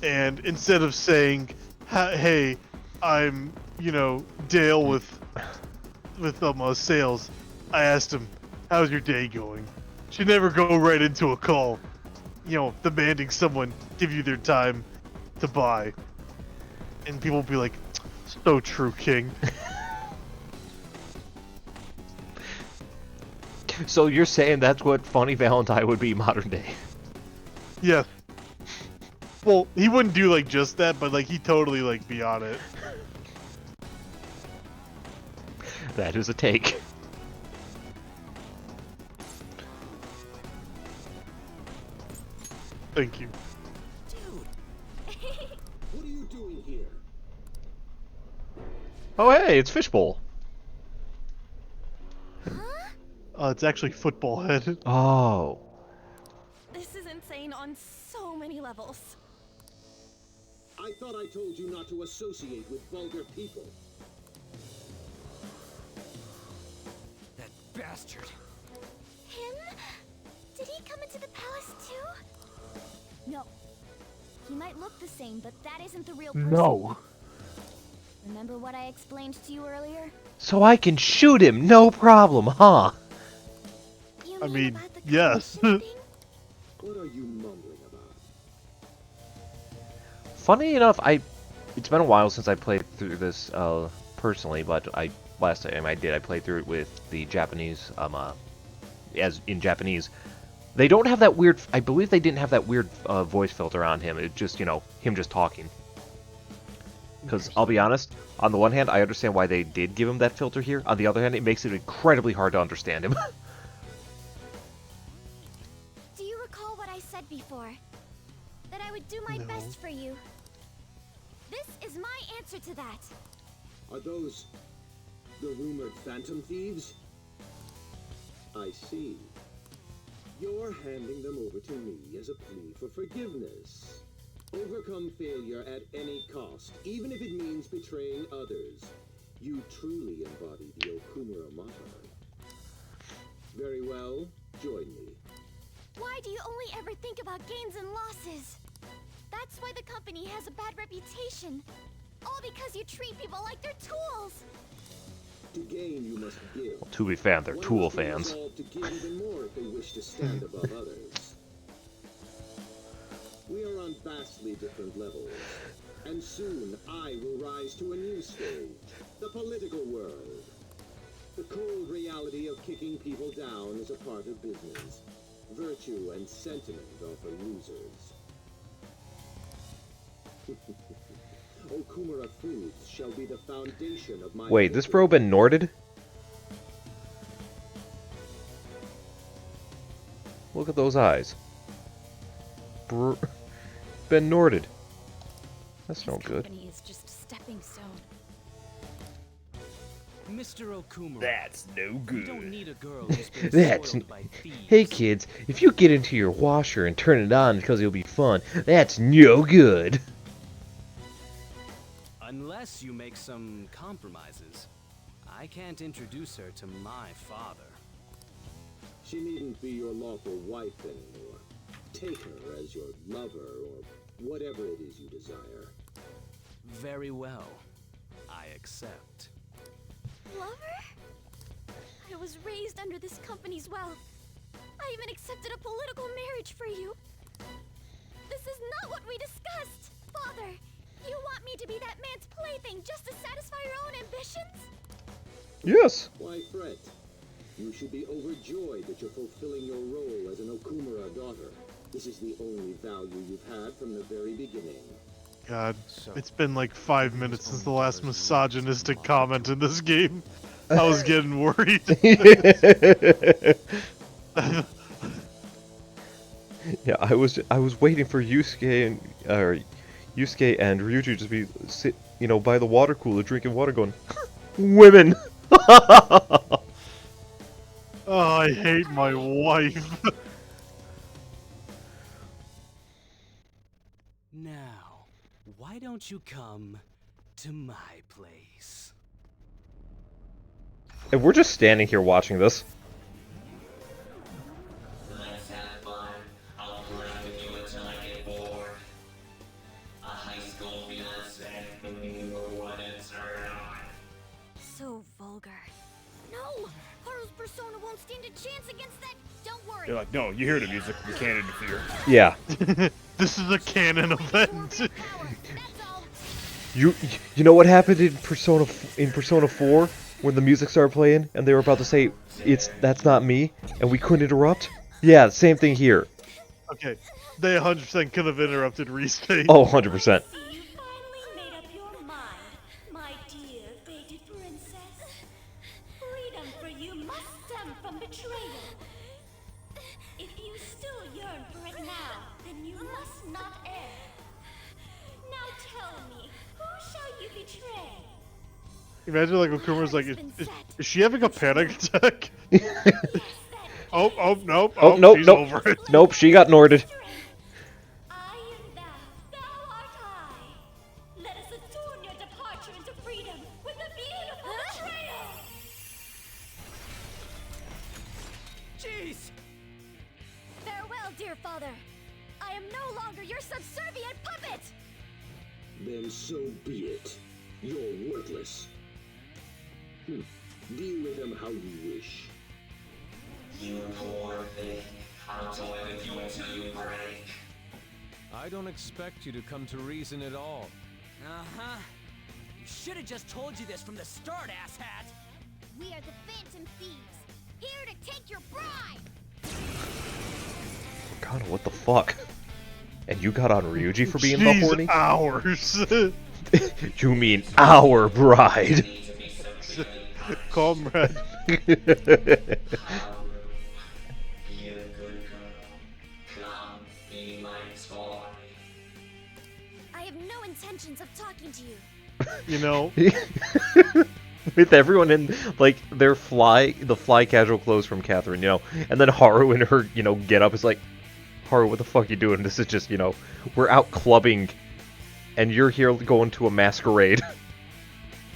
S2: and instead of saying, hey, I'm, you know, Dale with sales, I asked him, how's your day going? Should never go right into a call, you know, demanding someone give you their time to buy. And people will be like, so true, King.
S1: So you're saying that's what Funny Valentine would be modern day?
S2: Yeah. Well, he wouldn't do like just that, but like he totally like be on it.
S1: That is a take.
S2: Thank you.
S10: What are you doing here?
S1: Oh hey, it's Fishbowl.
S2: It's actually Football Head.
S1: Oh.
S8: This is insane on so many levels.
S10: I thought I told you not to associate with vulgar people.
S15: That bastard.
S11: Him? Did he come into the palace too? No. He might look the same, but that isn't the real person.
S2: No.
S11: Remember what I explained to you earlier?
S1: So I can shoot him, no problem, huh?
S2: I mean, yes.
S10: What are you mumbling about?
S1: Funny enough, it's been a while since I played through this personally, but last time I played through it with the Japanese as in Japanese. They don't have that weird, I believe they didn't have that weird voice filter on him. It just, you know, him just talking. Because I'll be honest, on the one hand, I understand why they did give him that filter here. On the other hand, it makes it incredibly hard to understand him.
S11: Do you recall what I said before? That I would do my best for you. This is my answer to that.
S10: Are those the rumored phantom thieves? I see. You're handing them over to me as a plea for forgiveness. Overcome failure at any cost, even if it means betraying others. You truly embody the Okumura motto. Very well, join me.
S11: Why do you only ever think about gains and losses? That's why the company has a bad reputation. All because you treat people like they're tools.
S10: To gain, you must give.
S1: Well, to be fair, they're Tool fans.
S10: To give even more if they wish to stand above others. We are on vastly different levels, and soon I will rise to a new stage, the political world. The cold reality of kicking people down is a part of business. Virtue and sentiment are for losers. Okumura Foods shall be the foundation of my...
S1: Wait, this bro been Norded? Look at those eyes. Been Norded. That's no good.
S8: Company is just a stepping stone.
S15: Mr. Okumura.
S1: That's no good.
S15: You don't need a girl who's been
S1: That's
S15: spoiled by thieves.
S1: Hey kids, if you get into your washer and turn it on because it'll be fun, that's no good.
S15: Unless you make some compromises. I can't introduce her to my father.
S10: She needn't be your lawful wife anymore. Take her as your lover or whatever it is you desire.
S15: Very well. I accept.
S11: Lover? I was raised under this company's wealth. I even accepted a political marriage for you. This is not what we discussed. Father, you want me to be that man's plaything just to satisfy your own ambitions?
S1: Yes.
S10: Why fret? You should be overjoyed that you're fulfilling your role as an Okumura daughter. This is the only value you've had from the very beginning.
S2: God, it's been like 5 minutes since the last misogynistic comment in this game. I was getting worried.
S1: Yeah, I was waiting for Yusuke and Ryuji to be by the water cooler drinking water, going, women.
S2: Oh, I hate my wife.
S15: Now, why don't you come to my place?
S1: And we're just standing here watching this.
S3: No! Haru's persona won't stand a chance against that. Don't worry.
S12: You're like, no, you hear the music, you can't interfere.
S1: Yeah.
S2: This is a canon event.
S1: You know what happened in Persona 4 when the music started playing and they were about to say that's not me and we couldn't interrupt? Yeah, same thing here.
S2: Okay, they 100% could have interrupted Restate.
S1: Oh, 100%.
S11: My dear fated princess. Freedom for you must stem from betrayal. If you still yearn for it now, then you must not err. Now tell me, who shall you betray?
S2: Imagine like Okuma's like, is she having a panic attack? oh, nope.
S1: Oh, nope,
S2: she's
S1: nope.
S2: over it.
S1: Nope, she got Norded.
S11: Let us adorn your departure into freedom with a beautiful betrayal!
S15: Jeez!
S3: Farewell, dear father. I am no longer your subservient puppet.
S10: Then so be it. You're worthless. Deal with them how you wish.
S18: You poor thing. I'll toy with you until you break.
S9: I don't expect you to come to reason at all.
S15: Uh-huh. You should have just told you this from the start, asshat!
S3: We are the Phantom Thieves, here to take your bride.
S1: God, what the fuck? And you got on Ryuji for being the horny?
S2: Ours.
S1: You mean our bride?
S2: Comrade.
S3: I have no intentions of talking to you.
S2: You know,
S1: with everyone in like the fly casual clothes from Catherine, you know, and then Haru in her, you know, get up is like, Haru, what the fuck you doing? This is just, you know, we're out clubbing, and you're here going to a masquerade.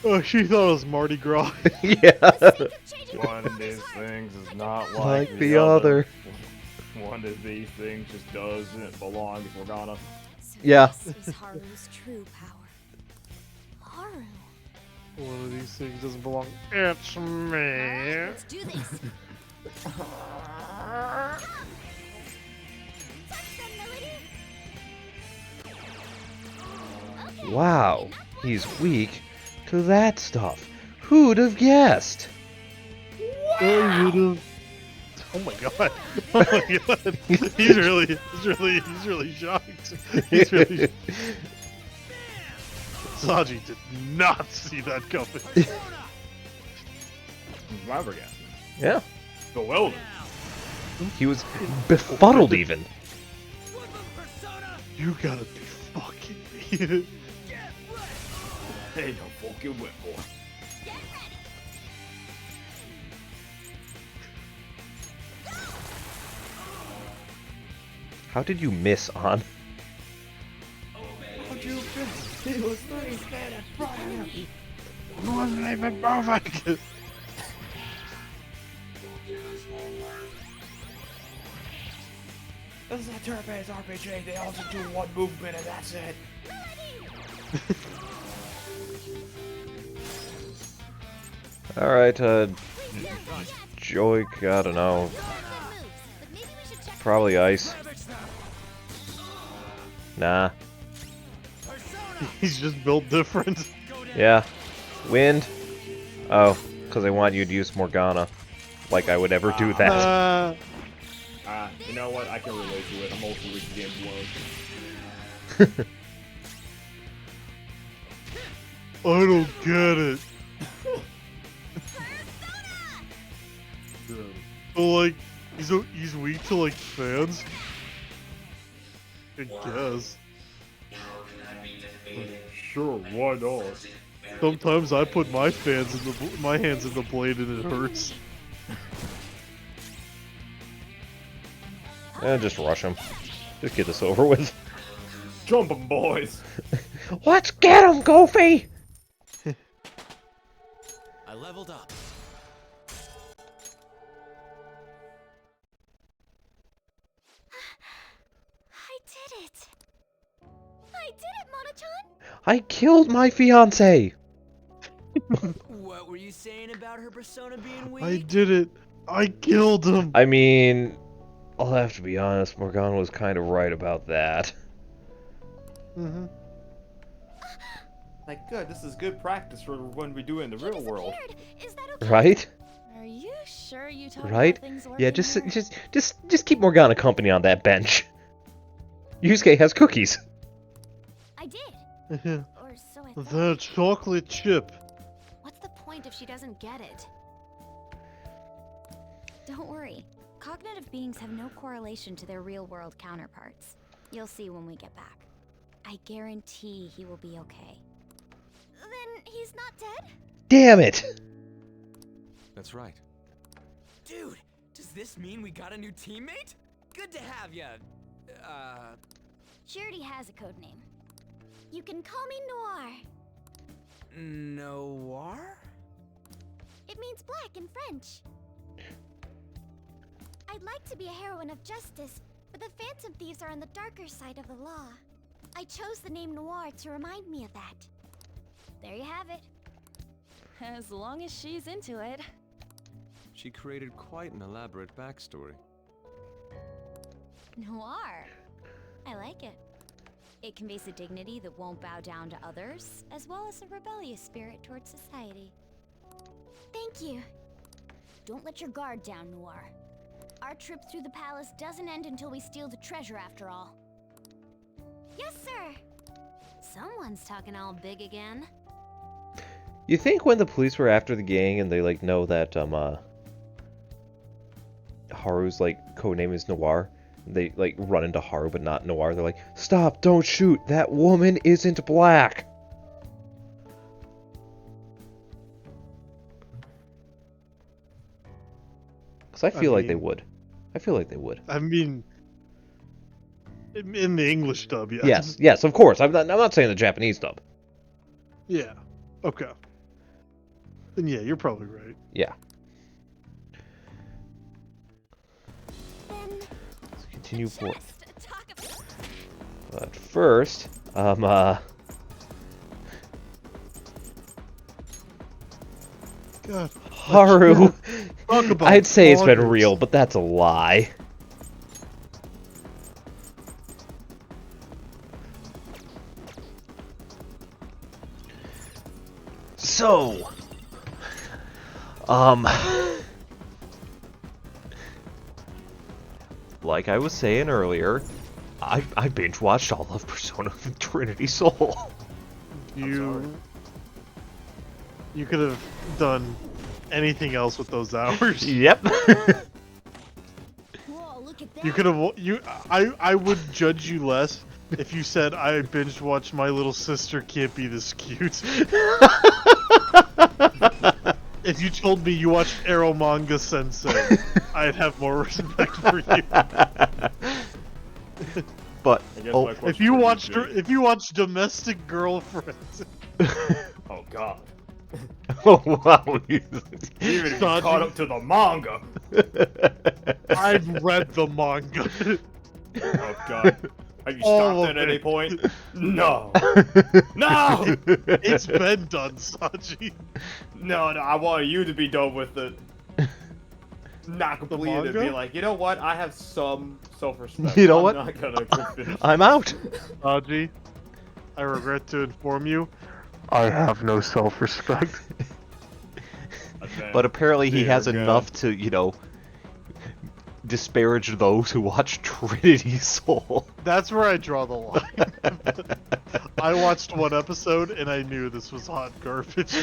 S2: Oh, she thought it was Mardi Gras.
S1: Yeah.
S12: One of these things is not
S1: Like
S12: like
S1: the other.
S12: One of these things just doesn't belong to Morgana.
S1: Yeah.
S3: This is Haru's true power. Haru.
S2: One of these things doesn't belong. It's me.
S3: Let's do this.
S1: Wow, he's weak to that stuff. Who'd have guessed?
S2: Oh my god. Oh my god. He's really shocked. He's really Saji did not see that coming.
S12: Flabbergasted.
S1: Yeah.
S12: Bewildered.
S1: He was befuddled even.
S2: You gotta be fucking me.
S12: Ain't no fucking whip, boy.
S1: How did you miss on?
S2: How'd you miss? He was pretty dead in front of you. It wasn't even perfect.
S12: This is a turn-based RPG. They also do one movement and that's it.
S1: Alright, Joik, I don't know. Probably ice. Nah.
S2: He's just built different.
S1: Yeah. Wind? Oh, because I want you to use Morgana. Like I would ever do that.
S12: You know what? I can relate to it. I'm also with the game blown.
S2: I don't get it. But like, he's weak to like fans. I guess.
S12: Sure, why not?
S2: Sometimes I put my hands in the blade and it hurts.
S1: Just rush him. Just get this over with.
S12: Jump 'em, boys!
S1: Let's get him, Goofy!
S7: I leveled up.
S3: I did it. I did it, Mona-chan.
S1: I killed my fiance!
S7: What
S15: What were you saying about her persona being weak?
S2: I did it. I killed him.
S1: I mean, I'll have to be honest, Morgana was kind of right about that.
S2: Mm-hmm.
S12: Like, good, this is good practice for when we do it in the real world.
S8: Is that okay?
S1: Right?
S8: Are you sure you told
S1: Right?
S8: how things work
S1: Yeah,
S8: in
S1: just
S8: here?
S1: keep Morgana company on that bench. Yusuke has cookies.
S8: I did. Or so I thought.
S2: The chocolate chip.
S8: What's the point if she doesn't get it?
S3: Don't worry. Cognitive beings have no correlation to their real-world counterparts. You'll see when we get back. I guarantee he will be okay.
S8: Then he's not dead?
S1: Damn it!
S9: That's right.
S15: Dude, does this mean we got a new teammate? Good to have ya.
S3: She already has a code name. You can call me Noir.
S15: Noir?
S11: It means black in French. I'd like to be a heroine of justice, but the Phantom Thieves are on the darker side of the law. I chose the name Noir to remind me of that.
S8: There you have it. As long as she's into it.
S9: She created quite an elaborate backstory.
S3: Noir. I like it. It conveys a dignity that won't bow down to others, as well as a rebellious spirit towards society.
S11: Thank you. Don't let your guard down, Noir. Our trip through the palace doesn't end until we steal the treasure after all. Yes, sir!
S8: Someone's talking all big again.
S1: You think when the police were after the gang and they like know that Haru's like codename is Noir, they like run into Haru but not Noir. They're like, "Stop! Don't shoot! That woman isn't black." Because I feel like they would. I feel like they would.
S2: I mean, in the English dub, yes.
S1: Yes, of course. I'm not saying the Japanese dub.
S2: Yeah. Okay. Then yeah, you're probably right.
S1: Yeah. Let's continue forward. But first,
S2: God.
S1: Haru. I'd say it's been
S2: bloggers.
S1: real, but that's a lie. So, like I was saying earlier, I binge watched all of Persona Trinity Soul.
S2: You could have done anything else with those hours.
S1: Yep.
S11: Whoa, look at that.
S2: You could have. I would judge you less if you said I binge watched My Little Sister Can't Be This Cute. If you told me you watched Arrow Manga Sensei, I'd have more respect for you.
S1: But
S2: if you watched Domestic Girlfriends.
S12: Oh God.
S1: Oh wow.
S12: You even caught up to the manga.
S2: I've read the manga.
S12: Oh God. Have you
S2: All
S12: stopped
S2: of
S12: at any
S2: it.
S12: point? No. No!
S2: It's been done, Saji.
S12: No, I want you to be done with it. Not completed and be
S2: manga?
S12: like, you know what? I have some self-respect.
S1: You know
S12: I'm
S1: what?
S12: Not gonna go finish.
S1: I'm out.
S2: Saji, I regret to inform you, I have no self-respect.
S1: But apparently he
S12: Dear
S1: has
S12: God.
S1: enough to, you know, disparage those who watch Trinity Soul.
S2: That's where I draw the line. I watched one episode and I knew this was hot garbage.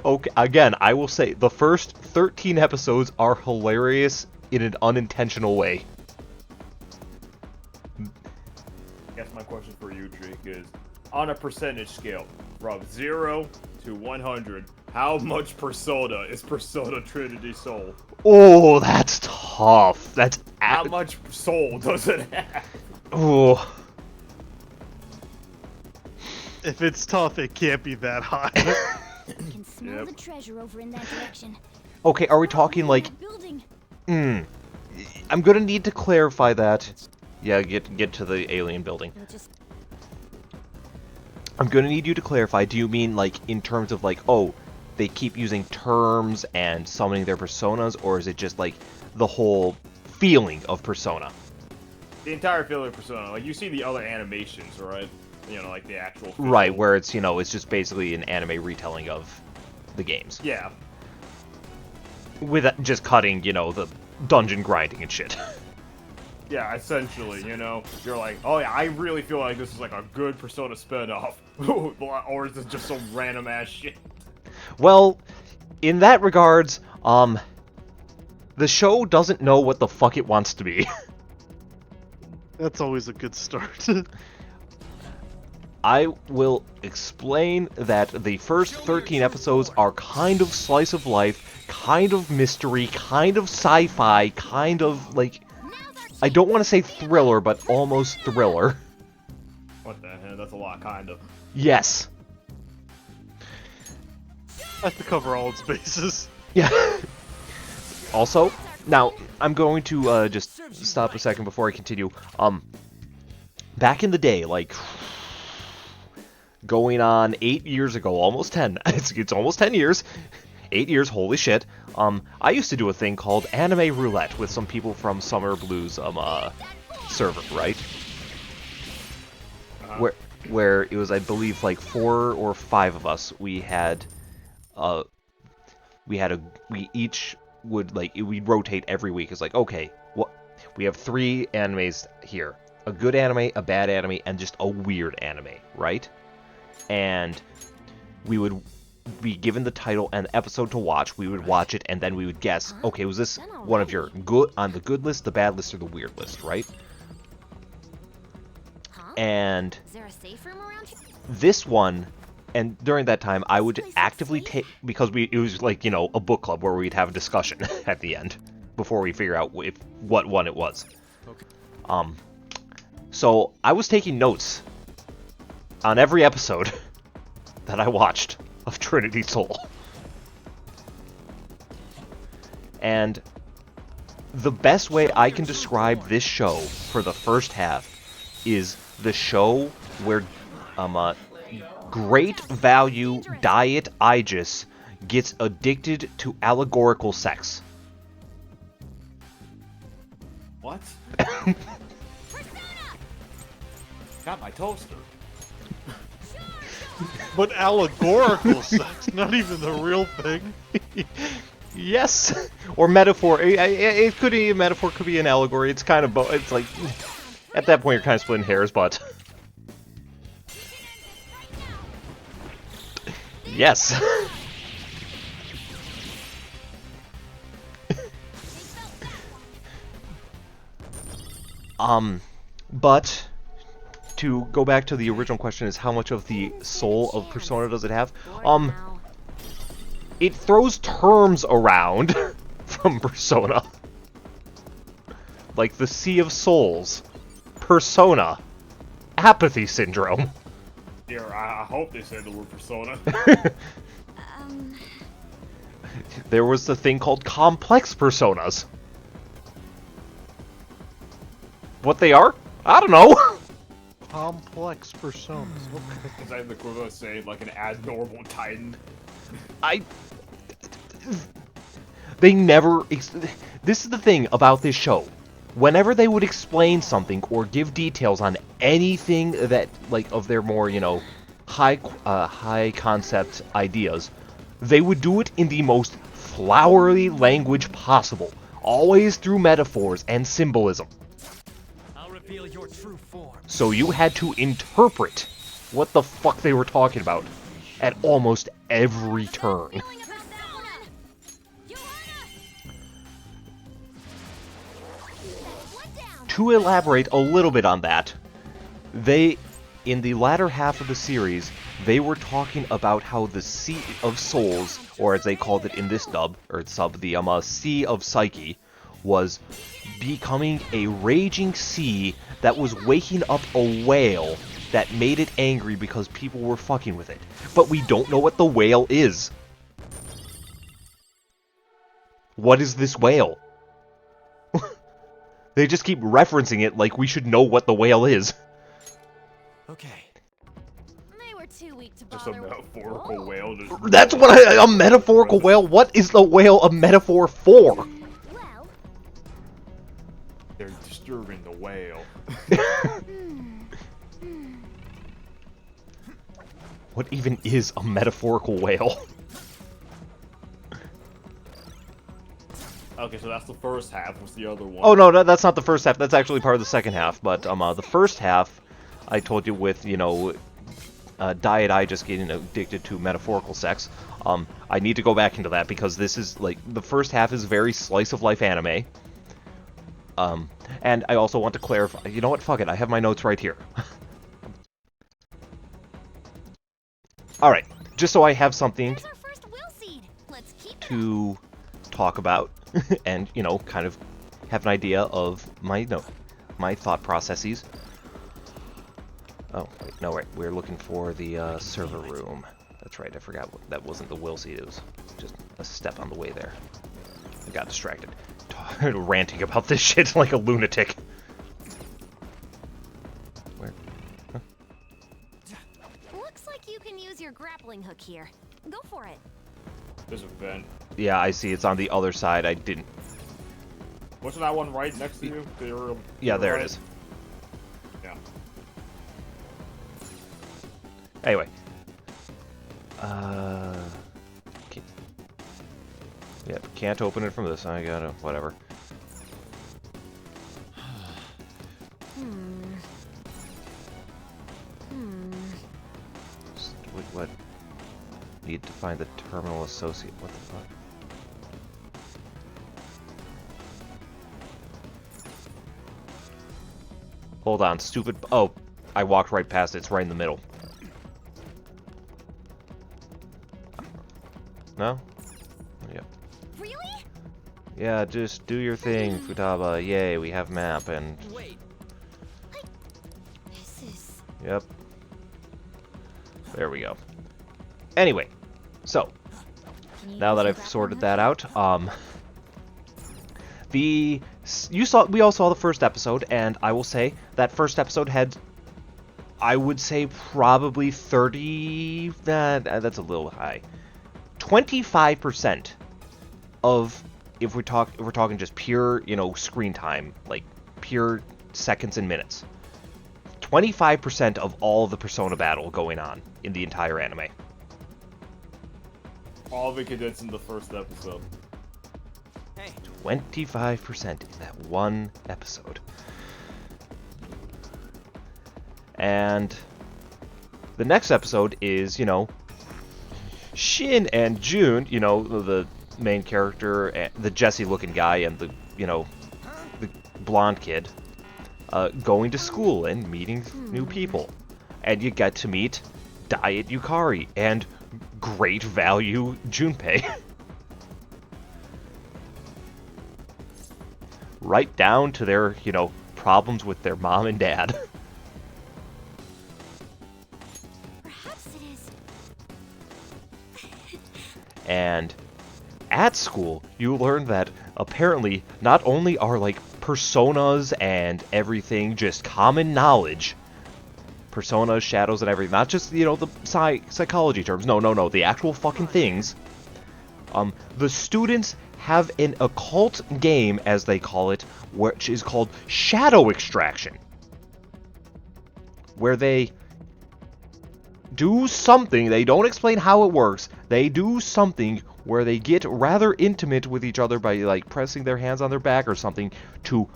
S1: Okay, again, I will say the first 13 episodes are hilarious in an unintentional way.
S12: I guess my question for you, Drake, is on a percentage scale from 0 to 100, how much Persona is Persona Trinity Soul?
S1: Oh, that's tough. That's
S12: How much soul does it have?
S1: Oh.
S2: If it's tough, it can't be that high.
S11: I can smell the treasure over in that direction.
S1: Okay, are we talking like?
S11: Building.
S1: I'm gonna need to clarify that. Yeah, get to the alien building. I'm gonna need you to clarify. Do you mean like in terms of like, oh, they keep using terms and summoning their personas, or is it just like the whole feeling of Persona?
S12: The entire feeling of Persona. Like, you see the other animations, right? You know, like the actual physical...
S1: Right, where it's, you know, it's just basically an anime retelling of the games.
S12: Yeah.
S1: With just cutting, you know, the dungeon grinding and shit.
S12: Yeah, essentially, you know? You're like, oh yeah, I really feel like this is like a good Persona spinoff. Or is this just some random ass shit?
S1: Well, in that regards, the show doesn't know what the fuck it wants to be.
S2: That's always a good start.
S1: I will explain that the first 13 episodes are kind of slice of life, kind of mystery, kind of sci-fi, kind of, like, I don't want to say thriller, but almost thriller.
S12: What the hell? That's a lot, kind of.
S1: Yes.
S2: I have to cover all its bases.
S1: Yeah. Also, now, I'm going to just stop a second before I continue. Back in the day, like, going on 8 years ago, almost 10. It's almost 10 years. 8 years, holy shit. I used to do a thing called Anime Roulette with some people from Summer Blues server, right? Where it was, I believe, like 4 or 5 of us. We each would, like, we'd rotate every week. It's like, okay, we have 3 animes here. A good anime, a bad anime, and just a weird anime, right? And we would be given the title and episode to watch. We would watch it, and then we would guess, okay, was this one of your good, on the good list, the bad list, or the weird list, right? And
S3: Is there a safe room around here?
S1: this one, and during that time, I would actively take, because it was like, you know, a book club where we'd have a discussion at the end before we figure out what one it was. So I was taking notes on every episode that I watched of Trinity Soul. And the best way I can describe this show for the first half is the show where great value diet Aegis gets addicted to allegorical sex.
S12: What? Got my toaster.
S2: But allegorical sex, not even the real thing.
S1: Yes, or metaphor. It could be a metaphor, could be an allegory. It's kind of both. It's like, at that point, you're kind of splitting hairs, but yes. But to go back to the original question, is how much of the soul of Persona does it have? It throws terms around from Persona. Like the Sea of Souls, Persona, Apathy Syndrome.
S12: Yeah, I hope they said the word Persona.
S1: There was the thing called complex personas. What they are? I don't know.
S2: Complex personas. Okay.
S12: Is that the equivalent of saying like an abnormal titan?
S1: They never... This is the thing about this show. Whenever they would explain something or give details on anything that, like, of their more, you know, high concept ideas, they would do it in the most flowery language possible. Always through metaphors and symbolism.
S6: I'll reveal your true form.
S1: So you had to interpret what the fuck they were talking about at almost every turn. To elaborate a little bit on that, in the latter half of the series, they were talking about how the Sea of Souls, or as they called it in this sub, the Sea of Psyche, was becoming a raging sea that was waking up a whale that made it angry because people were fucking with it. But we don't know what the whale is. What is this whale? They just keep referencing it like we should know what the whale is.
S7: Okay.
S3: They were too weak to
S12: just a metaphorical whale. Just
S1: That's what a metaphorical whale. What is the whale a metaphor for?
S12: They're disturbing the whale.
S1: What even is a metaphorical whale?
S12: Okay, so that's the first half. What's the other one?
S1: Oh no, that's not the first half. That's actually part of the second half. But the first half, I told you with Diet I just getting addicted to metaphorical sex. I need to go back into that because this is like the first half is very slice of life anime. And I also want to clarify. You know what? Fuck it. I have my notes right here. All right, just so I have something to talk about, and kind of have an idea of my thought processes. Oh wait, no, wait, we're looking for the server room. That's right, I forgot that wasn't the will seat. It was just a step on the way there. I got distracted, ranting about this shit like a lunatic. Where? Huh?
S8: Looks like you can use your grappling hook here. Go for it.
S12: There's a vent.
S1: Yeah, I see. It's on the other side. I didn't.
S12: Wasn't that one right next to you?
S1: Yeah, there it is.
S12: Yeah.
S1: Anyway. Yep, can't open it from this. I gotta, whatever. What? Need to find the terminal associate. What the fuck? Hold on, stupid. Oh, I walked right past it. It's right in the middle. No? Yep.
S8: Really?
S1: Yeah, just do your thing, Futaba. Yay, we have map and.
S8: Wait. This is.
S1: Yep. There we go. Anyway, so now that I've sorted that out, we all saw the first episode, and I will say that first episode had, I would say, probably 30. That's a little high. 25% of if we're talking just pure, screen time, like pure seconds and minutes. 25% of all the Persona battle going on in the entire anime.
S12: All of it condensed in the first episode.
S1: 25% in that one episode. And the next episode is, Shin and June, the main character, the Jesse-looking guy, and the blonde kid, going to school and meeting new people. And you get to meet Diet Yukari and Great Value Junpei. Right down to their, problems with their mom and dad.
S8: Perhaps it is.
S1: And at school, you learn that apparently not only are personas and everything just common knowledge, personas, shadows, and everything, not just the psychology terms. No, the actual fucking things. The students have an occult game, as they call it, which is called shadow extraction, where they do something. They don't explain how it works. They do something where they get rather intimate with each other by pressing their hands on their back or something to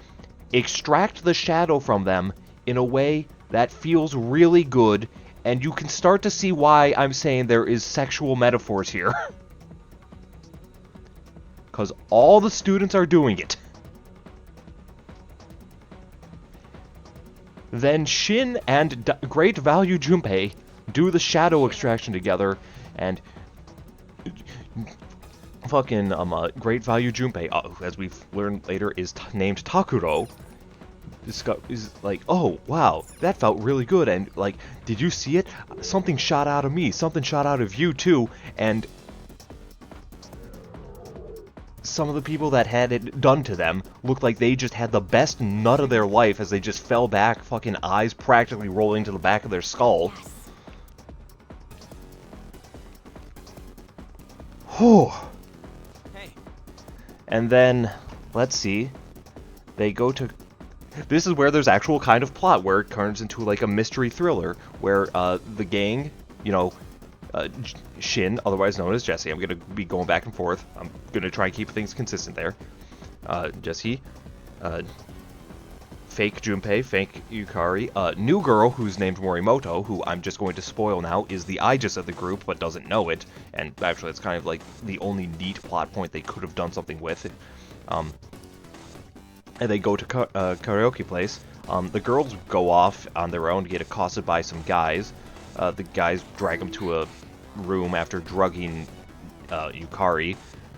S1: extract the shadow from them in a way that feels really good, and you can start to see why I'm saying there is sexual metaphors here. Because all the students are doing it. Then Shin and Great Value Junpei do the shadow extraction together, and fucking Great Value Junpei, as we've learned later, is named Takuro. Is like, oh wow, that felt really good, and did you see it? Something shot out of me, something shot out of you too, and some of the people that had it done to them looked like they just had the best nut of their life as they just fell back, fucking eyes practically rolling to the back of their skull. Oh.
S15: Hey.
S1: And then, let's see. They go to... This is where there's actual kind of plot, where it turns into like a mystery thriller, where the gang, you know, Shin, otherwise known as Jesse, I'm going to be going back and forth. I'm going to try and keep things consistent there. Jesse, fake Junpei, fake Yukari, new girl who's named Morimoto, who I'm just going to spoil now, is the Aegis of the group, but doesn't know it, and actually it's kind of like the only neat plot point they could have done something with. And they go to karaoke place. The girls go off on their own to get accosted by some guys. The guys drag them to a room after drugging Yukari,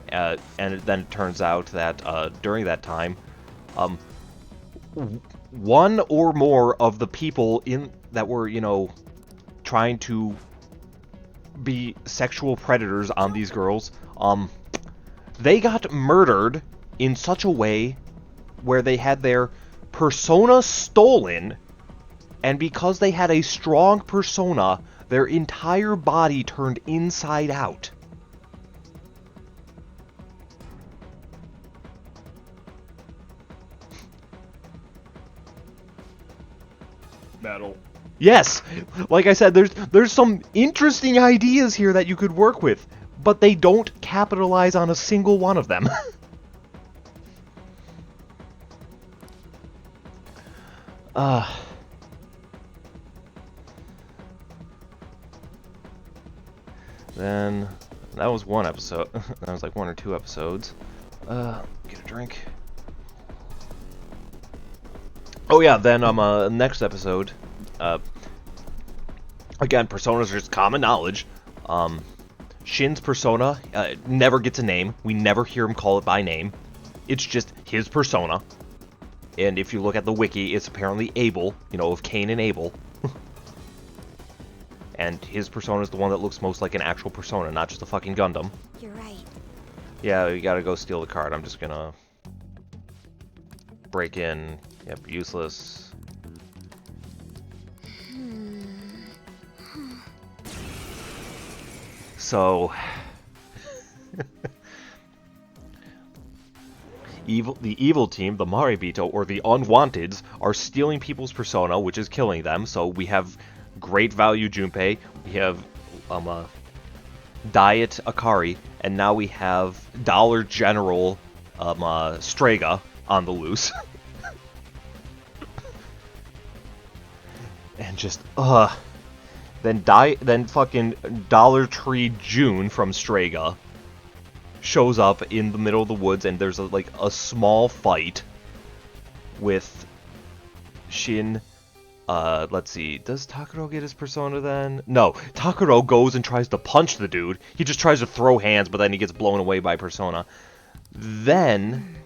S1: and then it turns out that during that time, one or more of the people that were, you know, trying to be sexual predators on these girls, they got murdered in such a way where they had their persona stolen, and because they had a strong persona, their entire body turned inside out.
S12: Metal.
S1: Yes, like I said, there's some interesting ideas here that you could work with, but they don't capitalize on a single one of them. Then that was one episode. That was like one or two episodes. Get a drink. Oh yeah, then next episode. Again, personas are just common knowledge. Shin's persona never gets a name. We never hear him call it by name. It's just his persona. And if you look at the wiki, it's apparently Abel, you know, of Cain and Abel. And his persona is the one that looks most like an actual persona, not just a fucking Gundam.
S3: You're right.
S1: Yeah, we gotta go steal the card. I'm just gonna break in. Yep, useless. So... the evil team, the Maribito, or the Unwanteds, are stealing people's persona, which is killing them. So we have great value Junpei, we have Diet Akari, and now we have Dollar General Strega on the loose. And just then fucking Dollar Tree June from Strega shows up in the middle of the woods, and there's like a small fight with Shin. Let's see, does Takuro get his persona then? No, Takuro goes and tries to punch the dude. He just tries to throw hands, but then he gets blown away by persona. Then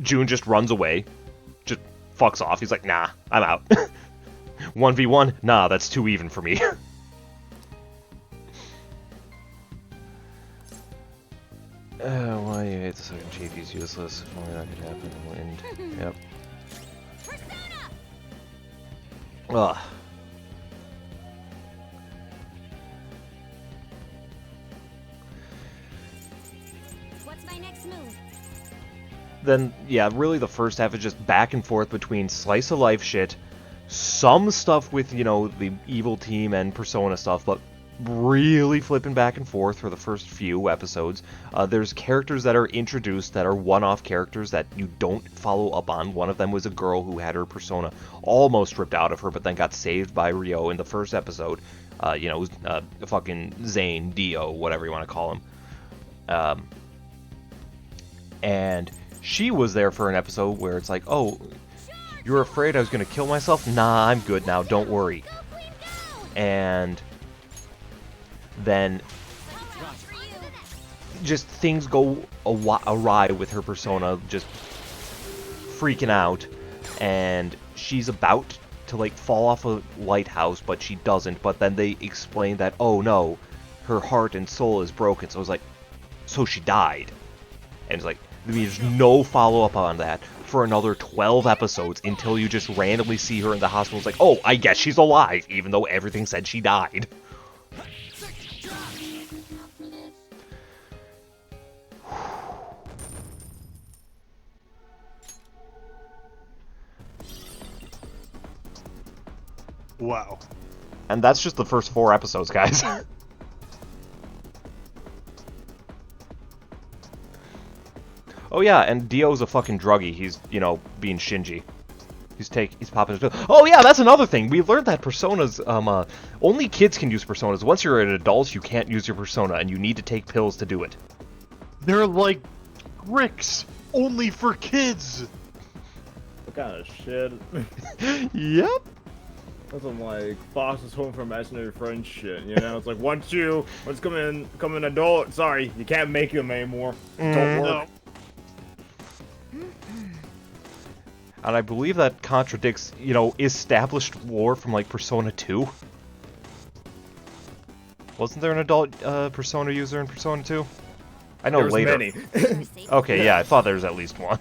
S1: June just runs away, just fucks off. He's like, nah, I'm out. 1v1? Nah, that's too even for me. Why you hate the second chief? He's useless. If only that could happen. Wind. Yep. Ugh.
S3: What's my next move?
S1: Then, yeah, really the first half is just back and forth between slice of life shit, some stuff with, you know, the evil team and persona stuff, but really flipping back and forth for the first few episodes. There's characters that are introduced that are one-off characters that you don't follow up on. One of them was a girl who had her persona almost ripped out of her, but then got saved by Ryo in the first episode. You know, fucking Zane, Dio, whatever you want to call him. And she was there for an episode where it's like, oh, you're afraid I was going to kill myself? Nah, I'm good now, don't worry. And then just things go awry with her persona, just freaking out, and she's about to like fall off a lighthouse, but she doesn't. But then they explain that, oh no, her heart and soul is broken. So I was like, so she died. And it's like, there's no follow-up on that for another 12 episodes until you just randomly see her in the hospital. It's like, oh, I guess she's alive, even though everything said she died.
S2: Wow.
S1: And that's just the first 4 episodes, guys. Oh yeah, and Dio's a fucking druggie. He's, you know, being Shinji. He's popping his pill. Oh yeah, that's another thing. We learned that personas, only kids can use personas. Once you're an adult, you can't use your persona, and you need to take pills to do it.
S2: They're like bricks, only for kids.
S12: What kind of shit?
S1: Yep.
S12: That's some like Foster's Home for Imaginary Friends shit, you know? It's like once come an adult, sorry, you can't make them anymore. Don't work.
S1: And I believe that contradicts, you know, established lore from, like, Persona 2. Wasn't there an adult Persona user in Persona 2? I know
S12: There was
S1: later.
S12: many.
S1: Okay, yeah, I thought there was at least one.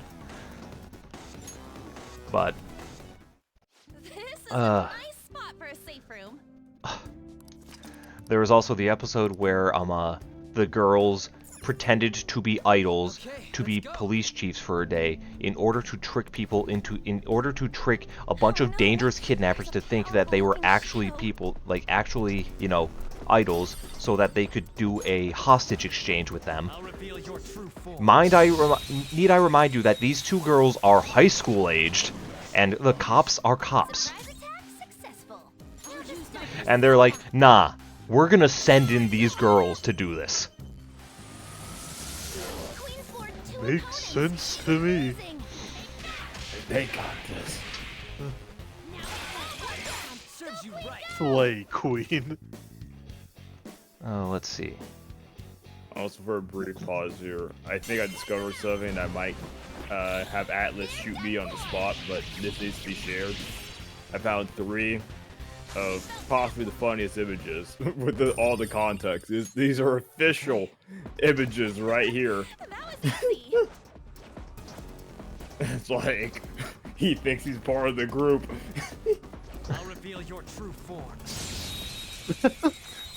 S1: But...
S11: Nice spot for a safe room.
S1: There was also the episode where, the girls pretended to be idols, to be police chiefs for a day, in order to trick a bunch of dangerous kidnappers to think that they were actually people, like actually, you know, idols, so that they could do a hostage exchange with them. Need I remind you that these 2 girls are high school aged, and the cops are cops. And they're like, nah, we're gonna send in these girls to do this.
S2: Makes sense to me.
S12: They got this.
S2: Slay Queen.
S1: Oh, let's see.
S12: Also, for a brief pause here, I think I discovered something that might have Atlas shoot me on the spot, but this needs to be shared. I found 3 of possibly the funniest images with all the context. These are official images right here. It's like he thinks he's part of the group.
S15: I'll reveal your true form.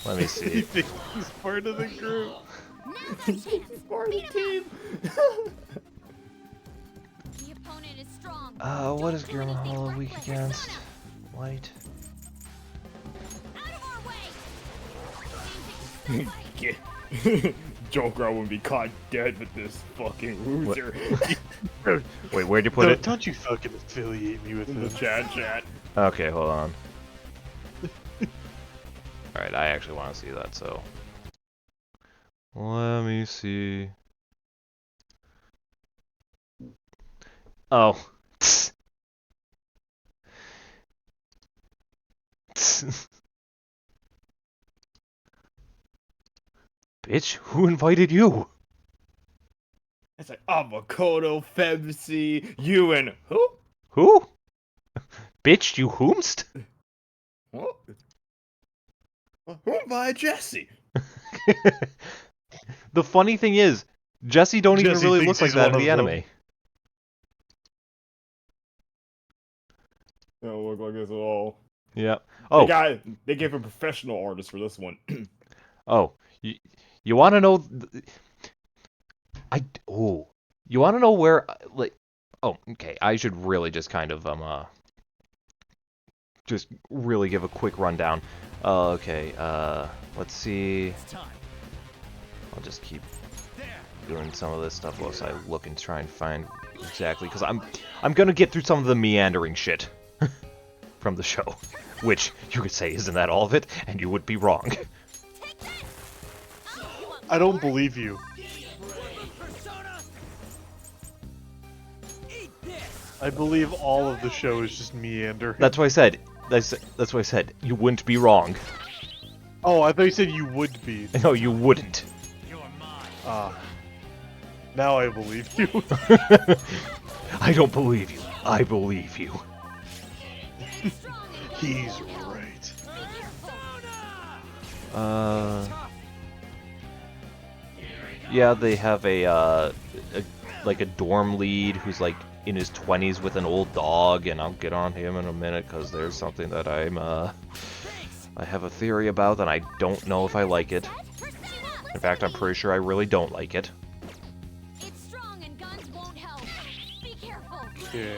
S1: Let me see.
S2: He thinks he's part of the group.
S12: He's part of the team.
S11: The opponent is strong.
S1: What is Gurmahala weak against? Light.
S12: Joker, I wouldn't be caught dead with this fucking loser.
S1: Wait, where'd you put it?
S2: Don't you fucking affiliate me with
S12: In the
S2: him.
S12: chat.
S1: Okay, hold on. Alright, I actually want to see that, so... Let me see... Oh. Bitch, who invited you?
S12: It's like Makoto, Femsi, you and who?
S1: Who? Bitch, you whomst?
S12: What? Who am I, Jesse?
S1: The funny thing is, Jesse don't even really look like that in the anime.
S12: They don't look like this at all.
S1: Yeah. Oh.
S12: They gave a professional artist for this one.
S1: Oh, you want to know? You want to know where? Like, oh, okay. I should really just kind of just really give a quick rundown. Okay. Let's see. I'll just keep doing some of this stuff whilst I look and try and find exactly, because I'm gonna get through some of the meandering shit from the show, which you could say isn't that all of it, and you would be wrong.
S2: I don't believe you. I believe all of the show is just meander.
S1: That's what I said. That's what I said. You wouldn't be wrong.
S2: Oh, I thought you said you would be.
S1: No, you wouldn't.
S2: Now I believe you.
S1: I don't believe you. I believe you.
S2: He's right.
S1: Yeah, they have a like a dorm lead who's like in his 20s with an old dog, and I'll get on him in a minute because there's something that I have a theory about, and I don't know if I like it. In fact, I'm pretty sure I really don't like it.
S11: It's strong and guns won't help. Be careful.
S2: Okay.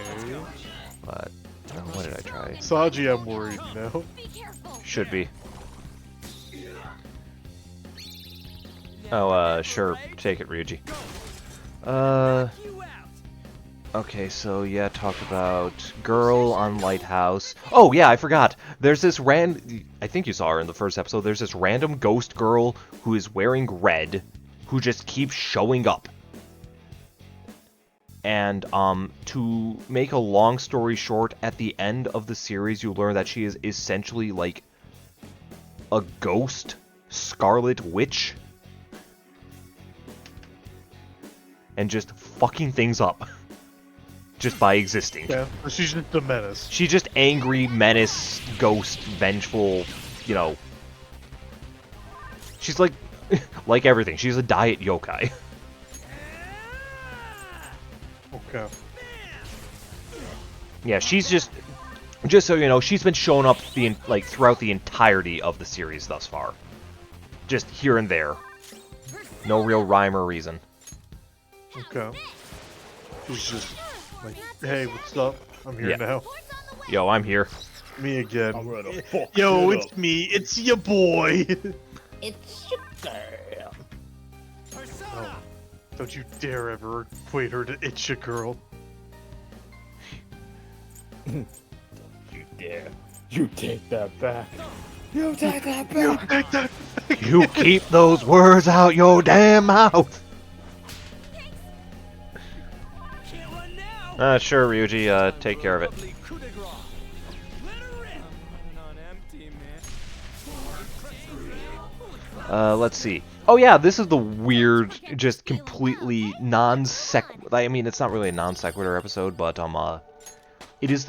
S1: But What did I try?
S2: Saji, I'm worried, you know?
S1: Should be. Oh, sure. Take it, Ryuji. Okay, so yeah, talked about girl on lighthouse. Oh yeah, I forgot. There's this I think you saw her in the first episode. There's this random ghost girl who is wearing red, who just keeps showing up. And to make a long story short, at the end of the series, you learn that she is essentially like a ghost Scarlet Witch, and just fucking things up. Just by existing.
S2: Yeah, she's just a menace.
S1: She's just angry, menace, ghost, vengeful, you know. She's like, like everything. She's a diet yokai.
S2: Okay.
S1: Yeah, she's just so you know, she's been showing up throughout the entirety of the series thus far. Just here and there. No real rhyme or reason.
S2: Okay. She's just like, hey, what's up? I'm here now.
S1: Yo, I'm here.
S2: Me again. Yo, it's me. It's your boy.
S18: It's your girl.
S2: Oh, don't you dare ever equate her to It's Your Girl.
S12: You dare. You take that back. You take that back.
S2: You take that back.
S1: You keep those words out your damn mouth. Sure, Ryuji, take care of it. Let's see. Oh yeah, this is the weird, just completely I mean, it's not really a non sequitur episode, but it is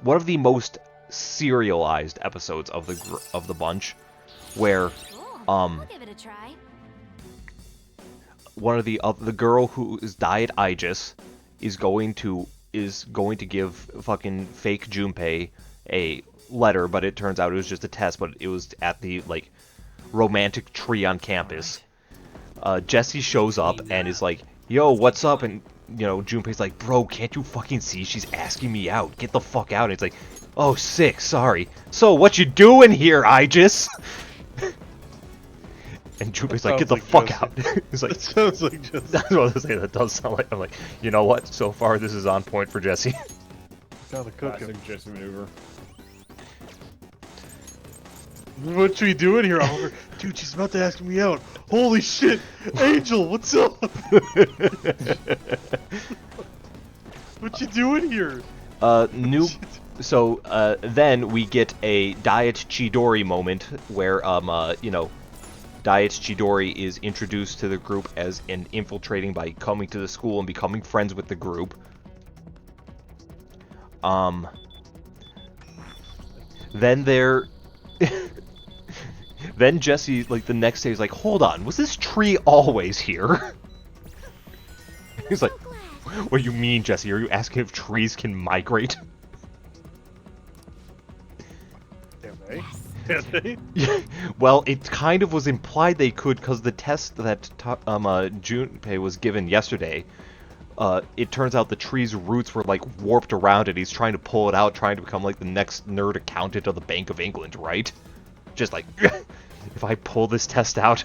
S1: one of the most serialized episodes of the bunch, where
S3: I'll give it a try.
S1: one of the girl who is Diet Aegis is going to give fucking fake Junpei a letter, but it turns out it was just a test, but it was at the like romantic tree on campus. Jesse shows up and is like, yo, what's up? And you know, Junpei's like, bro, can't you fucking see she's asking me out? Get the fuck out. And it's like, oh, sick, sorry. So what you doing here, Aegis? And Junpei's like, get the fuck out. He's like,
S2: that sounds like Jesse.
S1: That's what I was gonna say, that does sound like, I'm like, you know what? So far, this is on point for Jesse.
S2: Gotta cook him.
S12: Classic Jesse maneuver.
S2: What you doing here, Oliver? Dude, she's about to ask me out. Holy shit! Angel, what's up? What you doing here?
S1: So, then we get a Diet Chidori moment where, you know, Diet Chidori is introduced to the group as an infiltrating by coming to the school and becoming friends with the group. Then then Jesse, like, the next day is like, hold on, was this tree always here? He's like, what do you mean, Jesse? Are you asking if trees can migrate?
S2: Can they?
S1: Well, it kind of was implied they could, because the test that Junpei was given yesterday, it turns out the tree's roots were like warped around it. He's trying to pull it out, trying to become like the next nerd accountant of the Bank of England, right? Just like, if I pull this test out,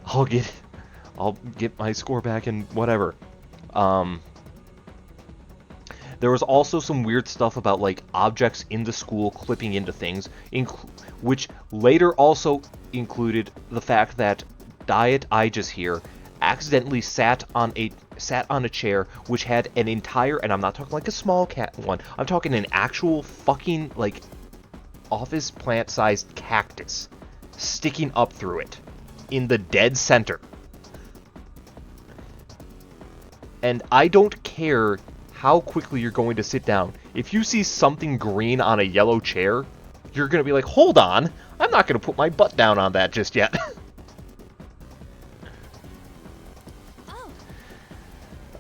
S1: I'll get my score back and whatever. There was also some weird stuff about like objects in the school clipping into things, which later also included the fact that Diet Aegis here accidentally sat on a chair which had an entire, and I'm not talking like a small cat one, I'm talking an actual fucking like office plant sized cactus sticking up through it in the dead center. And I don't care how quickly you're going to sit down. If you see something green on a yellow chair, you're going to be like, hold on, I'm not going to put my butt down on that just yet.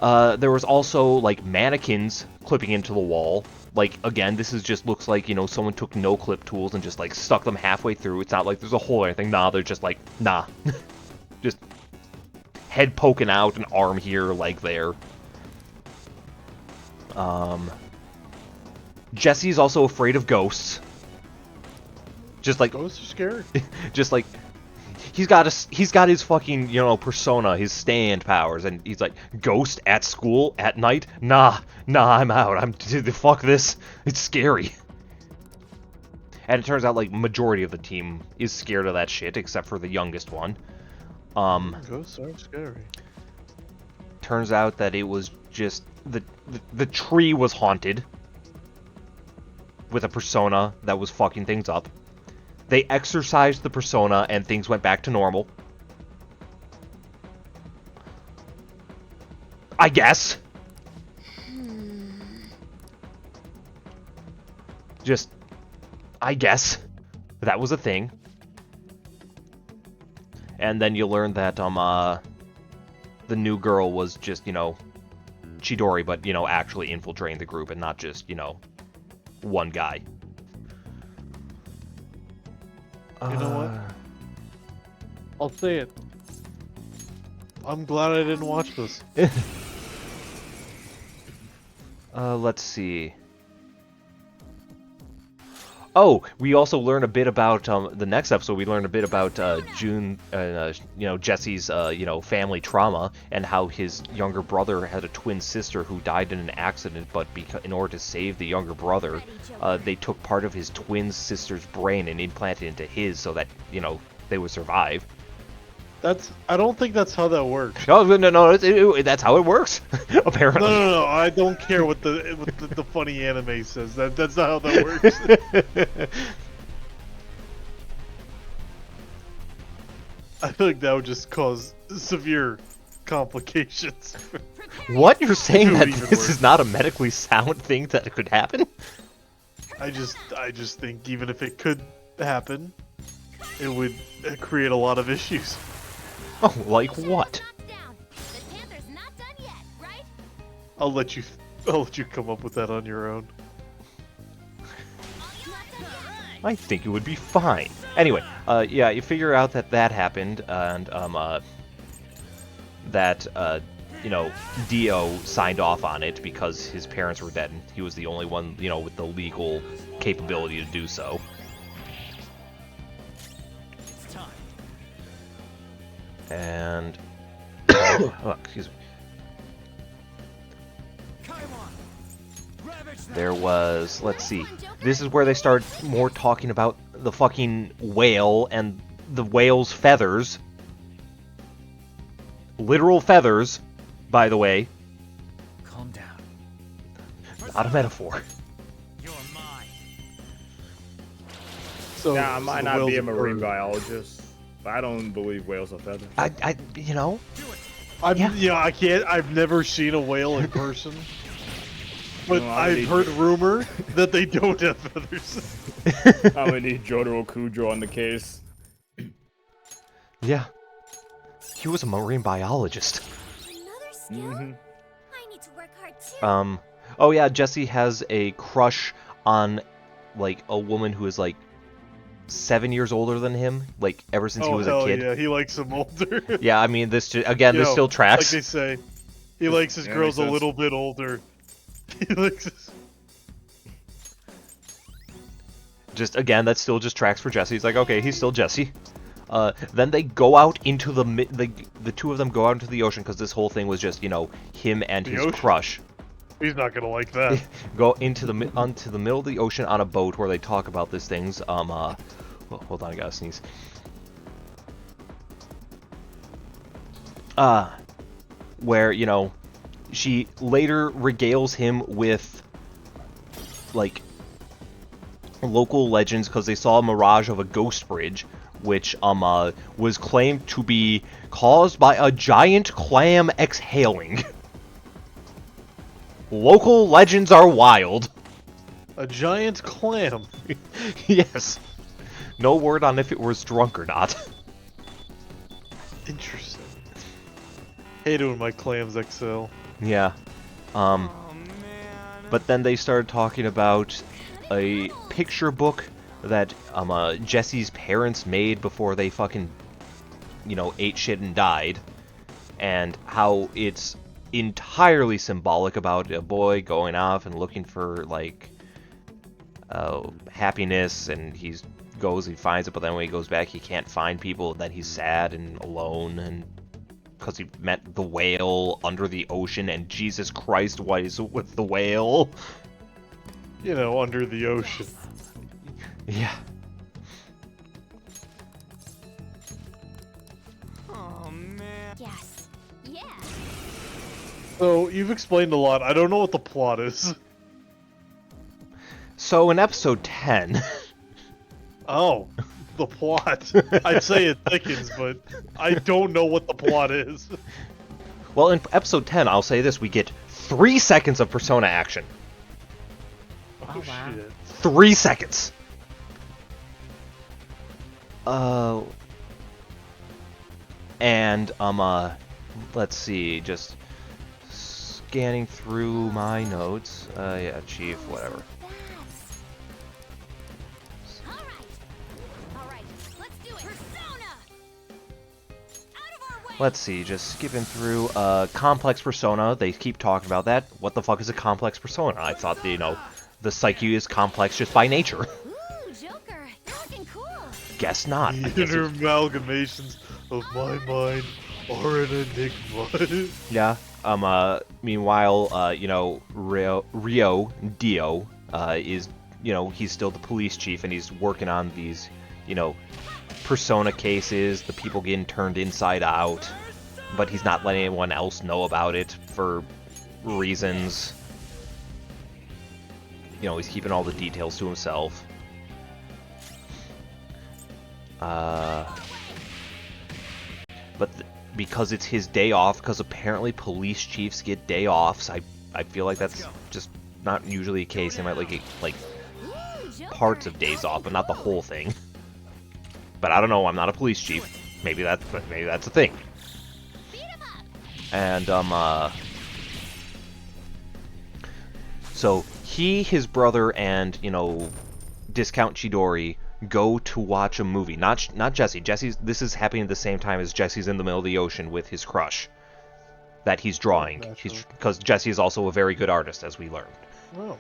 S1: There was also, like, mannequins clipping into the wall. Like, again, this is just looks like, you know, someone took no-clip tools and just, like, stuck them halfway through. It's not like there's a hole or anything. Nah, they're just like, nah. Just head poking out, an arm here, leg there. Jesse's also afraid of ghosts. Just like
S2: ghosts are scary.
S1: Just like he's got his fucking, you know, persona, his stand powers, and he's like, ghost at school at night? Nah, I'm out. Fuck this. It's scary. And it turns out like majority of the team is scared of that shit, except for the youngest one.
S2: Ghosts are scary.
S1: Turns out that it was just the tree was haunted with a persona that was fucking things up. They exorcised the persona and things went back to normal. I guess. Just, I guess that was a thing. And then you learn that the new girl was just, you know, Chidori, but, you know, actually infiltrating the group and not just, you know, one guy.
S2: You know what? I'll say it. I'm glad I didn't watch this.
S1: Let's see. Oh, we also learn a bit about the next episode. We learn a bit about June, you know, Jesse's you know, family trauma and how his younger brother had a twin sister who died in an accident. But in order to save the younger brother, they took part of his twin sister's brain and implanted it into his, so that, you know, they would survive.
S2: I don't think that's how that works.
S1: No, that's how it works. Apparently.
S2: No. I don't care what the funny anime says. That's not how that works. I feel like that would just cause severe complications.
S1: What? You're saying that this is not a medically sound thing that could happen?
S2: I just think even if it could happen, it would create a lot of issues.
S1: Oh, like what?
S2: I'll let you come up with that on your own.
S1: I think it would be fine. Anyway, yeah, you figure out that happened, and that you know, Dio signed off on it because his parents were dead, and he was the only one, you know, with the legal capability to do so. And oh, excuse me. There was, let's see, this is where they start more talking about the fucking whale and the whale's feathers. Literal feathers, by the way.
S15: Calm down.
S1: Not a metaphor.
S15: You're mine.
S2: So,
S12: I might not be a marine
S2: are...
S12: biologist, but I don't believe whales are feathers.
S1: You know,
S2: I've never seen a whale in person. But
S12: No,
S2: I've heard rumor that they don't have feathers.
S12: I'm gonna need Jotaro Kujo on the case.
S1: Yeah. He was a marine biologist.
S11: Another skill? I need to work hard too.
S1: Oh yeah, Jesse has a crush on, like, a woman who is, like, 7 years older than him, like, ever since he was a kid.
S2: Yeah, he likes them older.
S1: Yeah, I mean, this still tracks.
S2: Like they say, he likes his girls a little bit older. He likes his...
S1: Just, again, that still just tracks for Jesse. He's like, okay, he's still Jesse. Then they go out into the two of them go out into the ocean, because this whole thing was just, you know, him and his crush.
S2: He's not gonna like that.
S1: Go onto the middle of the ocean on a boat where they talk about these things. Hold on, I gotta sneeze. Where, you know, she later regales him with, like, local legends, because they saw a mirage of a ghost bridge, which was claimed to be caused by a giant clam exhaling. Local legends are wild.
S2: A giant clam.
S1: Yes. No word on if it was drunk or not.
S2: Interesting. Hate it when my clams excel.
S1: Yeah. But then they started talking about a picture book that Jesse's parents made before they fucking, you know, ate shit and died, and how it's entirely symbolic about a boy going off and looking for, like, happiness, and he finds it, but then when he goes back, he can't find people, and then he's sad and alone, and because he met the whale under the ocean, and Jesus Christ, what is with the whale?
S2: You know, under the ocean.
S1: Yeah.
S15: Oh man.
S11: Yes. Yeah.
S2: So, you've explained a lot. I don't know what the plot is.
S1: So in episode 10...
S2: Oh, the plot. I'd say it thickens, but I don't know what the plot is.
S1: Well, in episode 10, I'll say this, we get 3 seconds of Persona action.
S2: Oh, shit.
S1: 3 seconds! And, let's see, just scanning through my notes. Yeah, Chief, whatever. Let's see, just skipping through, complex persona, they keep talking about that. What the fuck is a complex persona? I thought, you know, the psyche is complex just by nature.
S11: Ooh, Joker, you're looking cool.
S1: Guess not.
S2: The inner amalgamations of my mind are an enigma.
S1: Yeah, meanwhile, you know, Rio Dio, is, you know, he's still the police chief, and he's working on these, you know, persona cases, the people getting turned inside out, but he's not letting anyone else know about it for reasons. You know, he's keeping all the details to himself. But because it's his day off, because apparently police chiefs get day offs, I feel like that's just not usually a case. They might like parts of days off, but not the whole thing. But I don't know, I'm not a police chief. Maybe that's a thing. And, so he, his brother, and, you know, Discount Chidori go to watch a movie. Not Jesse. This is happening at the same time as Jesse's in the middle of the ocean with his crush that he's drawing. Because Jesse is also a very good artist, as we learned.
S2: Oh.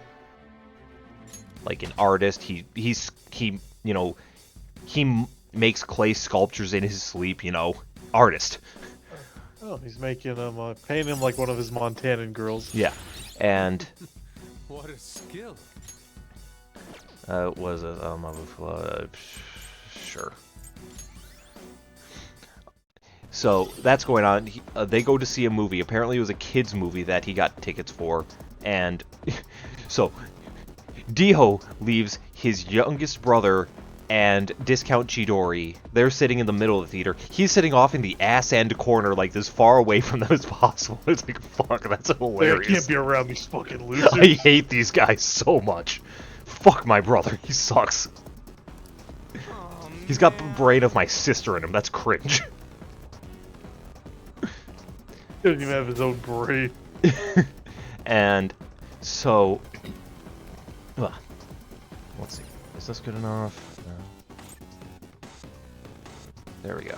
S1: Like an artist, he you know, he makes clay sculptures in his sleep, you know, artist.
S2: Oh, he's making him, painting him like one of his Montanan girls.
S1: Yeah, and
S9: what a skill.
S1: Was it sure. So that's going on. They go to see a movie. Apparently, it was a kids' movie that he got tickets for, and so Dio leaves his youngest brother and Discount Chidori. They're sitting in the middle of the theater. He's sitting off in the ass end corner, like as far away from them as possible. It's like, fuck, that's hilarious.
S2: They can't be around these fucking losers.
S1: I hate these guys so much. Fuck my brother, he sucks. He's got the brain of my sister in him. That's cringe.
S2: He doesn't even have his own brain.
S1: And so, let's see. Is this good enough? No. There we go.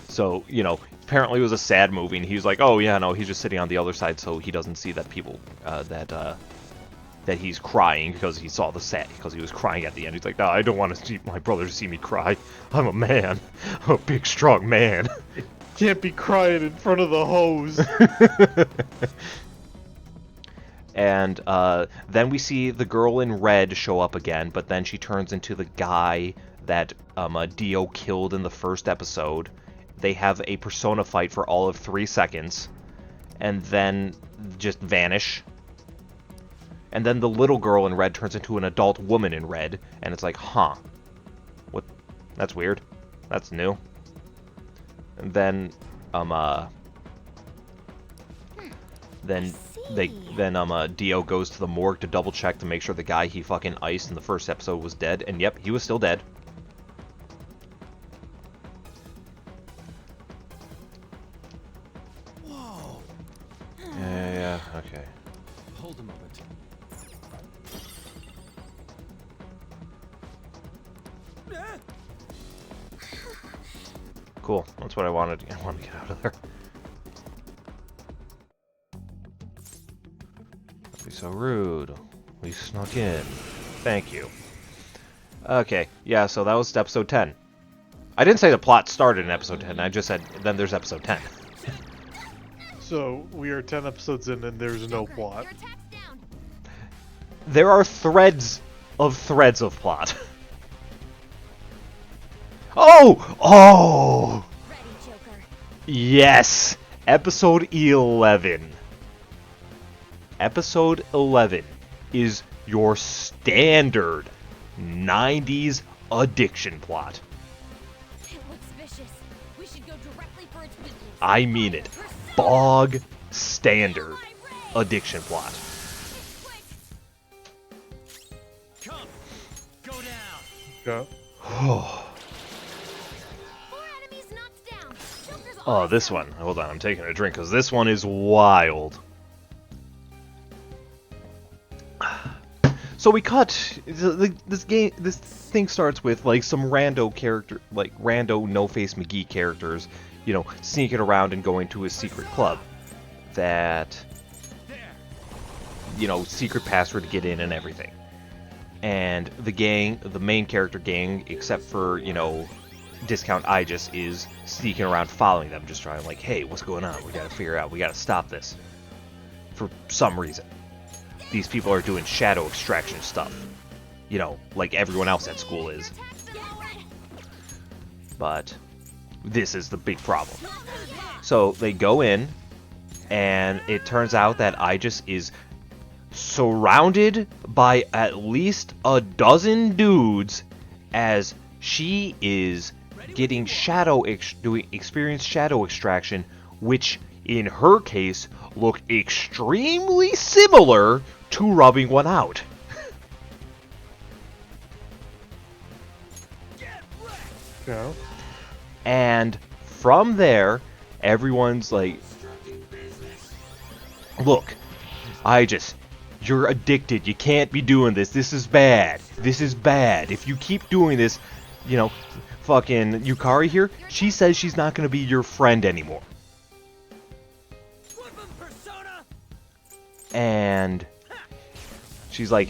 S1: So, you know, apparently it was a sad movie, and he was like, oh yeah, no, he's just sitting on the other side so he doesn't see that people, that he's crying because he saw the sad, because he was crying at the end. He's like, no, I don't want to see my brother to see me cry. I'm a man. I'm a big, strong man.
S2: Can't be crying in front of the hose.
S1: And then we see the girl in red show up again, but then she turns into the guy that Dio killed in the first episode. They have a persona fight for all of 3 seconds, and then just vanish. And then the little girl in red turns into an adult woman in red, and it's like, huh. What? That's weird. That's new. And then, Dio goes to the morgue to double check to make sure the guy he fucking iced in the first episode was dead, and yep, he was still dead.
S9: Whoa.
S1: Yeah, okay.
S9: Hold a moment.
S1: Cool. That's what I wanted. I want to get out of there. so rude. We snuck in. Thank you. Okay, yeah, so that was episode 10. I didn't say the plot started in episode 10, I just said then there's episode 10.
S2: So, we are 10 episodes in and there's no plot.
S1: There are threads of plot. Oh! Oh! Yes! Episode 11. Episode 11 is your standard 90s addiction plot.
S11: It looks vicious. We should go directly for its weakness.
S1: I mean it. Bog standard addiction plot.
S15: Come, go down.
S2: Yeah.
S1: Oh, this one. Hold on, I'm taking a drink because this one is wild. So we cut this game. This thing starts with like some rando character, like rando No-Face McGee characters, you know, sneaking around and going to a secret club. That, you know, secret password to get in and everything. And the gang, the main character gang, except for, you know, Discount Aegis, is sneaking around following them, just trying like, hey, what's going on? We gotta figure out, we gotta stop this. For some reason. These people are doing shadow extraction stuff. You know, like everyone else at school is. But this is the big problem. So they go in, and it turns out that Aegis is surrounded by at least a dozen dudes as she is getting experience shadow extraction, which in her case look extremely similar to rubbing one out.
S2: Yeah.
S1: And from there, everyone's like, look, you're addicted. You can't be doing this. This is bad. This is bad. If you keep doing this, you know, fucking Yukari here, she says she's not going to be your friend anymore. And she's like,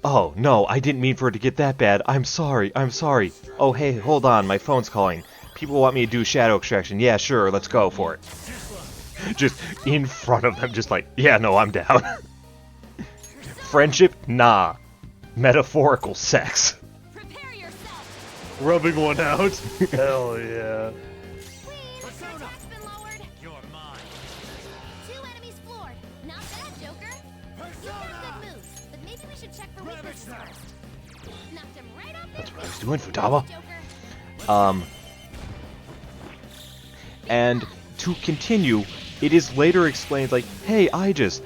S1: oh, no, I didn't mean for it to get that bad. I'm sorry. I'm sorry. Oh, hey, hold on. My phone's calling. People want me to do shadow extraction. Yeah, sure. Let's go for it. Just in front of them, just like, yeah, no, I'm down. Friendship? Nah. Metaphorical sex.
S2: Rubbing one out? Hell yeah.
S1: That's what I was doing, Futaba. And to continue, it is later explained like, hey, Aegis,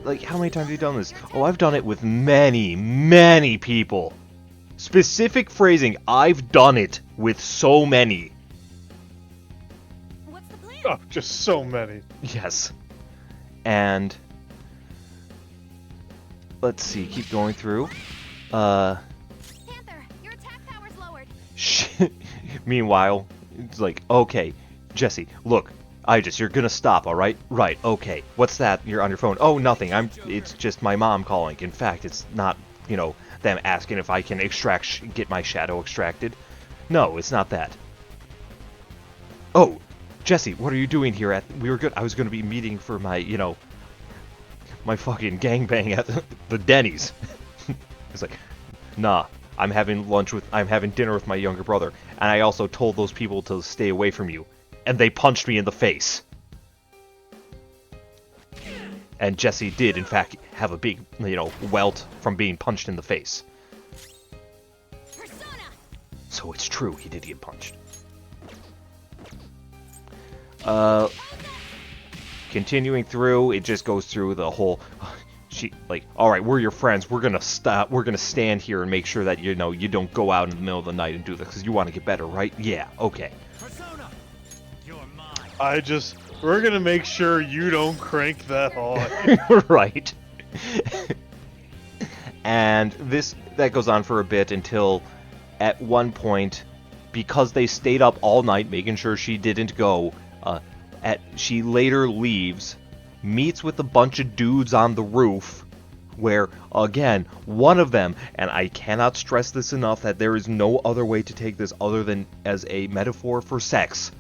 S1: like, how many times have you done this? Oh, I've done it with many, many people. Specific phrasing, I've done it with so many.
S11: What's the plan?
S2: Oh, just so many.
S1: Yes. And let's see, keep going through.
S11: Panther, your attack power's lowered.
S1: Meanwhile, it's like, okay, Jesse, look, Aegis, you're gonna stop, alright? Right, okay. What's that? You're on your phone. Oh, nothing. It's just my mom calling. In fact, it's not, you know, them asking if I can get my shadow extracted. No, it's not that. Oh, Jesse, what are you doing here I was gonna be meeting for my, you know, my fucking gangbang at the Denny's. It's like, nah, I'm having dinner with my younger brother, and I also told those people to stay away from you. And they punched me in the face. And Jesse did, in fact, have a big, you know, welt from being punched in the face.
S11: Persona!
S1: So it's true, he did get punched. Continuing through, it just goes through the whole... alright, we're your friends, we're gonna stand here and make sure that, you know, you don't go out in the middle of the night and do this, because you want to get better, right? Yeah, okay.
S2: We're gonna make sure you don't crank that hard.
S1: Right. And that goes on for a bit until at one point, because they stayed up all night making sure she didn't go, she later leaves, meets with a bunch of dudes on the roof, where, again, one of them, and I cannot stress this enough that there is no other way to take this other than as a metaphor for sex.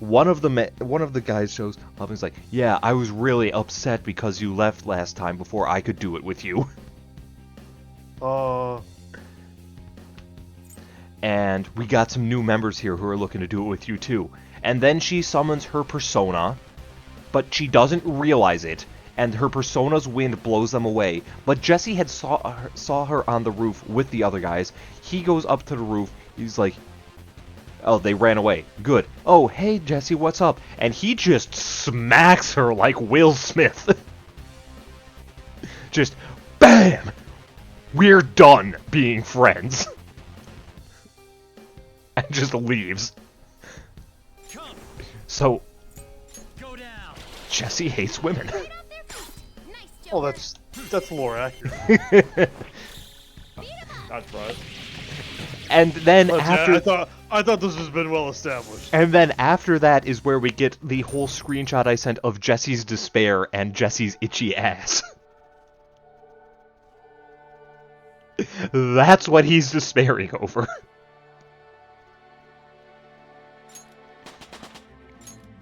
S1: One of the guys shows up and is like, yeah, I was really upset because you left last time before I could do it with you. And we got some new members here who are looking to do it with you too. And then she summons her persona, but she doesn't realize it, and her persona's wind blows them away. But Jesse had saw her on the roof with the other guys. He goes up to the roof, he's like, oh, they ran away. Good. Oh, hey, Jesse, what's up? And he just smacks her like Will Smith. Just, BAM! We're done being friends. And just leaves. So, Jesse hates women.
S2: Oh, that's lore accurate.
S12: That's right.
S1: And then after
S2: I thought this has been well established.
S1: And then after that is where we get the whole screenshot I sent of Jesse's despair and Jesse's itchy ass. That's what he's despairing over.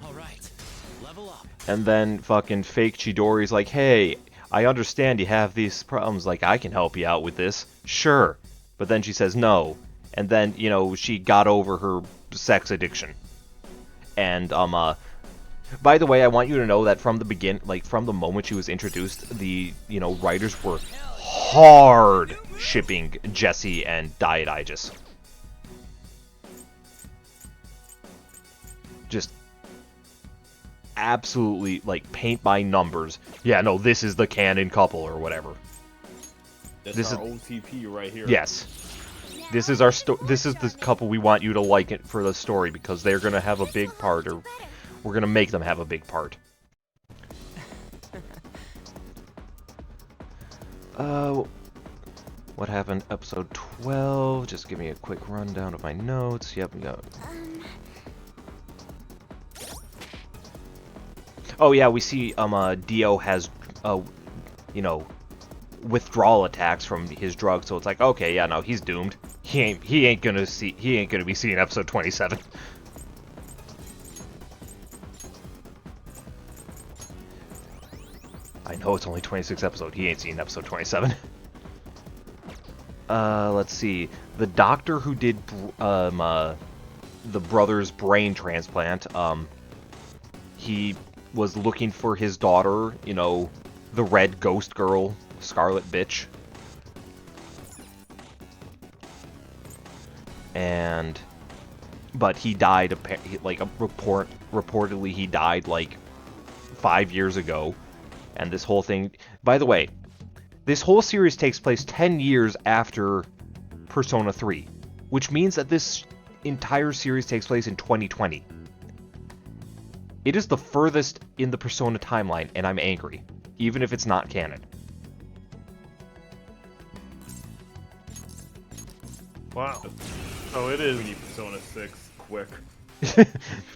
S15: Alright, level up.
S1: And then fucking fake Chidori's like, hey, I understand you have these problems, like, I can help you out with this. Sure. But then she says no. And then, you know, she got over her sex addiction. And, by the way, I want you to know that from the moment she was introduced, the, you know, writers were hard shipping Jesse and Diet Aegis. Just absolutely, like, paint by numbers. Yeah, no, this is the canon couple or whatever.
S12: This is OTP right here.
S1: Yes. This is our this is the couple we want you to like it for the story because they're going to have a big part, or we're going to make them have a big part. What happened episode 12? Just give me a quick rundown of my notes. Yep, we got... Oh yeah, we see Dio has you know, withdrawal attacks from his drug, so it's like, okay, yeah, no, he's doomed. He ain't gonna be seeing episode 27. I know it's only 26 episode. He ain't seen episode 27. Let's see. The doctor who did the brother's brain transplant, he was looking for his daughter, you know, the red ghost girl, Scarlet Bitch. But he died, like, reportedly he died, like, 5 years ago. And this whole thing... By the way, this whole series takes place 10 years after Persona 3. Which means that this entire series takes place in 2020. It is the furthest in the Persona timeline, and I'm angry. Even if it's not canon.
S2: Wow. Oh, it is.
S12: We need Persona 6 quick.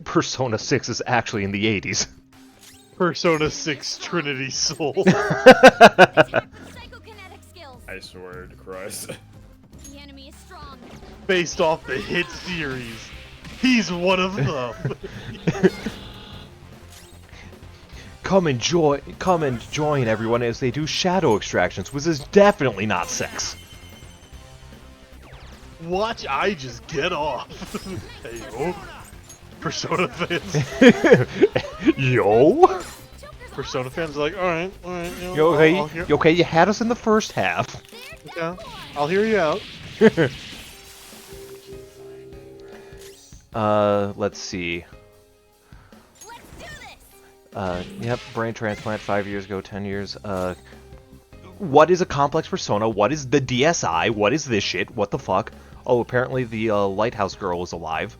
S1: Persona 6 is actually in the 80s.
S2: Persona 6 Trinity Soul.
S3: Psychokinetic skills.
S12: I swear to Christ.
S3: The enemy is strong.
S2: Based off the hit series. He's one of them.
S1: Come and join everyone as they do shadow extractions, which is definitely not sex.
S2: Watch I just get off. Hey, yo. Persona fans.
S1: Yo.
S2: Persona fans are like, alright, you know,
S1: You okay, you had us in the first half.
S2: Okay, I'll hear you out.
S1: Let's see. Yep, brain transplant 5 years ago, 10 years. What is a complex persona? What is the DSI? What is this shit? What the fuck? Oh, apparently the lighthouse girl is alive.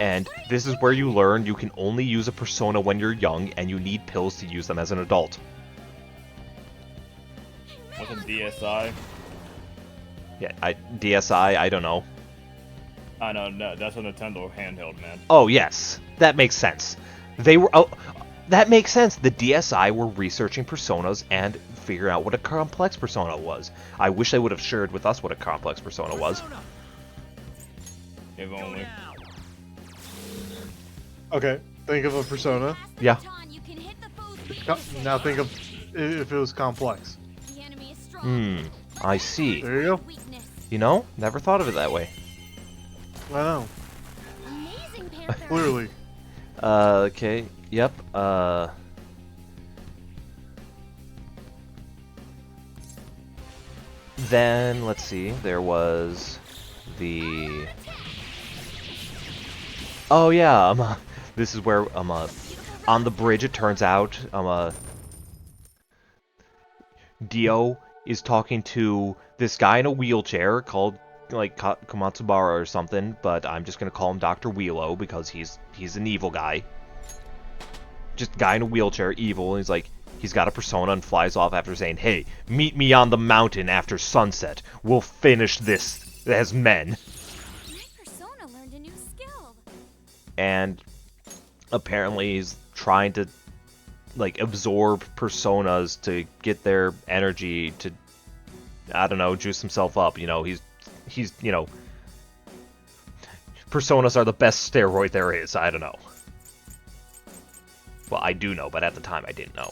S1: And this is where you learn you can only use a persona when you're young, and you need pills to use them as an adult.
S12: What's a DSI?
S1: Yeah, DSI, I don't know.
S12: I know, no, that's a Nintendo handheld, man.
S1: Oh, yes. That makes sense. They were... That makes sense. The DSI were researching personas and figuring out what a complex persona was. I wish they would have shared with us what a complex persona was.
S12: If only.
S2: Okay, think of a persona.
S1: Yeah.
S2: Now think of if it was complex.
S1: I see.
S2: There you go.
S1: You know, never thought of it that way.
S2: I know. Clearly.
S1: Okay. Yep. Then let's see. There was the. Oh yeah. This is where on the bridge. It turns out Dio is talking to this guy in a wheelchair called like Komatsubara or something, but I'm just gonna call him Dr. Wheelo because he's an evil guy. Just guy in a wheelchair, evil, and he's got a persona and flies off after saying, "Hey, meet me on the mountain after sunset. We'll finish this as men."
S3: My persona learned a new skill.
S1: And apparently he's trying to absorb personas to get their energy to, I don't know, juice himself up. You know, he's personas are the best steroid there is. I don't know. Well, I do know, but at the time I didn't know.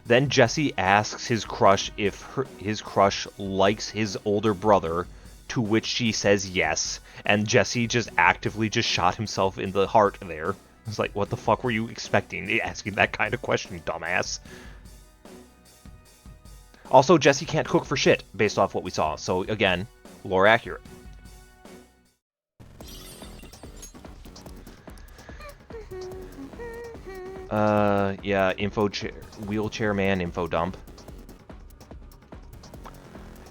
S1: Then Jesse asks his crush if his crush likes his older brother, to which she says yes, and Jesse just actively just shot himself in the heart there. It's like, what the fuck were you expecting? Asking that kind of question, dumbass. Also, Jesse can't cook for shit, based off what we saw. So, again, lore accurate. Yeah, wheelchair man info dump.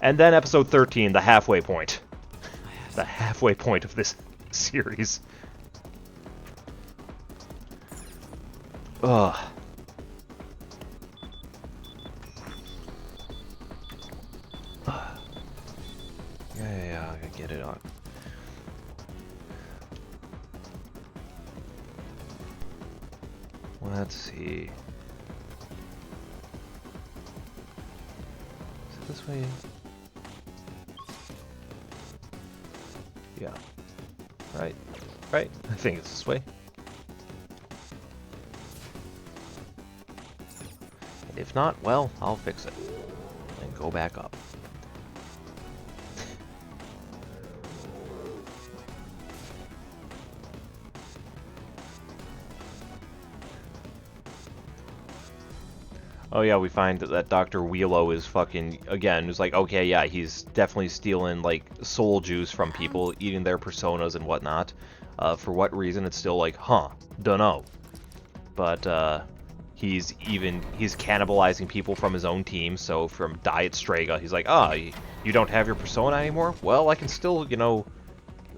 S1: And then episode 13, the halfway point. The halfway point of this series. Ugh. Yeah, I gotta get it on. Let's see. Is it this way? Yeah. Right. Right? I think it's this way. And if not, well, I'll fix it. And go back up. Oh yeah, we find that Dr. Wheelo is fucking, again, it's like, okay, yeah, he's definitely stealing, like, soul juice from people, eating their personas and whatnot. For what reason, it's still like, huh, dunno. But, he's cannibalizing people from his own team, so from Diet Strega, he's like, you don't have your persona anymore? Well, I can still, you know,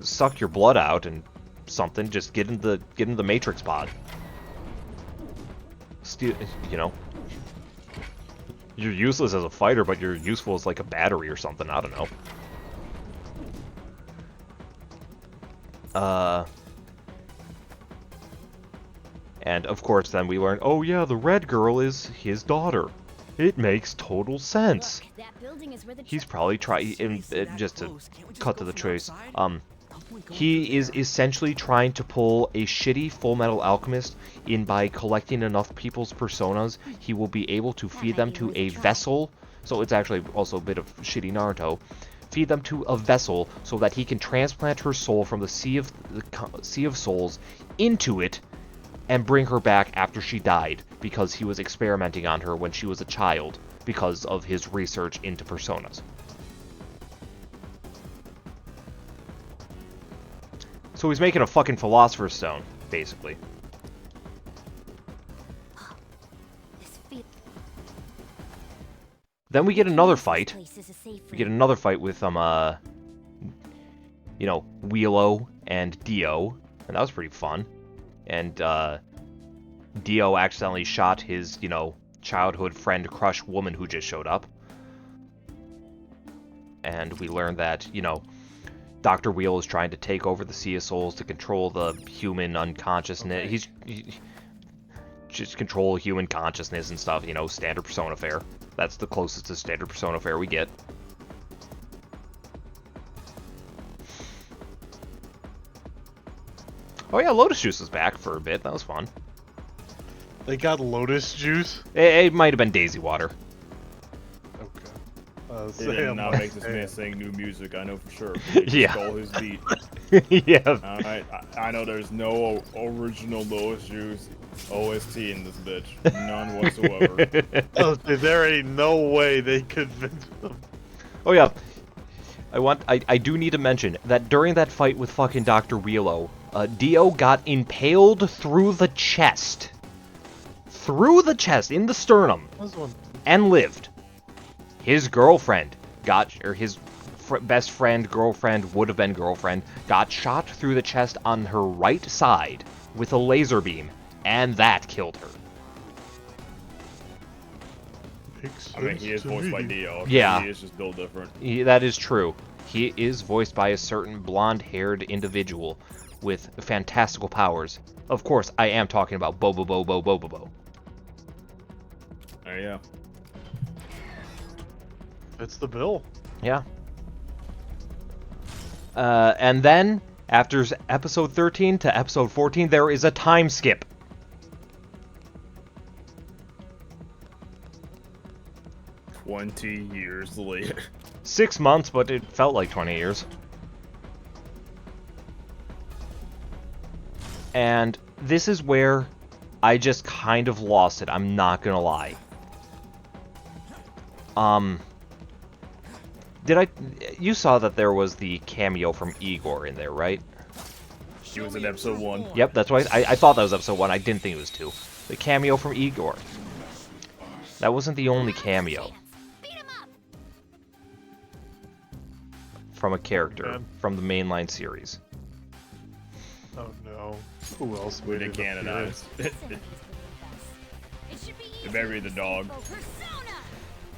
S1: suck your blood out and something, just get in the Matrix pod. Steal, you know. You're useless as a fighter, but you're useful as like a battery or something. I don't know. And of course, then we learn, oh yeah, the red girl is his daughter. It makes total sense. He's probably trying, just to cut to the chase, he is essentially trying to pull a shitty Full Metal Alchemist in by collecting enough people's personas. He will be able to feed them to a vessel, so it's actually also a bit of shitty Naruto. Feed them to a vessel so that he can transplant her soul from the Sea of Souls into it and bring her back after she died, because he was experimenting on her when she was a child because of his research into personas. So he's making a fucking Philosopher's Stone, basically. Then we get another fight. We get another fight with, you know, Wheelo and Dio, and that was pretty fun. And, Dio accidentally shot his, you know, childhood friend crush woman who just showed up. And we learned that, you know, Dr. Wheel is trying to take over the Sea of Souls to control the human unconsciousness.
S2: Okay.
S1: He just control human consciousness and stuff, you know, standard Persona fare. That's the closest to standard Persona fare we get. Oh yeah, Lotus Juice was back for a bit. That was fun.
S2: They got Lotus Juice?
S1: It might have been Daisy Water.
S12: They did not make this man sing new music, I know for sure.
S1: Yeah.
S12: Stole his beat.
S1: Yeah.
S12: Alright, I know there's no original Lotus Juice OST in this bitch. None whatsoever.
S2: Oh, there ain't no way they convinced them.
S1: Oh yeah. I do need to mention that during that fight with fucking Dr. Wheelo, Dio got impaled through the chest. Through the chest, in the sternum. And lived. His girlfriend or his best friend, girlfriend, would have been girlfriend, got shot through the chest on her right side with a laser beam, and that killed her.
S12: I mean, he is voiced by Dio.
S1: Yeah.
S12: He is just built different.
S1: That is true. He is voiced by a certain blonde-haired individual with fantastical powers. Of course, I am talking about Bobobo.
S12: Yeah.
S2: It's the bill.
S1: Yeah. And then, after episode 13 to episode 14, there is a time skip.
S12: "20 years later."
S1: 6 months, but it felt like 20 years. And this is where I just kind of lost it, I'm not gonna lie. You saw that there was the cameo from Igor in there, right?
S12: He was in episode 1.
S1: Yep, that's right. I thought that was episode 1. I didn't think it was 2. The cameo from Igor. That wasn't the only cameo. From a character from the mainline series.
S2: Oh no. Who else
S12: Would
S2: made
S12: they canonize? It better be the dog.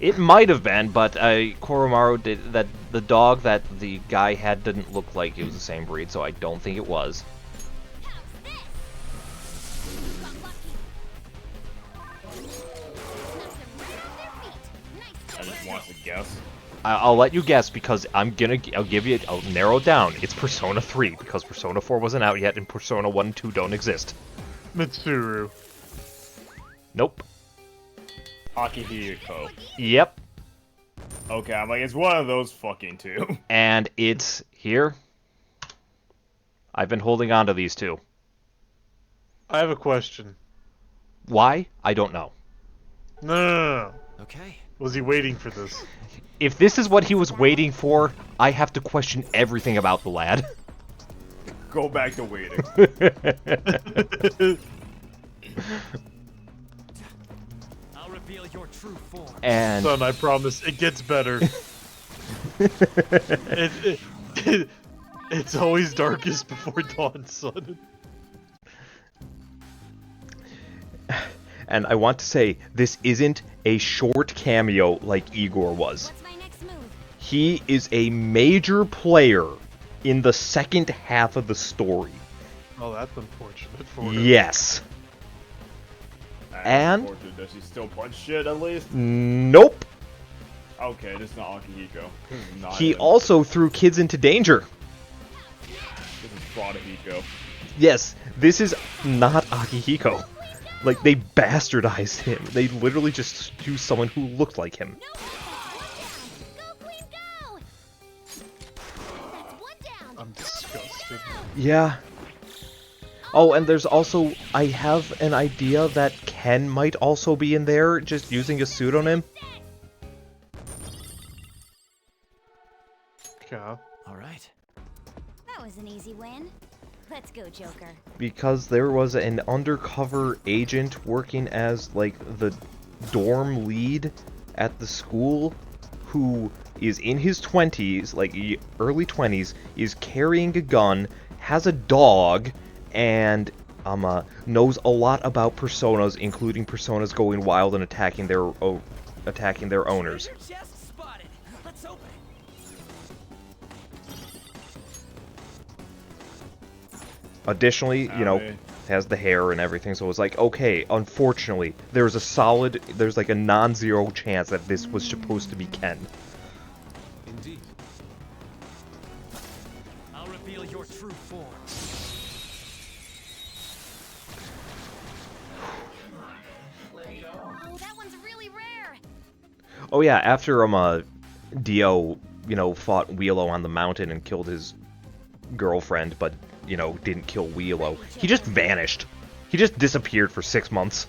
S1: It might have been, but Koromaru did that. The dog that the guy had didn't look like it was the same breed, so I don't think it was.
S12: I just want to guess.
S1: I'll let you guess because I'll narrow it down. It's Persona 3 because Persona 4 wasn't out yet and Persona 1 and 2 don't exist.
S2: Mitsuru.
S1: Nope.
S12: Akihiko.
S1: Yep.
S12: Okay, I'm like, it's one of those fucking two.
S1: And it's here. I've been holding on to these two.
S2: I have a question.
S1: Why? I don't know.
S2: No.
S7: Okay.
S2: Was he waiting for this?
S1: If this is what he was waiting for, I have to question everything about the lad.
S12: Go back to waiting.
S15: I'll reveal your true form.
S1: And
S2: son, I promise, it gets better. It's always darkest before dawn, son.
S1: And I want to say, this isn't a short cameo like Igor was. He is a major player in the second half of the story.
S2: Oh, that's unfortunate for him.
S1: Yes. And
S12: does he still punch shit at least?
S1: Nope.
S12: Okay, this is not Akihiko.
S1: He also threw kids into danger.
S12: This is Fraudahiko.
S1: Yes, this is not Akihiko. Like, they bastardized him. They literally just used someone who looked like him.
S2: I'm disgusted.
S1: Yeah. Oh, and there's also... I have an idea that Ken might also be in there, just using a pseudonym.
S2: Yeah.
S7: Alright.
S3: That was an easy win. Let's go, Joker.
S1: Because there was an undercover agent working as, like, the dorm lead at the school who is in his 20s, like, early 20s, is carrying a gun, has a dog, and knows a lot about personas, including personas going wild and attacking their owners. Additionally, you know, has the hair and everything, so it's like, okay, unfortunately, there's like a non-zero chance that this was supposed to be Ken.
S9: Indeed.
S15: I'll reveal your true form.
S11: Oh, that one's really rare.
S1: Oh yeah, after Dio, you know, fought Wheelo on the mountain and killed his girlfriend, but, you know, didn't kill Wheelo, he just vanished. He just disappeared for 6 months.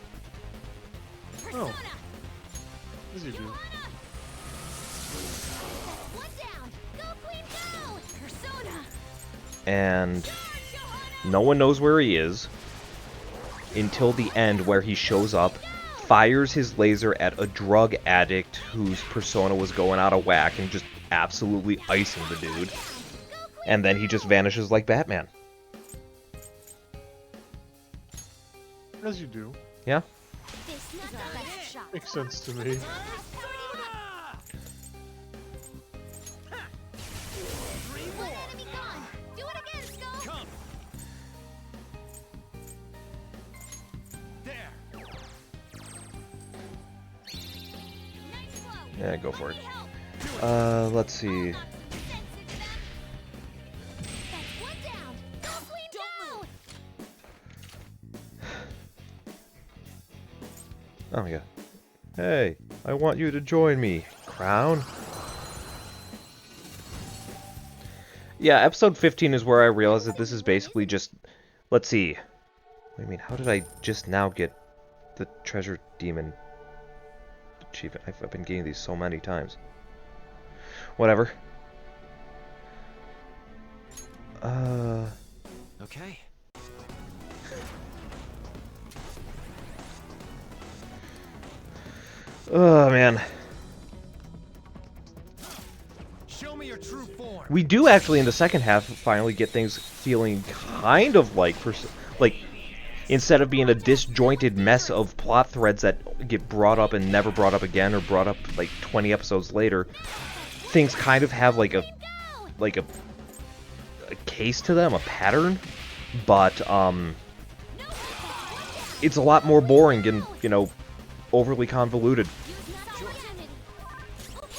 S2: Oh. As you do.
S11: One down. Go, Queen, go. Persona.
S1: And no one knows where he is until the end, where he shows up, fires his laser at a drug addict whose persona was going out of whack and just absolutely icing the dude. And then he just vanishes like Batman.
S2: As you do.
S1: Yeah.
S11: This is our best shot.
S2: Makes sense to me.
S11: One enemy gone. Do it again, Skull.
S15: Come. There.
S1: Yeah, go for it. Let's see.
S11: One down. Go, Queen, go.
S1: Oh yeah. Hey, I want you to join me, Crown. Yeah, episode 15 is where I realized that this is basically just... Let's see. I mean, how did I just now get the Treasure Demon achievement? I've been getting these so many times. Whatever.
S7: Okay.
S1: Oh, man.
S15: Show me your true form.
S1: We do actually, in the second half, finally get things feeling kind of like... Instead of being a disjointed mess of plot threads that get brought up and never brought up again, or brought up like 20 episodes later, things kind of have like a case to them, a pattern, but it's a lot more boring and, you know, overly convoluted.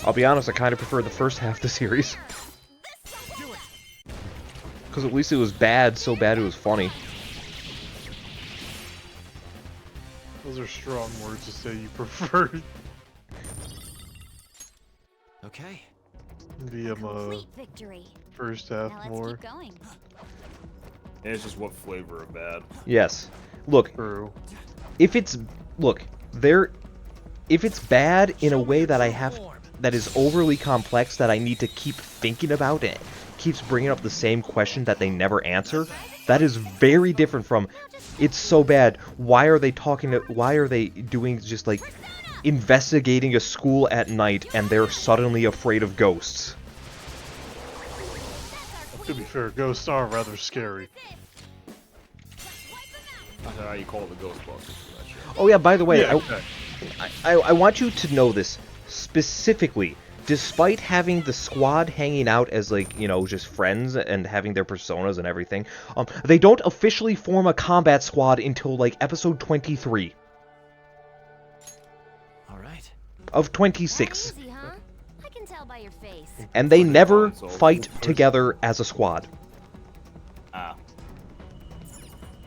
S1: I'll be honest, I kind of prefer the first half of the series. Because at least it was bad, so bad it was funny.
S2: Those are strong words to say you prefer.
S7: Okay.
S2: The
S11: Complete victory.
S2: first half
S11: Now let's
S2: more.
S11: keep going.
S12: And it's just what flavor of bad.
S1: Yes. Look.
S2: True.
S1: If it's if it's bad in a way that is overly complex that I need to keep thinking about it, keeps bringing up the same question that they never answer, that is very different from it's so bad. Why are they doing just like investigating a school at night and they're suddenly afraid of ghosts?
S2: To be fair, ghosts are rather scary.
S12: I don't know how you call it the Ghostbusters for that shit.
S1: Oh yeah, by the way,
S2: Yeah,
S1: I want you to know this specifically. Despite having the squad hanging out as, like, you know, just friends and having their personas and everything, they don't officially form a combat squad until, like, episode 23.
S7: Alright.
S1: Of 26.
S11: Easy, huh? I can tell by your face.
S1: And they never fight together as a squad.
S12: Ah.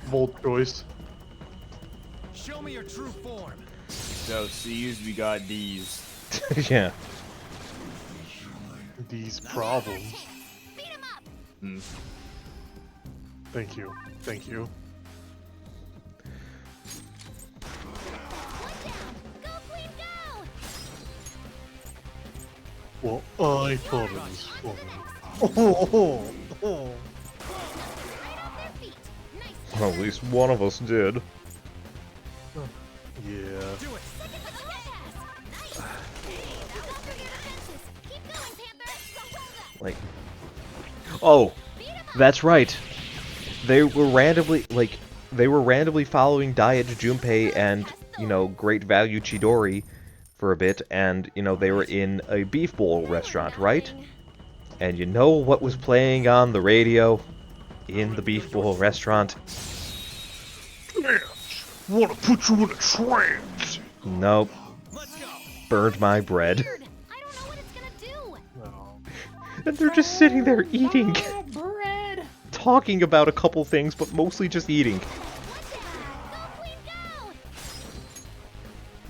S2: Bold choice.
S15: Show me your true form.
S12: So, C's, we got these.
S1: Yeah.
S2: These problems.
S12: Hmm.
S2: Thank you. Thank you. Well, I thought it was funny. Oh.
S1: Well, at least one of us did.
S2: Yeah.
S1: Like, oh, that's right. They were randomly following Diet Junpei and, you know, Great Value Chidori for a bit, and, you know, they were in a beef bowl restaurant, right? And you know what was playing on the radio? in the Beef Bowl restaurant.
S2: Wanna put you in a trance?
S1: Nope. Burned my bread. And they're just sitting there eating. Talking about a couple things, but mostly just eating.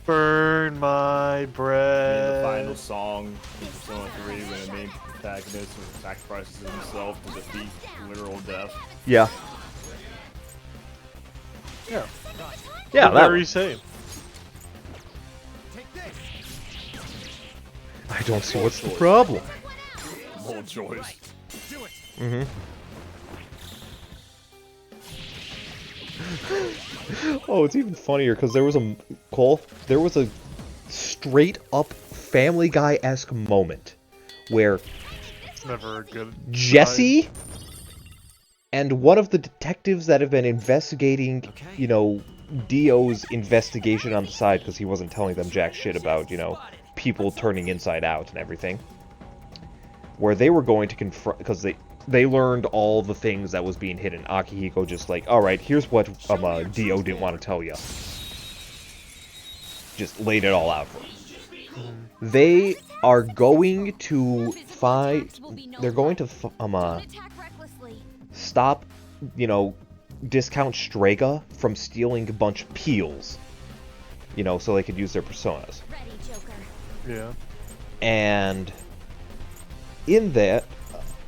S2: Burn my bread.
S12: In the final song in Persona 3, when the main protagonist sacrifices himself to defeat literal death.
S1: Yeah.
S2: Yeah.
S1: Yeah, that
S2: very
S1: one.
S2: same.
S1: I don't see what's the problem.
S12: Bold choice.
S1: Mm-hmm. Oh, it's even funnier because there was a straight up Family Guy-esque moment where
S2: It's never a good
S1: Jesse and one of the detectives that have been investigating, you know, Dio's investigation on the side, because he wasn't telling them jack shit about, you know, people turning inside out and everything, where they were going to confront, because they learned all the things that was being hidden. Akihiko just like, alright, here's what Dio didn't want to tell you. Just laid it all out for him. They are going to fight, they're going to stop, you know, discount Strega from stealing a bunch of peels, you know, so they could use their personas.
S2: Yeah.
S1: And in that,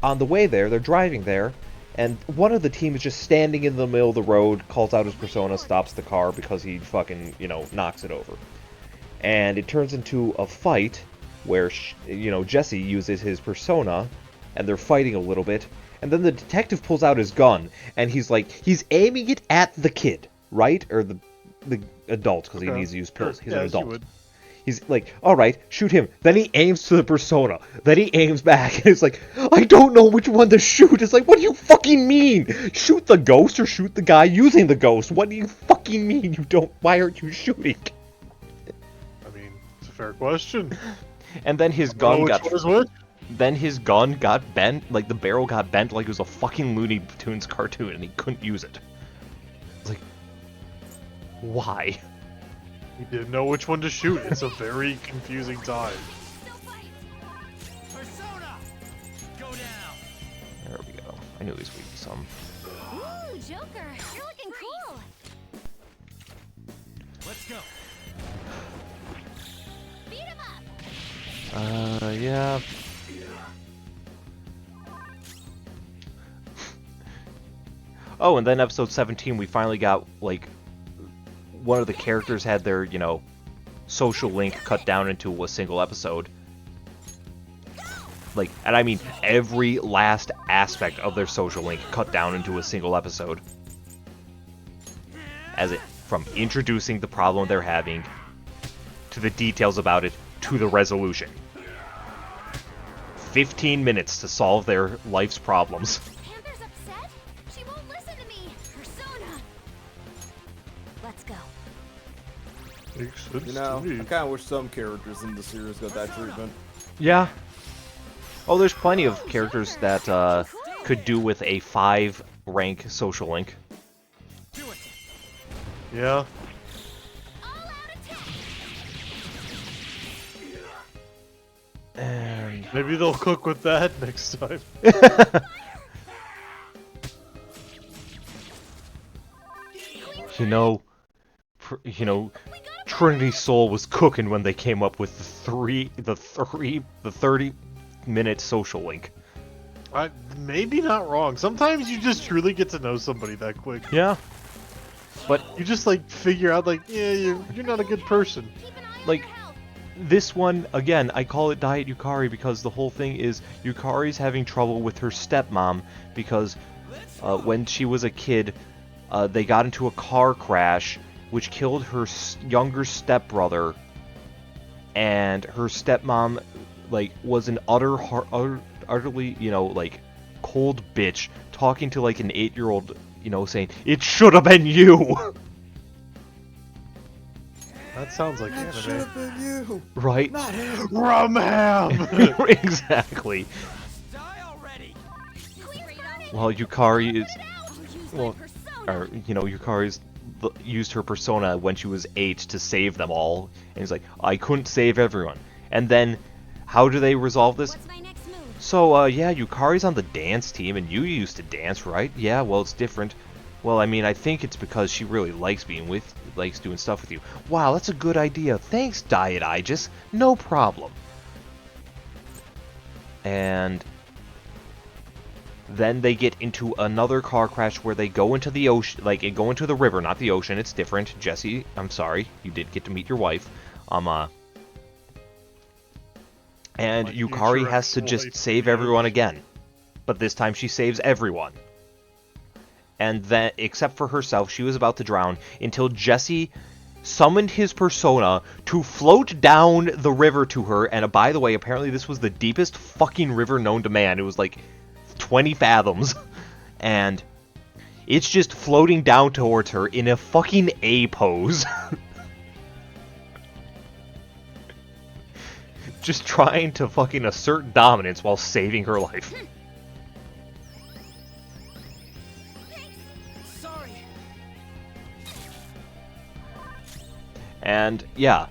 S1: on the way there, they're driving there, and one of the team is just standing in the middle of the road, calls out his persona, stops the car because he fucking, you know, knocks it over. And it turns into a fight where, you know, Jesse uses his persona, and they're fighting a little bit, and then the detective pulls out his gun, and he's like, he's aiming it at the kid, right? Or the adult, because he needs to use pills. He's an adult. He's like, alright, shoot him. Then he aims to the persona. Then he aims back, and it's like, I don't know which one to shoot. It's like, what do you fucking mean? Shoot the ghost or shoot the guy using the ghost? What do you fucking mean you don't? Why aren't you shooting?
S2: I mean, it's a fair question.
S1: And then his gun got...
S2: Which one is which?
S1: Then his gun got bent, like the barrel got bent like it was a fucking Looney Tunes cartoon, and he couldn't use it. It's like, why?
S2: He didn't know which one to shoot. It's a very confusing time.
S1: There we go. I knew he was weak to some.
S11: Ooh, Joker, you're looking cool.
S15: Let's go.
S11: Beat him up.
S1: Yeah. Oh, and then episode 17, we finally got, like, one of the characters had their, you know, social link cut down into a single episode. Like, and I mean every last aspect of their social link cut down into a single episode. From introducing the problem they're having, to the details about it, to the resolution. 15 minutes to solve their life's problems.
S11: Panther's upset? She won't listen to me. Persona. Let's go.
S2: Makes sense
S12: You know,
S2: to me.
S12: I kind of wish some characters in the series got that treatment.
S1: Yeah. Oh, there's plenty of characters that could do with a 5-rank social link.
S2: Yeah.
S1: And
S2: maybe they'll cook with that next time.
S1: You know, Trinity Soul was cooking when they came up with the 30-minute social link.
S2: Maybe not wrong. Sometimes you just truly get to know somebody that quick.
S1: Yeah. But
S2: you just like figure out like, yeah, you're not a good person.
S1: Like this one, again, I call it Diet Yukari because the whole thing is Yukari's having trouble with her stepmom because when she was a kid, they got into a car crash which killed her younger stepbrother, and her stepmom like was an utterly, you know, like cold bitch talking to like an 8-year-old, you know, saying it should have been you.
S2: That sounds like anime.
S12: Should have been you.
S1: Right?
S12: Not him.
S2: Rum ham.
S1: Exactly.
S11: Can we run
S1: Well, Yukari is... Well, or, you know, Yukari's used her persona when she was 8 to save them all. And he's like, I couldn't save everyone. And then, how do they resolve this? So, yeah, Yukari's on the dance team, and you used to dance, right? Yeah, well, it's different. Well, I mean, I think it's because she really likes likes doing stuff with you. Wow, that's a good idea. Thanks, Diet Aegis. No problem. And then they get into another car crash where they go into the ocean, like, go into the river, not the ocean. It's different. Jesse, I'm sorry. You did get to meet your wife. And Yukari has to just save everyone again. But this time she saves everyone. And then, except for herself, she was about to drown until Jesse summoned his persona to float down the river to her. And by the way, apparently this was the deepest fucking river known to man. It was like 20 fathoms. And it's just floating down towards her in a fucking A pose. Just trying to fucking assert dominance while saving her life.
S15: Sorry.
S1: And yeah,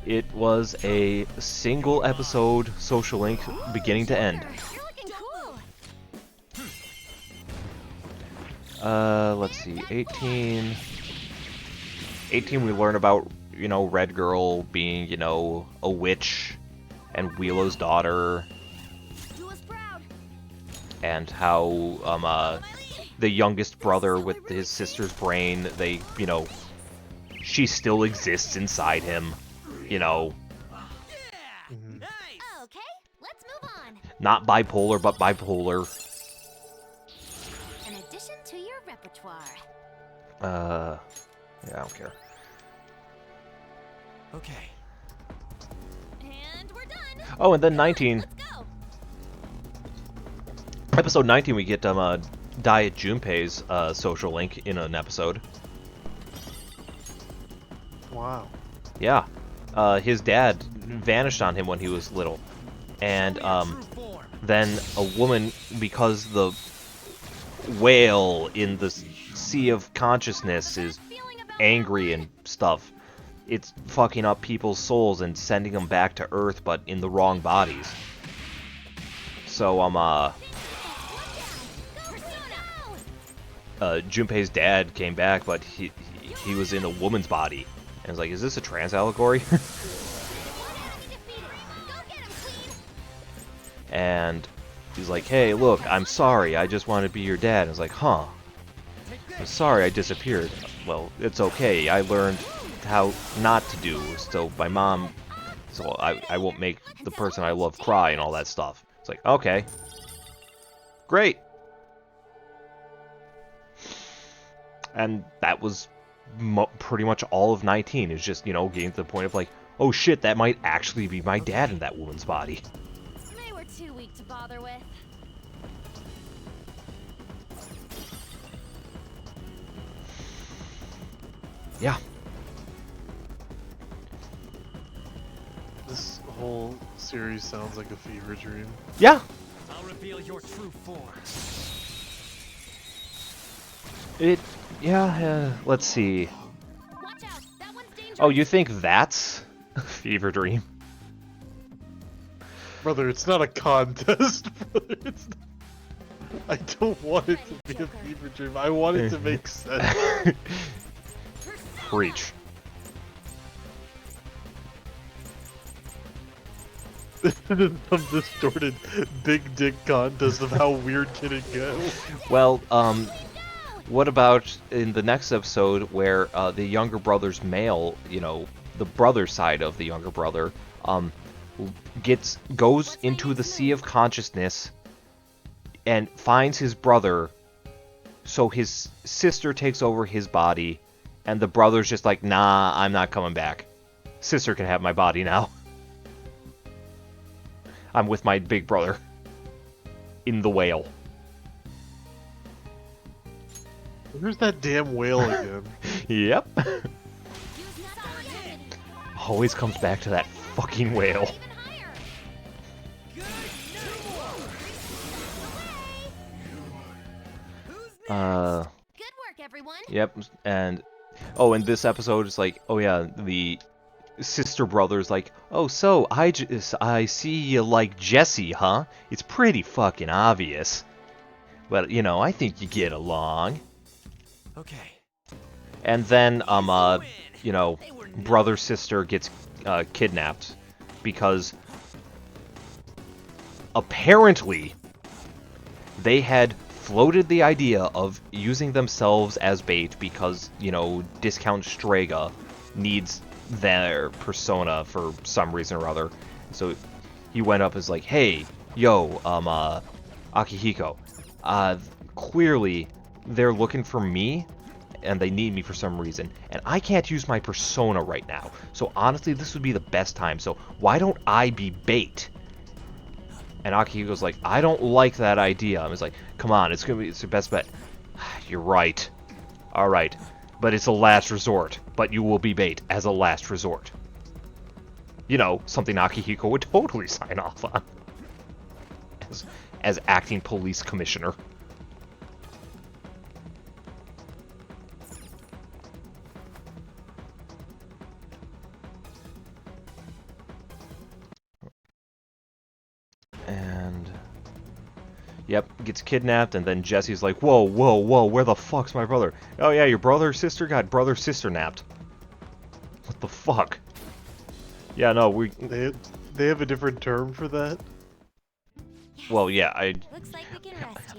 S1: it was a single episode Social Link beginning to end. Let's see, 18 we learn about, you know, Red Girl being, you know, a witch and Wheelo's daughter, and how the youngest brother with his sister's brain, they, you know, she still exists inside him, you know.
S11: Okay, let's move on.
S1: Not bipolar, but bipolar.
S11: An addition to your repertoire.
S1: Yeah, I don't care.
S15: Okay.
S11: And we're done.
S1: Oh, and then 19. Episode 19, we get Diet Junpei's Social Link in an episode.
S2: Wow.
S1: Yeah. His dad vanished on him when he was little. And then a woman, because the whale in the sea of consciousness is angry and stuff, it's fucking up people's souls and sending them back to Earth, but in the wrong bodies. So, Junpei's dad came back, but he was in a woman's body. And I was like, is this a trans allegory? And he's like, hey, look, I'm sorry, I just want to be your dad. And I was like, huh. I'm sorry I disappeared. Well, it's okay, I learned how not to do, so my mom, so I won't make the person I love cry and all that stuff. It's like, okay. Great. And that was pretty much all of 19, is just, you know, getting to the point of like, oh shit, that might actually be my dad in that woman's body.
S11: They were too weak to bother with.
S1: Yeah.
S2: This whole series sounds like a fever dream.
S1: Yeah.
S15: I'll reveal your true form.
S1: Let's see. Oh, you think that's a fever dream?
S2: Brother, it's not a contest, brother. It's not... I don't want it to be a fever dream. I want it to make sense.
S1: Preach.
S2: Some distorted big dick contest of how weird can it go?
S1: Well, what about in the next episode where the younger brother's male, you know, the brother side of the younger brother, goes into the sea of consciousness and finds his brother, so his sister takes over his body, and the brother's just like, nah, I'm not coming back. Sister can have my body now. I'm with my big brother. In the whale.
S2: Where's that damn whale again?
S1: Yep. Always comes back to that fucking whale.
S8: Good work, everyone.
S1: Yep, and oh, in this episode, it's like, oh yeah, the sister brother's like, oh, so I see you like Jesse, huh? It's pretty fucking obvious, but you know, I think you get along.
S15: Okay.
S1: And then you know, brother sister gets kidnapped because apparently they had floated the idea of using themselves as bait because, you know, Discount Strega needs their persona for some reason or other. So he went up as like, hey, yo, Akihiko, clearly they're looking for me and they need me for some reason, and I can't use my persona right now. So honestly, this would be the best time. So why don't I be bait? And Akihiko's like, I don't like that idea. I was like, come on, it's your best bet. You're right. All right, but it's a last resort. But you will be bait as a last resort. You know, something Akihiko would totally sign off on as acting police commissioner. And yep, gets kidnapped, and then Jesse's like, whoa, whoa, whoa, where the fuck's my brother? Oh yeah, your brother or sister got brother sister napped. What the fuck? Yeah, no,
S2: they have a different term for that.
S1: Well, yeah,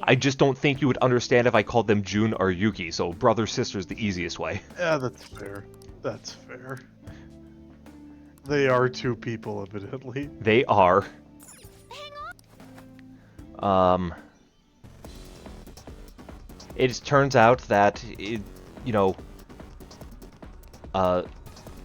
S1: I just don't think you would understand if I called them Jun or Yuki, so brother sister's the easiest way.
S2: Yeah, that's fair. That's fair. They are two people, evidently.
S1: They are. It turns out that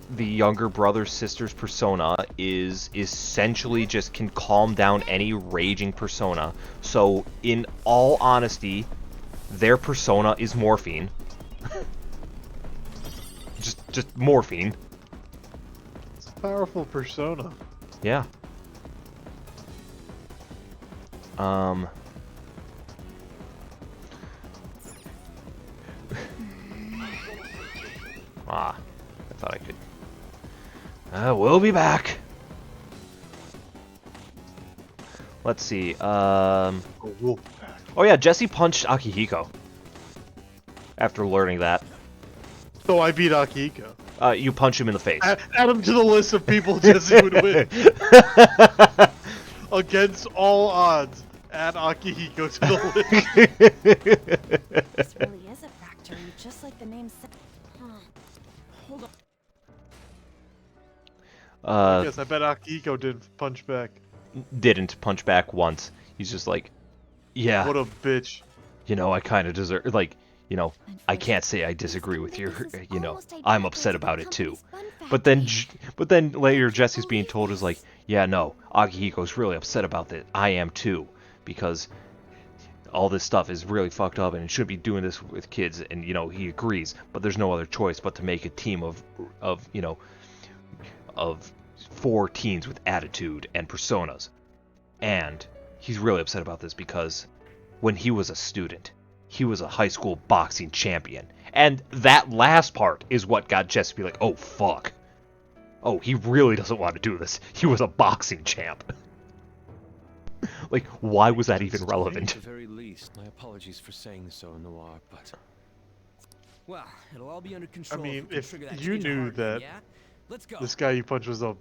S1: the younger brother sister's persona is essentially just can calm down any raging persona. So in all honesty, their persona is morphine. just morphine.
S2: It's a powerful persona.
S1: Yeah. I thought I could. We'll be back. Let's see. Oh yeah, Jesse punched Akihiko. After learning that.
S2: So I beat Akihiko.
S1: You punch him in the face.
S2: Add him to the list of people Jesse would win. Against all odds, add Akihiko to the list.
S8: This really is a factory, just like the name said. Hold on.
S2: Yes, I bet Akihiko didn't punch back.
S1: Didn't punch back once. He's just like, yeah.
S2: What a bitch.
S1: You know, I kind of deserve, like, you know, I can't say I disagree with you. You know, I'm upset about it too. But then later Jesse's being told is like, yeah, no, Akihiko's really upset about that. I am too, because all this stuff is really fucked up and it shouldn't be doing this with kids. And you know, he agrees, but there's no other choice but to make a team of 4 teens with attitude and personas. And he's really upset about this because when he was a student, he was a high school boxing champion. And that last part is what got Jesse to be like, oh fuck. Oh, he really doesn't want to do this. He was a boxing champ. Like, why was that even relevant?
S9: At the very least, my apologies for saying so, Noir, but...
S15: Well, it'll all be under control.
S2: I mean, if
S15: trigger that
S2: you
S15: change of
S2: knew
S15: heart,
S2: that
S15: yeah? Let's go.
S2: this guy you punched was a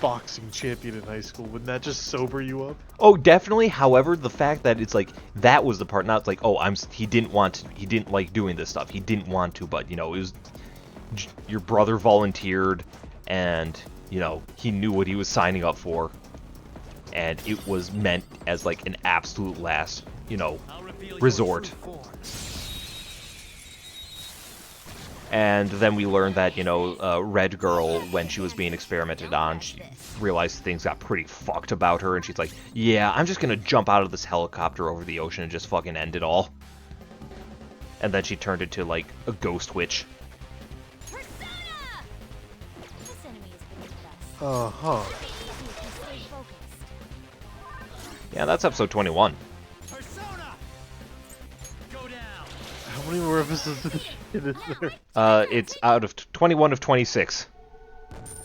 S2: boxing champion in high school, wouldn't that just sober you up?
S1: Oh, definitely. However, the fact that it's like that was the part, not like, oh, he didn't like doing this stuff. He didn't want to, but you know, it was your brother volunteered, and you know, he knew what he was signing up for, and it was meant as like an absolute last, you know, resort. And then we learned that, you know, Red Girl, when she was being experimented on, she realized things got pretty fucked about her, and she's like, yeah, I'm just gonna jump out of this helicopter over the ocean and just fucking end it all. And then she turned into, like, a ghost witch.
S2: Uh-huh.
S1: Yeah, that's episode 21.
S2: How many more episodes of this shit is there?
S1: It's out of 21 of 26.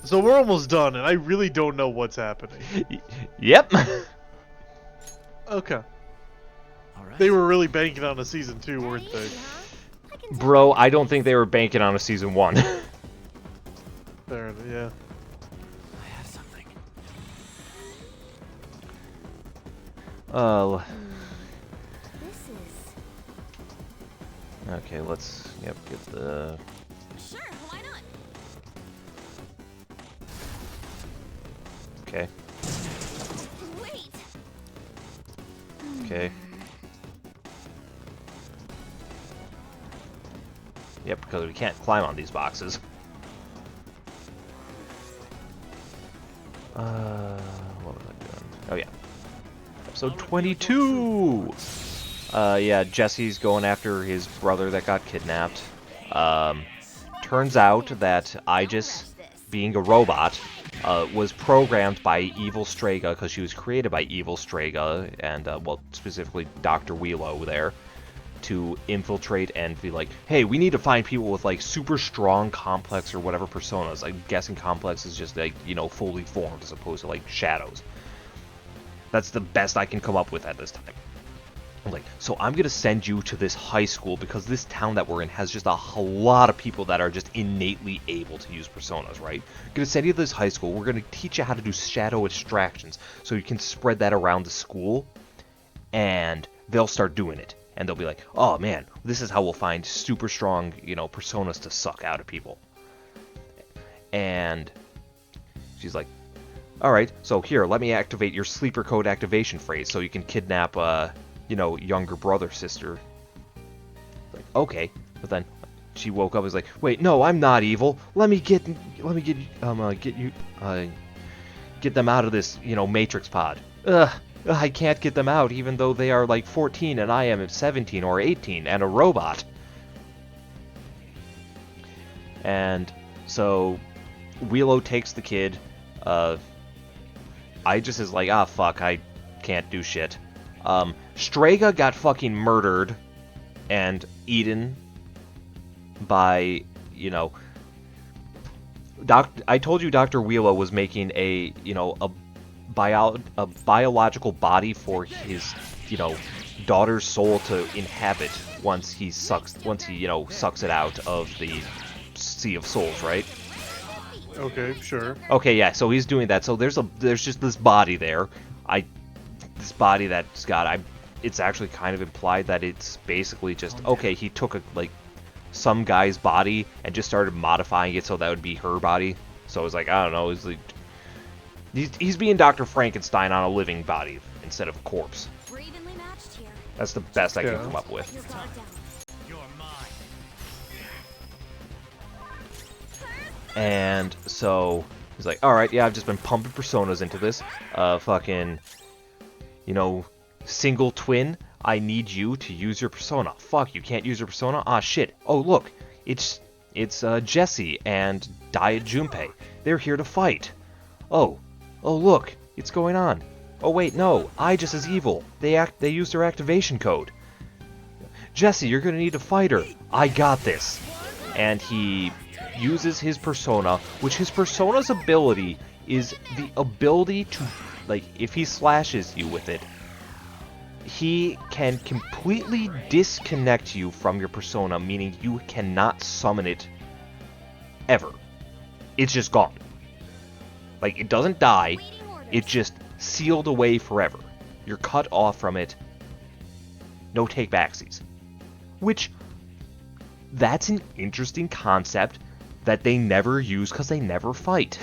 S2: So we're almost done, and I really don't know what's happening.
S1: Yep.
S2: Okay. They were really banking on a season 2, weren't they?
S1: Bro, I don't think they were banking on a season 1.
S2: Fair enough, yeah.
S15: I have something.
S8: This is...
S1: Okay, let's get the...
S11: Sure, why not?
S1: Okay.
S11: Wait.
S1: Okay. Yep, because we can't climb on these boxes. What was I doing? Oh yeah. Episode 22! Yeah, Jesse's going after his brother that got kidnapped. Turns out that Aegis, being a robot, was programmed by Evil Strega, because she was created by Evil Strega, and, well, specifically Dr. Wheelo there, to infiltrate and be like, hey, we need to find people with, like, super strong, complex, or whatever personas. I'm guessing complex is just, like, you know, fully formed, as opposed to, like, shadows. That's the best I can come up with at this time. I'm like, so I'm going to send you to this high school because this town that we're in has just a lot of people that are just innately able to use personas, right? I'm going to send you to this high school. We're going to teach you how to do shadow extractions so you can spread that around the school, and they'll start doing it. And they'll be like, oh man, this is how we'll find super strong, you know, personas to suck out of people. And she's like, alright, so here, let me activate your sleeper code activation phrase so you can kidnap, you know, younger brother, sister. Like, okay. But then she woke up and was like, wait, no, I'm not evil. Let me get them out of this, you know, Matrix pod. I can't get them out even though they are like 14 and I am 17 or 18 and a robot. And so Wheelo takes the kid. I just is like, ah, fuck, I can't do shit. Strega got fucking murdered and eaten by, you know, I told you Dr. Wheelo was making a, you know, a biological body for his, you know, daughter's soul to inhabit once he, you know, sucks it out of the Sea of Souls, right?
S2: Okay, sure.
S1: Okay, yeah, so he's doing that. So there's just this body there. This body that's got, it's actually kind of implied that it's basically just, okay, he took some guy's body and just started modifying it so that would be her body. So it's like, I don't know, it's like, he's being Dr. Frankenstein on a living body instead of a corpse. That's the best I can come up with. And so he's like, alright, yeah, I've just been pumping personas into this. Fucking, you know, single twin, I need you to use your persona. Fuck, you can't use your persona? Ah, shit. Oh, look, it's Jesse and Diet Junpei. They're here to fight. Oh, look, it's going on. Oh, wait, no, Aegis is evil. They use their activation code. Jesse, you're gonna need to fight her. I got this. And he uses his persona, which his persona's ability is the ability to, like, if he slashes you with it, he can completely disconnect you from your persona, meaning you cannot summon it ever. It's just gone. Like, it doesn't die, it's just sealed away forever. You're cut off from it. No take-backsies. Which, that's an interesting concept that they never use because they never fight.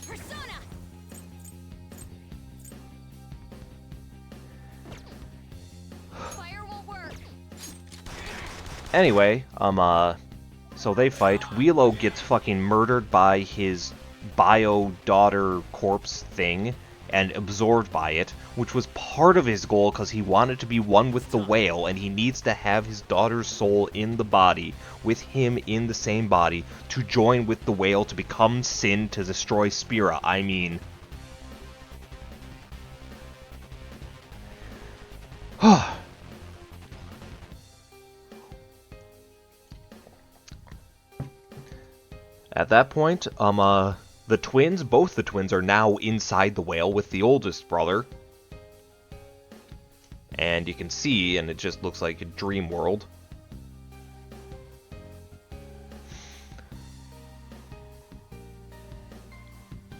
S11: Persona. Fire won't work.
S1: Anyway, so they fight. Wheelo gets fucking murdered by his bio-daughter corpse thing and absorbed by it, which was part of his goal because he wanted to be one with the whale, and he needs to have his daughter's soul in the body, with him in the same body, to join with the whale to become Sin to destroy Spira. I mean... At that point, the twins, both the twins, are now inside the whale with the oldest brother. And you can see, and it just looks like a dream world.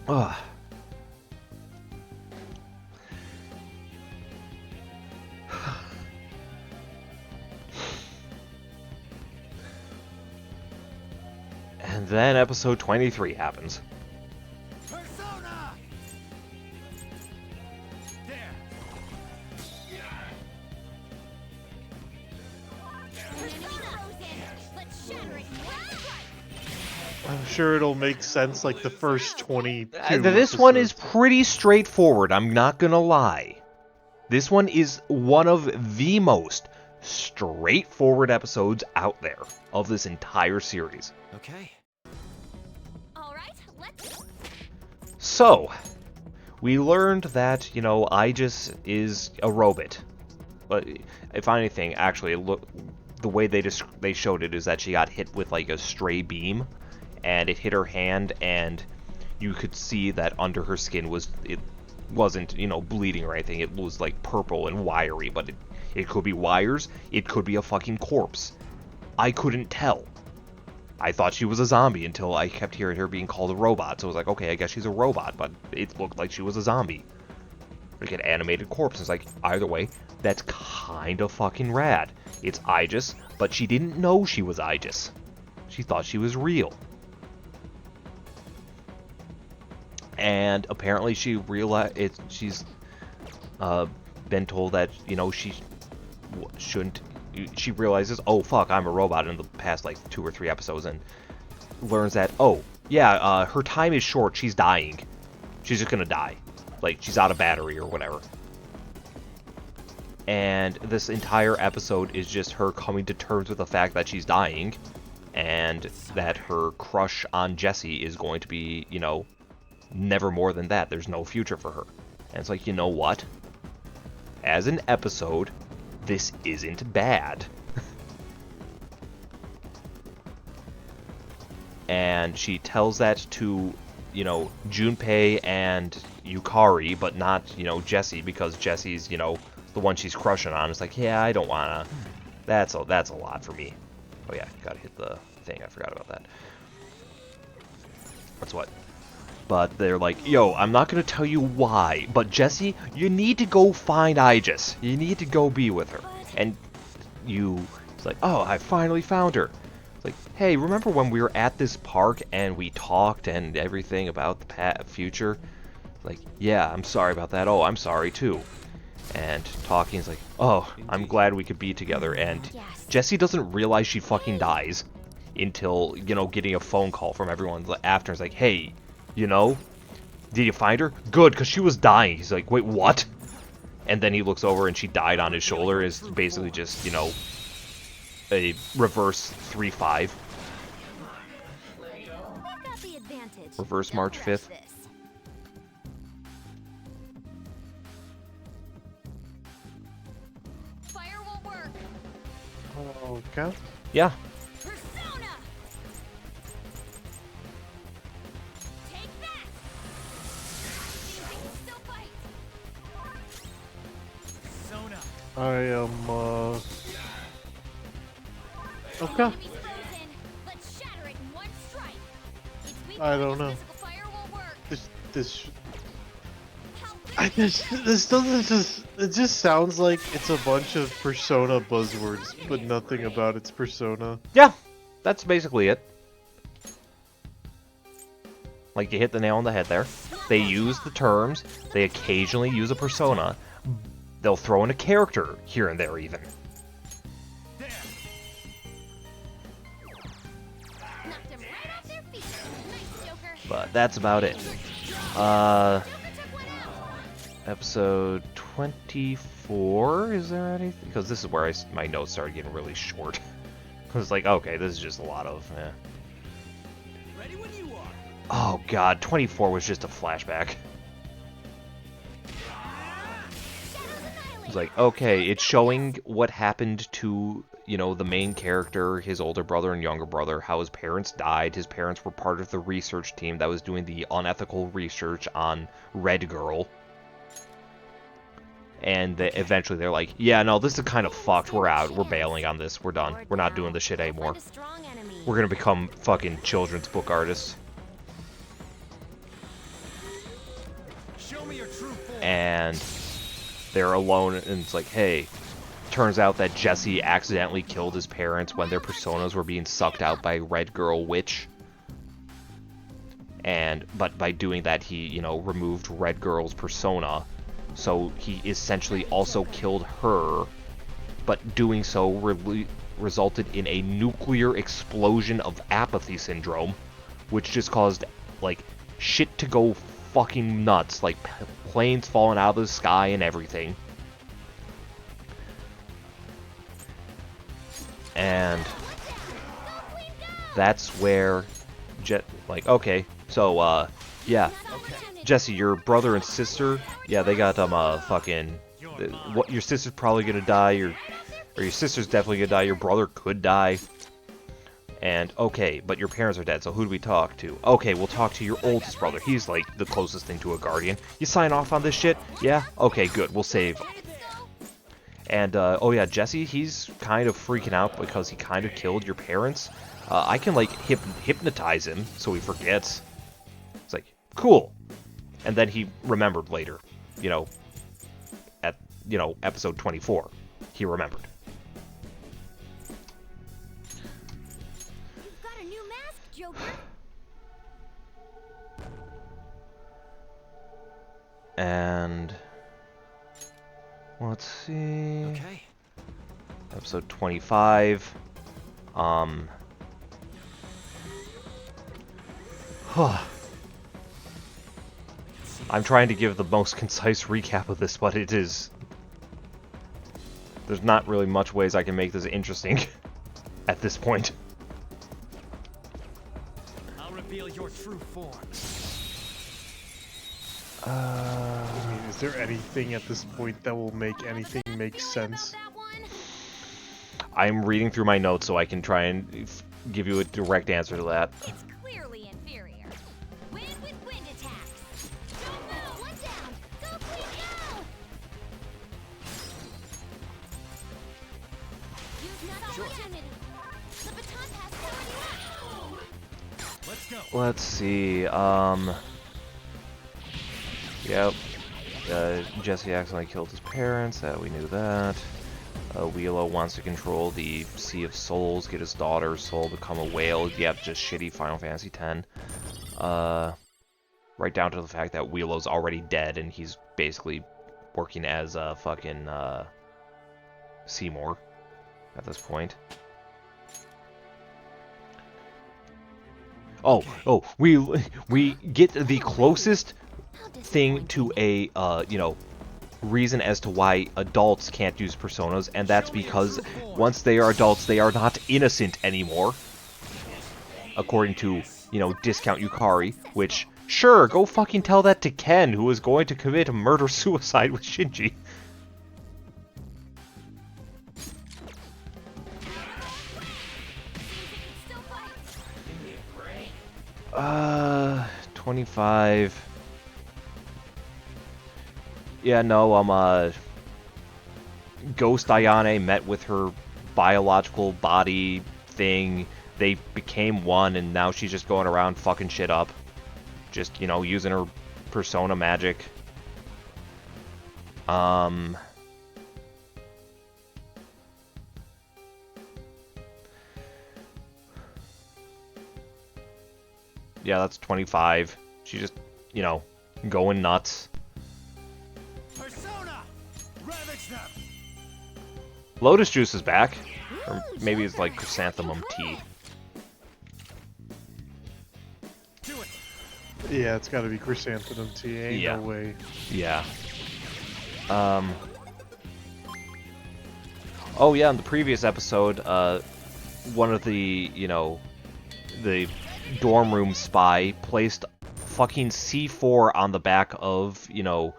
S1: Ugh. And then episode 23 happens.
S15: Persona!
S2: I'm sure it'll make sense like the first 22
S1: This one is
S2: episodes.
S1: pretty straightforward, I'm not gonna lie. This one is one of the most straightforward episodes out there of this entire series.
S7: Okay.
S11: Alright, let's...
S1: So, we learned that, you know, Aegis is a robot. But if anything, actually, the way they showed it is that she got hit with like a stray beam, and it hit her hand, and you could see that under her skin it wasn't, you know, bleeding or anything. It was like purple and wiry, but it could be wires, it could be a fucking corpse. I couldn't tell. I thought she was a zombie until I kept hearing her being called a robot. So I was like, okay, I guess she's a robot, but it looked like she was a zombie. Like an animated corpse. It's like, either way, that's kind of fucking rad. It's Aegis, but she didn't know she was Aegis. She thought she was real. And apparently she realized she's been told that, you know, she shouldn't. She realizes, oh fuck, I'm a robot in the past like 2 or 3 episodes, and learns that, oh yeah, her time is short. She's dying. She's just gonna die. Like, she's out of battery or whatever. And this entire episode is just her coming to terms with the fact that she's dying, and that her crush on Jesse is going to be, you know, never more than that. There's no future for her. And it's like, you know what? As an episode, this isn't bad. And she tells that to, you know, Junpei and Yukari, but not, you know, Jesse, because Jesse's, you know, the one she's crushing on. It's like, yeah, I don't wanna. That's a lot for me. Oh yeah, gotta hit the thing. I forgot about that. That's what. But they're like, yo, I'm not gonna tell you why, but Jesse, you need to go find Aegis. You need to go be with her. And it's like, oh, I finally found her. It's like, hey, remember when we were at this park and we talked and everything about the future? Like, yeah, I'm sorry about that. Oh, I'm sorry too. And talking is like, oh, I'm glad we could be together. And Jesse doesn't realize she fucking dies until, you know, getting a phone call from everyone after. It's like, hey, you know, did you find her? Good, because she was dying. He's like, wait, what? And then he looks over and she died on his shoulder. Is basically just, you know, a reverse 3-5. Reverse March 5th.
S11: Fire won't work.
S2: Okay.
S1: Yeah.
S11: Persona! Take that! Seems we can still fight.
S15: Persona!
S2: I am, okay.
S11: Enemy's frozen. Let's shatter it in one strike. Its weak
S2: I don't know.
S11: physical fire won't work.
S2: This doesn't just, it just sounds like it's a bunch of Persona buzzwords, but nothing about its persona.
S1: Yeah, that's basically it. Like, you hit the nail on the head there. They use the terms, they occasionally use a persona, they'll throw in a character here and there even.
S11: Knocked them right off their feet. Nice, Joker.
S1: But that's about it. Episode 24, is there anything? Because this is where my notes started getting really short. It's like, okay, this is just a lot of,
S15: Ready when you are.
S1: Oh god, 24 was just a flashback. It's like, okay, it's showing what happened to, you know, the main character, his older brother and younger brother, how his parents died. His parents were part of the research team that was doing the unethical research on Red Girl. And eventually they're like, yeah, no, this is kind of fucked. We're out. We're bailing on this. We're done. We're not doing this shit anymore. We're gonna become fucking children's book artists. And they're alone, and it's like, hey, turns out that Jesse accidentally killed his parents when their personas were being sucked out by Red Girl Witch. But by doing that, he, you know, removed Red Girl's persona. So he essentially also killed her, but doing so resulted in a nuclear explosion of apathy syndrome, which just caused, like, shit to go fucking nuts, like planes falling out of the sky and everything. And that's where like, okay, so yeah, Jesse, your brother and sister, yeah, they got fucking what, your sister's probably gonna die, or your sister's definitely gonna die, your brother could die. And, okay, but your parents are dead, so who do we talk to? Okay, we'll talk to your oldest brother. He's, like, the closest thing to a guardian. You sign off on this shit? Yeah? Okay, good. We'll save. And, oh yeah, Jesse, he's kind of freaking out because he kind of killed your parents. I can, like, hypnotize him so he forgets. It's like, cool. And then he remembered later. You know, at, you know, episode 24. He remembered. And let's see.
S7: Okay.
S1: Episode 25. I'm trying to give the most concise recap of this, but there's not really much ways I can make this interesting at this point.
S6: I'll reveal your true form.
S2: I mean, is there anything at this point that will make anything make sense?
S1: I'm reading through my notes so I can try and give you a direct answer to that.
S3: It's clearly inferior. Wind with wind attacks. Don't move. One down. Go Queen, go! Use that opportunity. The baton pass already left.
S6: Let's go.
S1: Let's see, yep. Jesse accidentally killed his parents, we knew that. Wheelo wants to control the Sea of Souls, get his daughter's soul, become a whale. Yep, just shitty Final Fantasy X. Right down to the fact that Wheelo's already dead and he's basically working as a fucking, Seymour at this point. Oh, we get the closest thing to a, you know, reason as to why adults can't use personas, and that's because once they are adults, they are not innocent anymore. According to, you know, Discount Yukari, which, sure, go fucking tell that to Ken, who is going to commit a murder-suicide with Shinji. 25. Yeah, no, Ghost Ayane met with her biological body thing. They became one, and now she's just going around fucking shit up. Just, you know, using her persona magic. Yeah, that's 25. She's just, you know, going nuts.
S6: Persona! Ravage them!
S1: Lotus Juice is back. Or maybe it's like Chrysanthemum Tea.
S2: Yeah, it's gotta be Chrysanthemum Tea. Ain't no way.
S1: Yeah. Oh yeah, in the previous episode, one of the, you know, the dorm room spy placed fucking C4 on the back of, you know,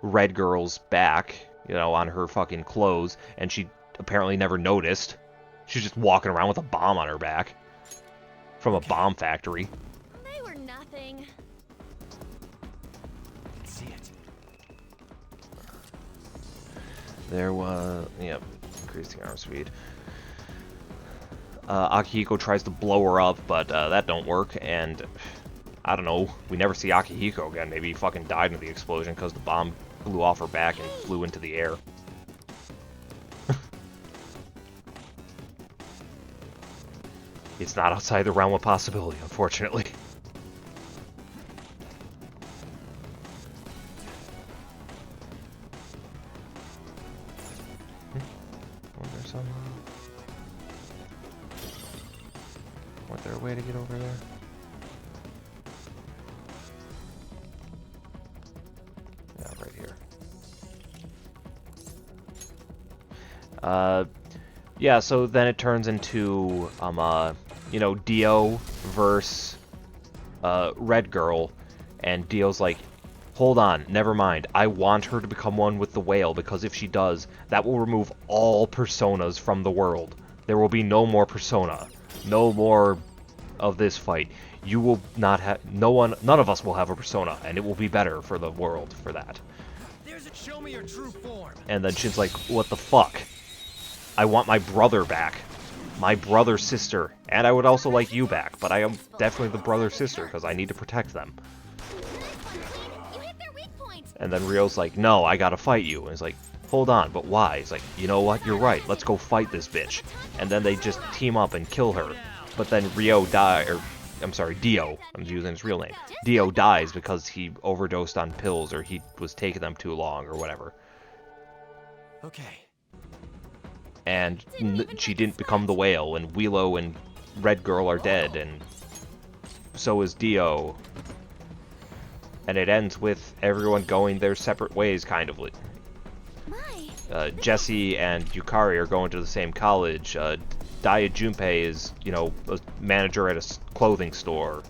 S1: Red Girl's back, you know, on her fucking clothes, and she apparently never noticed. She's just walking around with a bomb on her back from a bomb factory.
S11: They were nothing.
S15: Let's see it.
S1: There was, yep, increasing arm speed. Akihiko tries to blow her up, but that don't work, and I don't know, we never see Akihiko again. Maybe he fucking died in the explosion because the bomb blew off her back and flew into the air. It's not outside the realm of possibility, unfortunately. Was there a way to get over there? Yeah, right here. Yeah, so then it turns into, you know, Dio versus, Red Girl, and Dio's like, hold on, never mind, I want her to become one with the whale, because if she does, that will remove all personas from the world. There will be no more Persona. No more of this fight. You will not have, none of us will have a Persona, and it will be better for the world for that.
S15: Show me your true form.
S1: And then Shin's like, what the fuck? I want my brother back. My brother-sister. And I would also like you back, but I am definitely the brother-sister, because I need to protect them. And then Ryo's like, no, I gotta fight you. And he's like, hold on, but why? He's like, you know what, you're right, let's go fight this bitch. And then they just team up and kill her. But then Dio, I'm using his real name. Dio dies because he overdosed on pills, or he was taking them too long, or whatever.
S15: Okay.
S1: And she didn't become the whale, and Willow and Red Girl are dead, and so is Dio. And it ends with everyone going their separate ways, kind of. Jessie and Yukari are going to the same college. Daya Junpei is, you know, a manager at a clothing store.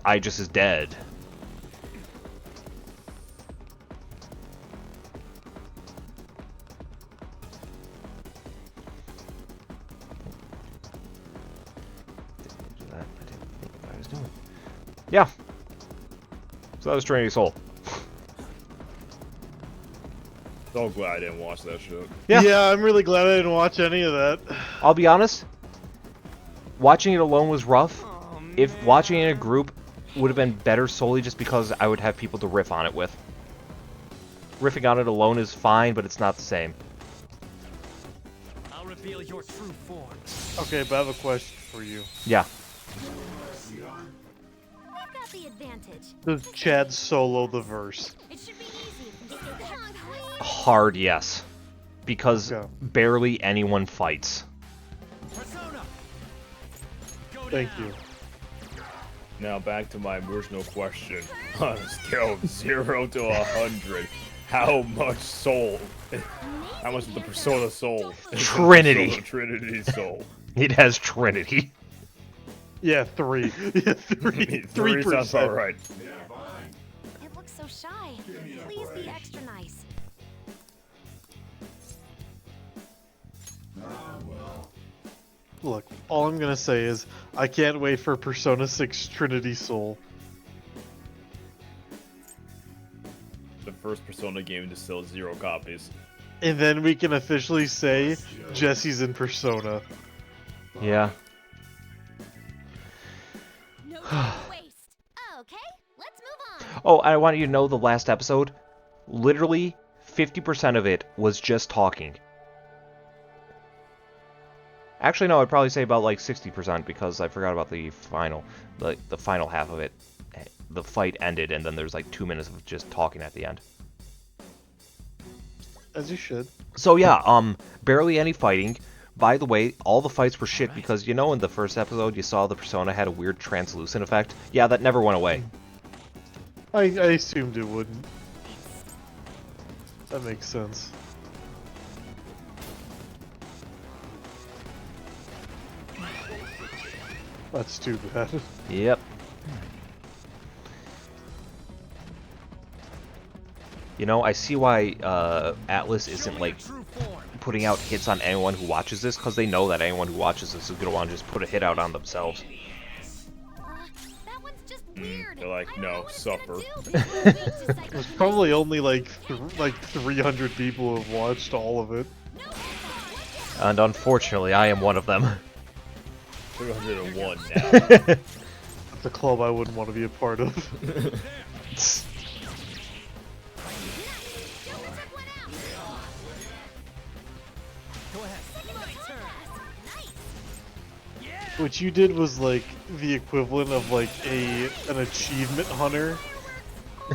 S1: Aegis is dead. Yeah. So that was Trinity Soul.
S12: So glad I didn't watch that shit.
S2: Yeah, I'm really glad I didn't watch any of that.
S1: I'll be honest, watching it alone was rough. If watching it in a group would have been better solely just because I would have people to riff on it with. Riffing on it alone is fine, but it's not the same.
S15: I'll reveal your true form.
S2: Okay, but I have a question for you.
S1: Yeah.
S11: I've got the advantage.
S2: Does Chad solo the verse?
S11: It should be easy if you get the hang of it.
S1: Hard yes. Because barely anyone fights.
S2: Thank you.
S12: Now back to my original question. On a scale of 0 to 100, how much soul? How much of the Persona soul?
S1: Trinity.
S12: Trinity soul.
S1: It has Trinity.
S2: Yeah, 3. Yeah, 3.
S12: 3 sounds about right.
S8: It looks so shy. Please be extra nice.
S2: Look, all I'm gonna say is, I can't wait for Persona 6 Trinity Soul.
S12: The first Persona game to sell 0 copies.
S2: And then we can officially say, Jesse's in Persona.
S1: Yeah.
S11: No time to waste. Okay, let's move on.
S1: Oh, I want you to know the last episode, literally 50% of it was just talking. Actually, no, I'd probably say about like 60% because I forgot about the final, the final half of it. The fight ended, and then there's like 2 minutes of just talking at the end.
S2: As you should.
S1: So yeah, barely any fighting. By the way, all the fights were shit because, you know, in the first episode you saw the Persona had a weird translucent effect? Yeah, that never went away.
S2: I assumed it wouldn't. That makes sense. That's too bad.
S1: Yep. You know, I see why Atlas isn't like putting out hits on anyone who watches this, because they know that anyone who watches this is gonna want to just put a hit out on themselves.
S12: They're like, no, suffer.
S2: There's probably only like 300 people who have watched all of it.
S1: And unfortunately, I am one of them.
S12: 301 now.
S2: That's a club I wouldn't want to be a part of. What you did was like the equivalent of like an achievement hunter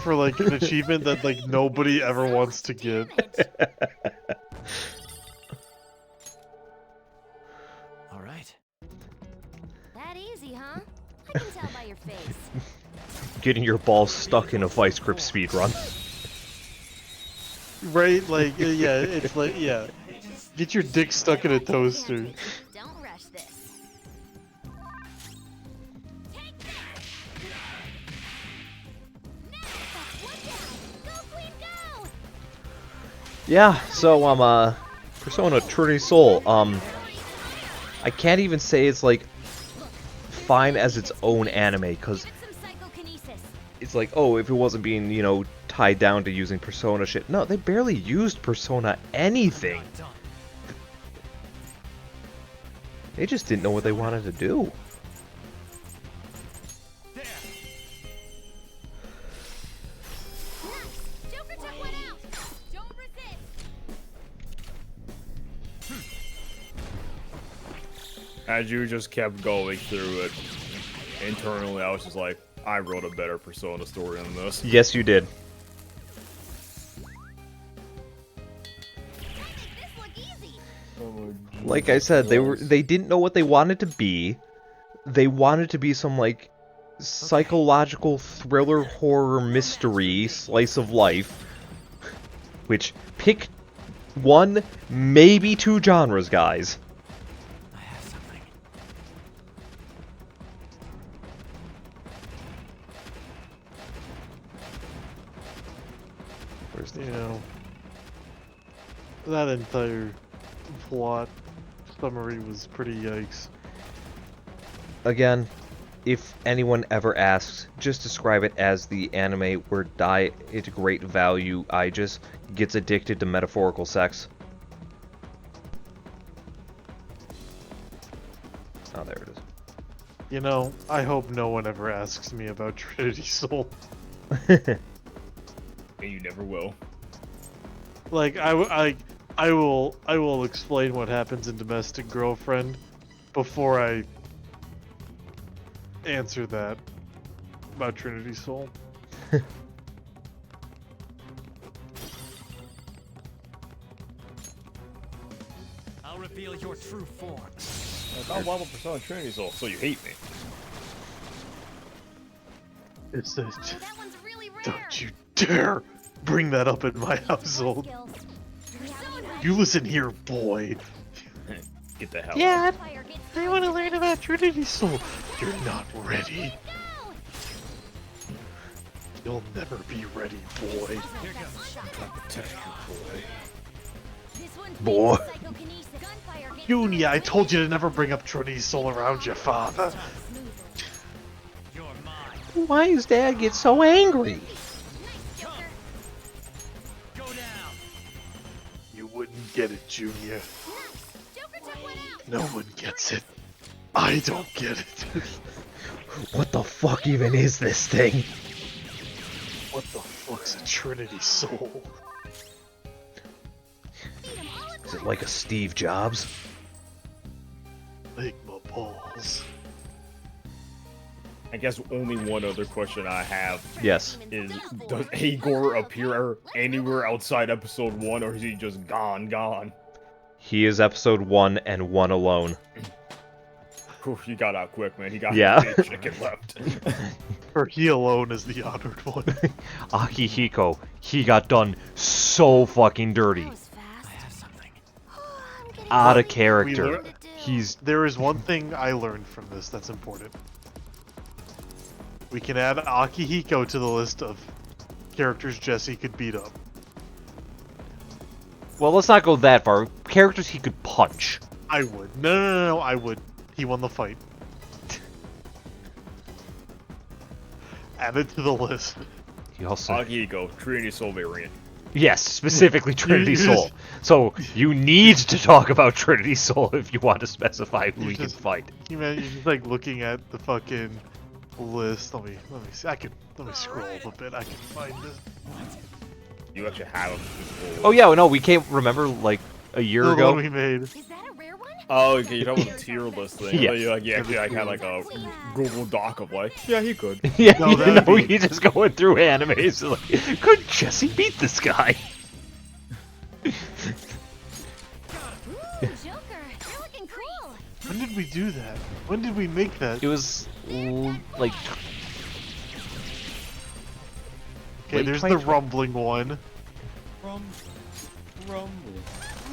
S2: for like an achievement that like nobody ever wants to get.
S7: All right.
S11: That easy, huh? I can tell by your face.
S1: Getting your balls stuck in a vice grip speedrun.
S2: Right? Like, yeah, it's like, yeah. Get your dick stuck in a toaster.
S11: Don't rush this.
S1: Yeah, so, Persona Trinity Soul, I can't even say it's, like, fine as its own anime, because it's like, oh, if it wasn't being, you know, tied down to using Persona shit. No, they barely used Persona anything. They just didn't know what they wanted to do.
S12: As you just kept going through it, internally I was just like, I wrote a better Persona story than this.
S1: Yes, you did. Like I said, they didn't know what they wanted to be. They wanted to be some like psychological thriller horror mystery slice of life, which pick one, maybe two genres, guys.
S2: You know, that entire plot summary was pretty yikes.
S1: Again, if anyone ever asks, just describe it as the anime where Dai at great value Aegis gets addicted to metaphorical sex. Oh, there it is.
S2: You know, I hope no one ever asks me about Trinity Soul.
S12: And you never will.
S2: Like, I will explain what happens in Domestic Girlfriend before I answer that about Trinity Soul.
S6: I'll reveal your true form.
S12: I'll level Persona Trinity Soul, so you hate me.
S2: It's a, don't you dare bring that up in my household. You listen here, boy.
S12: Get the hell
S2: Dad, I want to learn about Trinity Soul. You're not ready. You'll never be ready, boy.
S1: Boy.
S2: Junior, I told you to never bring up Trinity Soul around your father.
S1: Why does Dad get so angry?
S2: You wouldn't get it, Junior. No one gets it. I don't get it.
S1: What the fuck even is this thing?
S2: What the fuck's a Trinity Soul?
S1: Is it like a Steve Jobs?
S2: Make my balls.
S12: I guess only one other question I have.
S1: Yes.
S12: Is, does Igor appear anywhere outside episode 1, or is he just gone?
S1: He is episode 1 and 1 alone.
S12: Whew, you got out quick, man. He got a chicken left.
S2: Or he alone is the honored one.
S1: Akihiko, he got done so fucking dirty. Out of character.
S2: There is one thing I learned from this that's important. We can add Akihiko to the list of characters Jesse could beat up.
S1: Well, let's not go that far. Characters he could punch.
S2: I would. No, I would. He won the fight. Add it to the list.
S1: He also...
S12: Akihiko, Trinity Soul variant.
S1: Yes, specifically Trinity Soul. So you need to talk about Trinity Soul if you want to specify who he can fight.
S2: You're just like looking at the fucking list. Let me see. Let me scroll a bit. I can find this.
S12: You actually have him.
S1: Oh yeah, no, we can't remember like a year
S2: The
S1: ago.
S2: one we made.
S12: Oh, okay, you're talking about the tier list thing.
S1: Yeah.
S12: You actually had like a Google Doc of like, yeah, he could.
S1: Yeah,
S2: No,
S1: you
S2: that
S1: know,
S2: would be-
S1: you're just going through animes. Like, could Jesse beat this guy?
S3: Ooh, Joker, you're looking cool.
S2: When did we do that? When did we make that?
S1: It was like.
S2: Okay,
S1: late
S2: there's the
S1: 2020.
S2: rumbling one.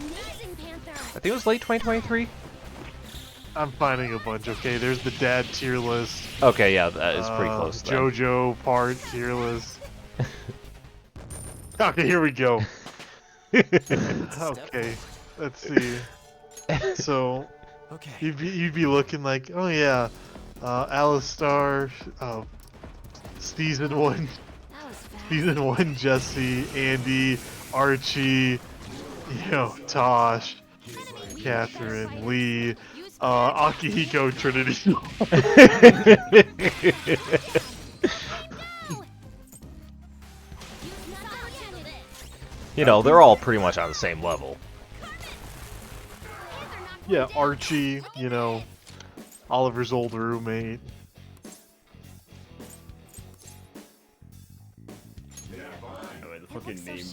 S3: Amazing, Panther.
S1: I think it was late 2023.
S2: I'm finding a bunch. Okay, there's the dad tier list.
S1: Okay, yeah, that is pretty close. Then.
S2: JoJo part tier list. Okay, here we go. Okay, let's see. So,
S7: Okay.
S2: you'd be looking like, oh yeah, Alistar, season 1, season 1 Jesse, Andy, Archie, you know, Tosh, Catherine, Lee, Akihiko, Trinity.
S1: You know, they're all pretty much on the same level.
S2: Yeah, Archie, you know, Oliver's old roommate.
S12: I mean, the fucking name.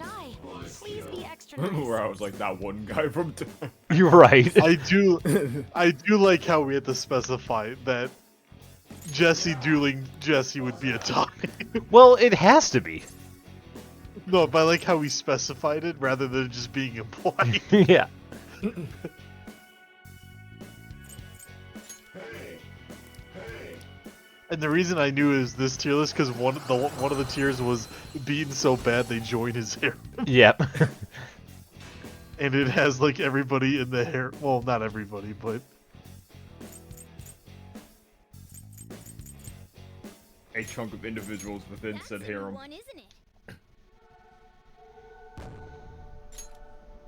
S3: Please be extra nice.
S12: Where I was like that one guy from.
S1: You're right.
S2: I do like how we had to specify that Jesse dueling Jesse would be a tie.
S1: Well, it has to be.
S2: No, but I like how we specified it rather than just being implied.
S1: Yeah.
S2: And the reason I knew it was this tier list because one of the tiers was beaten so bad they joined his harem.
S1: Yep.
S2: And it has like everybody in the harem. Well, not everybody, but
S12: A chunk of individuals within said harem.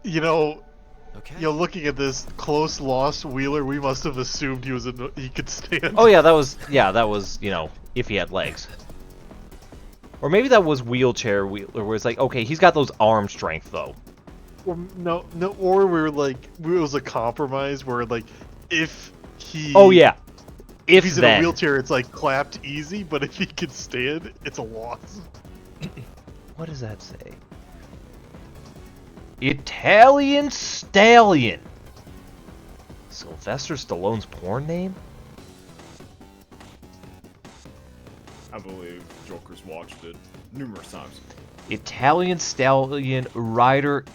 S2: you know,
S7: Okay.
S2: you know, looking at this close loss Wheeler, we must have assumed he could stand.
S1: Oh yeah, that was you know, if he had legs. Or maybe that was wheelchair Wheeler, where it's like, okay, he's got those arm strength though.
S2: Or, no, or we were like, it was a compromise where like, if he.
S1: Oh yeah.
S2: If he's in
S1: then.
S2: a wheelchair, it's like clapped easy, but if he can stand, it's a loss.
S1: What does that say? Italian Stallion. Sylvester Stallone's porn name?
S12: I believe Joker's watched it numerous times.
S1: Italian Stallion rider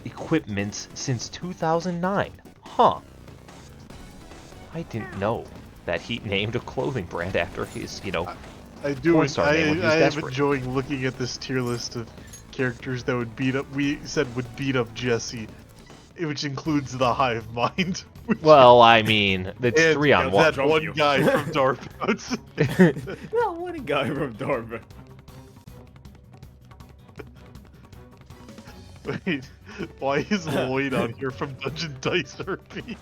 S1: equipment since 2009. Huh. I didn't know that he named a clothing brand after his, you know,
S2: I do.
S1: porn star name when he was
S2: I am
S1: desperate.
S2: enjoying looking at this tier list of characters that would beat up. We said would beat up Jesse, which includes the Hive Mind.
S1: Well, I mean, it's
S2: and
S1: 3 on 1.
S2: that one guy from Darknouts.
S12: That one guy from Darby.
S2: Wait, why is Lloyd on here from Dungeon Dice RP?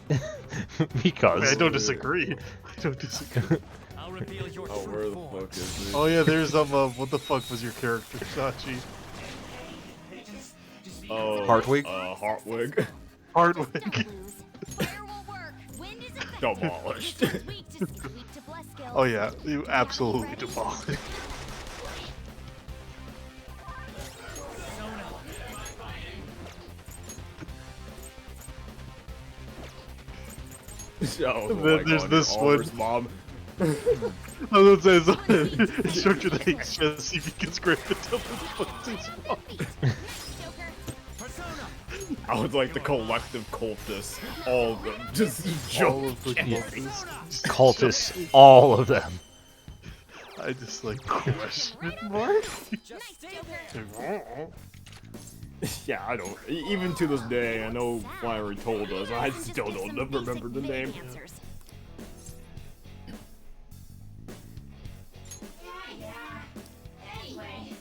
S1: Because.
S2: I don't disagree. I don't disagree.
S6: I'll reveal your
S12: Oh, where the fuck is he?
S2: Oh yeah, there's what the fuck was your character, Sachi?
S12: Oh,
S1: Hartwig?
S12: Hartwig.
S2: Hardwick.
S12: Demolished.
S2: Oh yeah, you absolutely demolished.
S12: Oh,
S2: Then there's this one.
S12: Mom.
S2: I was gonna say, instructor that hates Jesse because Griffin fucked his mom.
S12: I was like the collective cultists, all of them, just
S2: All of the
S12: cultists.
S1: Cultists, all of them.
S2: I just like question mark.
S12: Yeah, I don't. Even to this day, I know Flannery told us. I still don't remember the name.
S11: Anyway.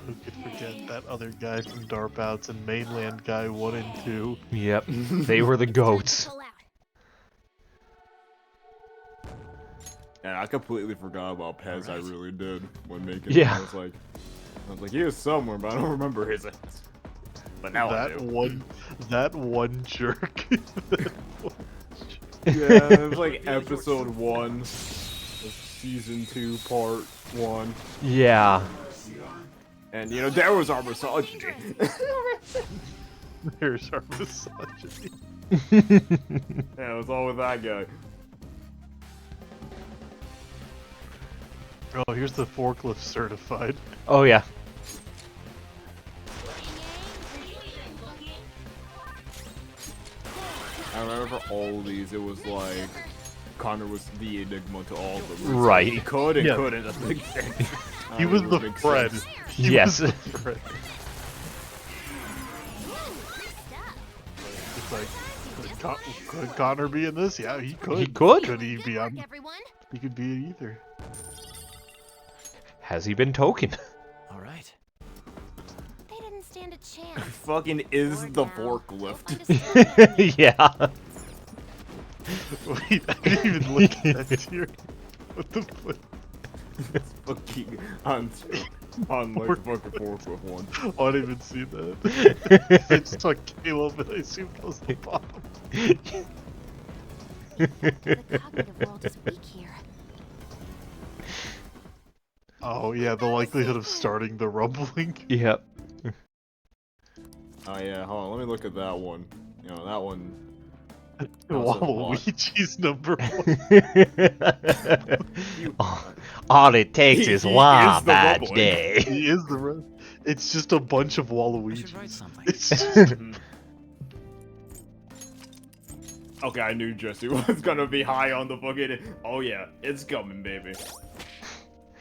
S2: Who could forget that other guy from Darpouts and Mainland Guy 1 and 2?
S1: Yep, they were the goats.
S12: And I completely forgot about Pez. I really did when making.
S1: Yeah.
S12: I was like, he is somewhere, but I don't remember his ass. But now I do.
S2: That one jerk.
S12: Yeah, it was like episode 1 of season 2, part 1.
S1: Yeah.
S12: And you know, there was our misogyny.
S2: There's our misogyny.
S12: Yeah, it was all with that guy.
S2: Oh, here's the forklift certified.
S1: Oh yeah.
S12: I remember for all these, it was like Connor was the enigma to all of them.
S1: Right.
S12: He could and
S2: Yeah.
S12: couldn't. That's big thing.
S2: He was the friend. He
S1: Yes.
S2: was the friend. It's like, could Connor be in this? Yeah, he could.
S1: He could.
S2: Could he be on? He could be in either.
S1: Has he been token?
S7: All right.
S11: They didn't stand a chance.
S12: Fucking is the forklift.
S1: Yeah.
S2: Wait, I didn't even look at that tier. What the fuck?
S12: It's fucking on like fucking forklift one.
S2: Oh, I didn't even see that. I just saw Caleb and I assumed it was the bottom.
S8: The cognitive world is weak here.
S2: Oh yeah, the likelihood of starting the rumbling.
S1: Yep.
S12: Oh yeah, hold on, let me look at that one. You know, that one.
S2: Waluigi's number 1.
S1: All it takes is one
S2: the
S1: bad
S2: rumbling.
S1: day.
S2: He is the It's just a bunch of Waluigi's. It's just...
S12: Okay, I knew Jesse was gonna be high on the fucking. Oh yeah, it's coming, baby.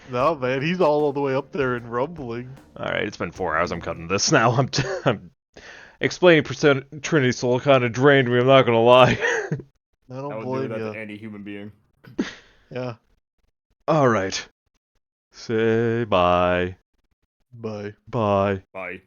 S2: No man, he's all the way up there in rumbling.
S1: Alright, it's been 4 hours. I'm cutting this now. I'm explaining Trinity Soul kind of drained me, I'm not gonna lie.
S2: I don't
S12: I would do
S2: blame
S12: that
S2: you.
S12: to any human being.
S2: Yeah.
S1: Alright. Say bye.
S2: Bye.
S1: Bye.
S12: Bye.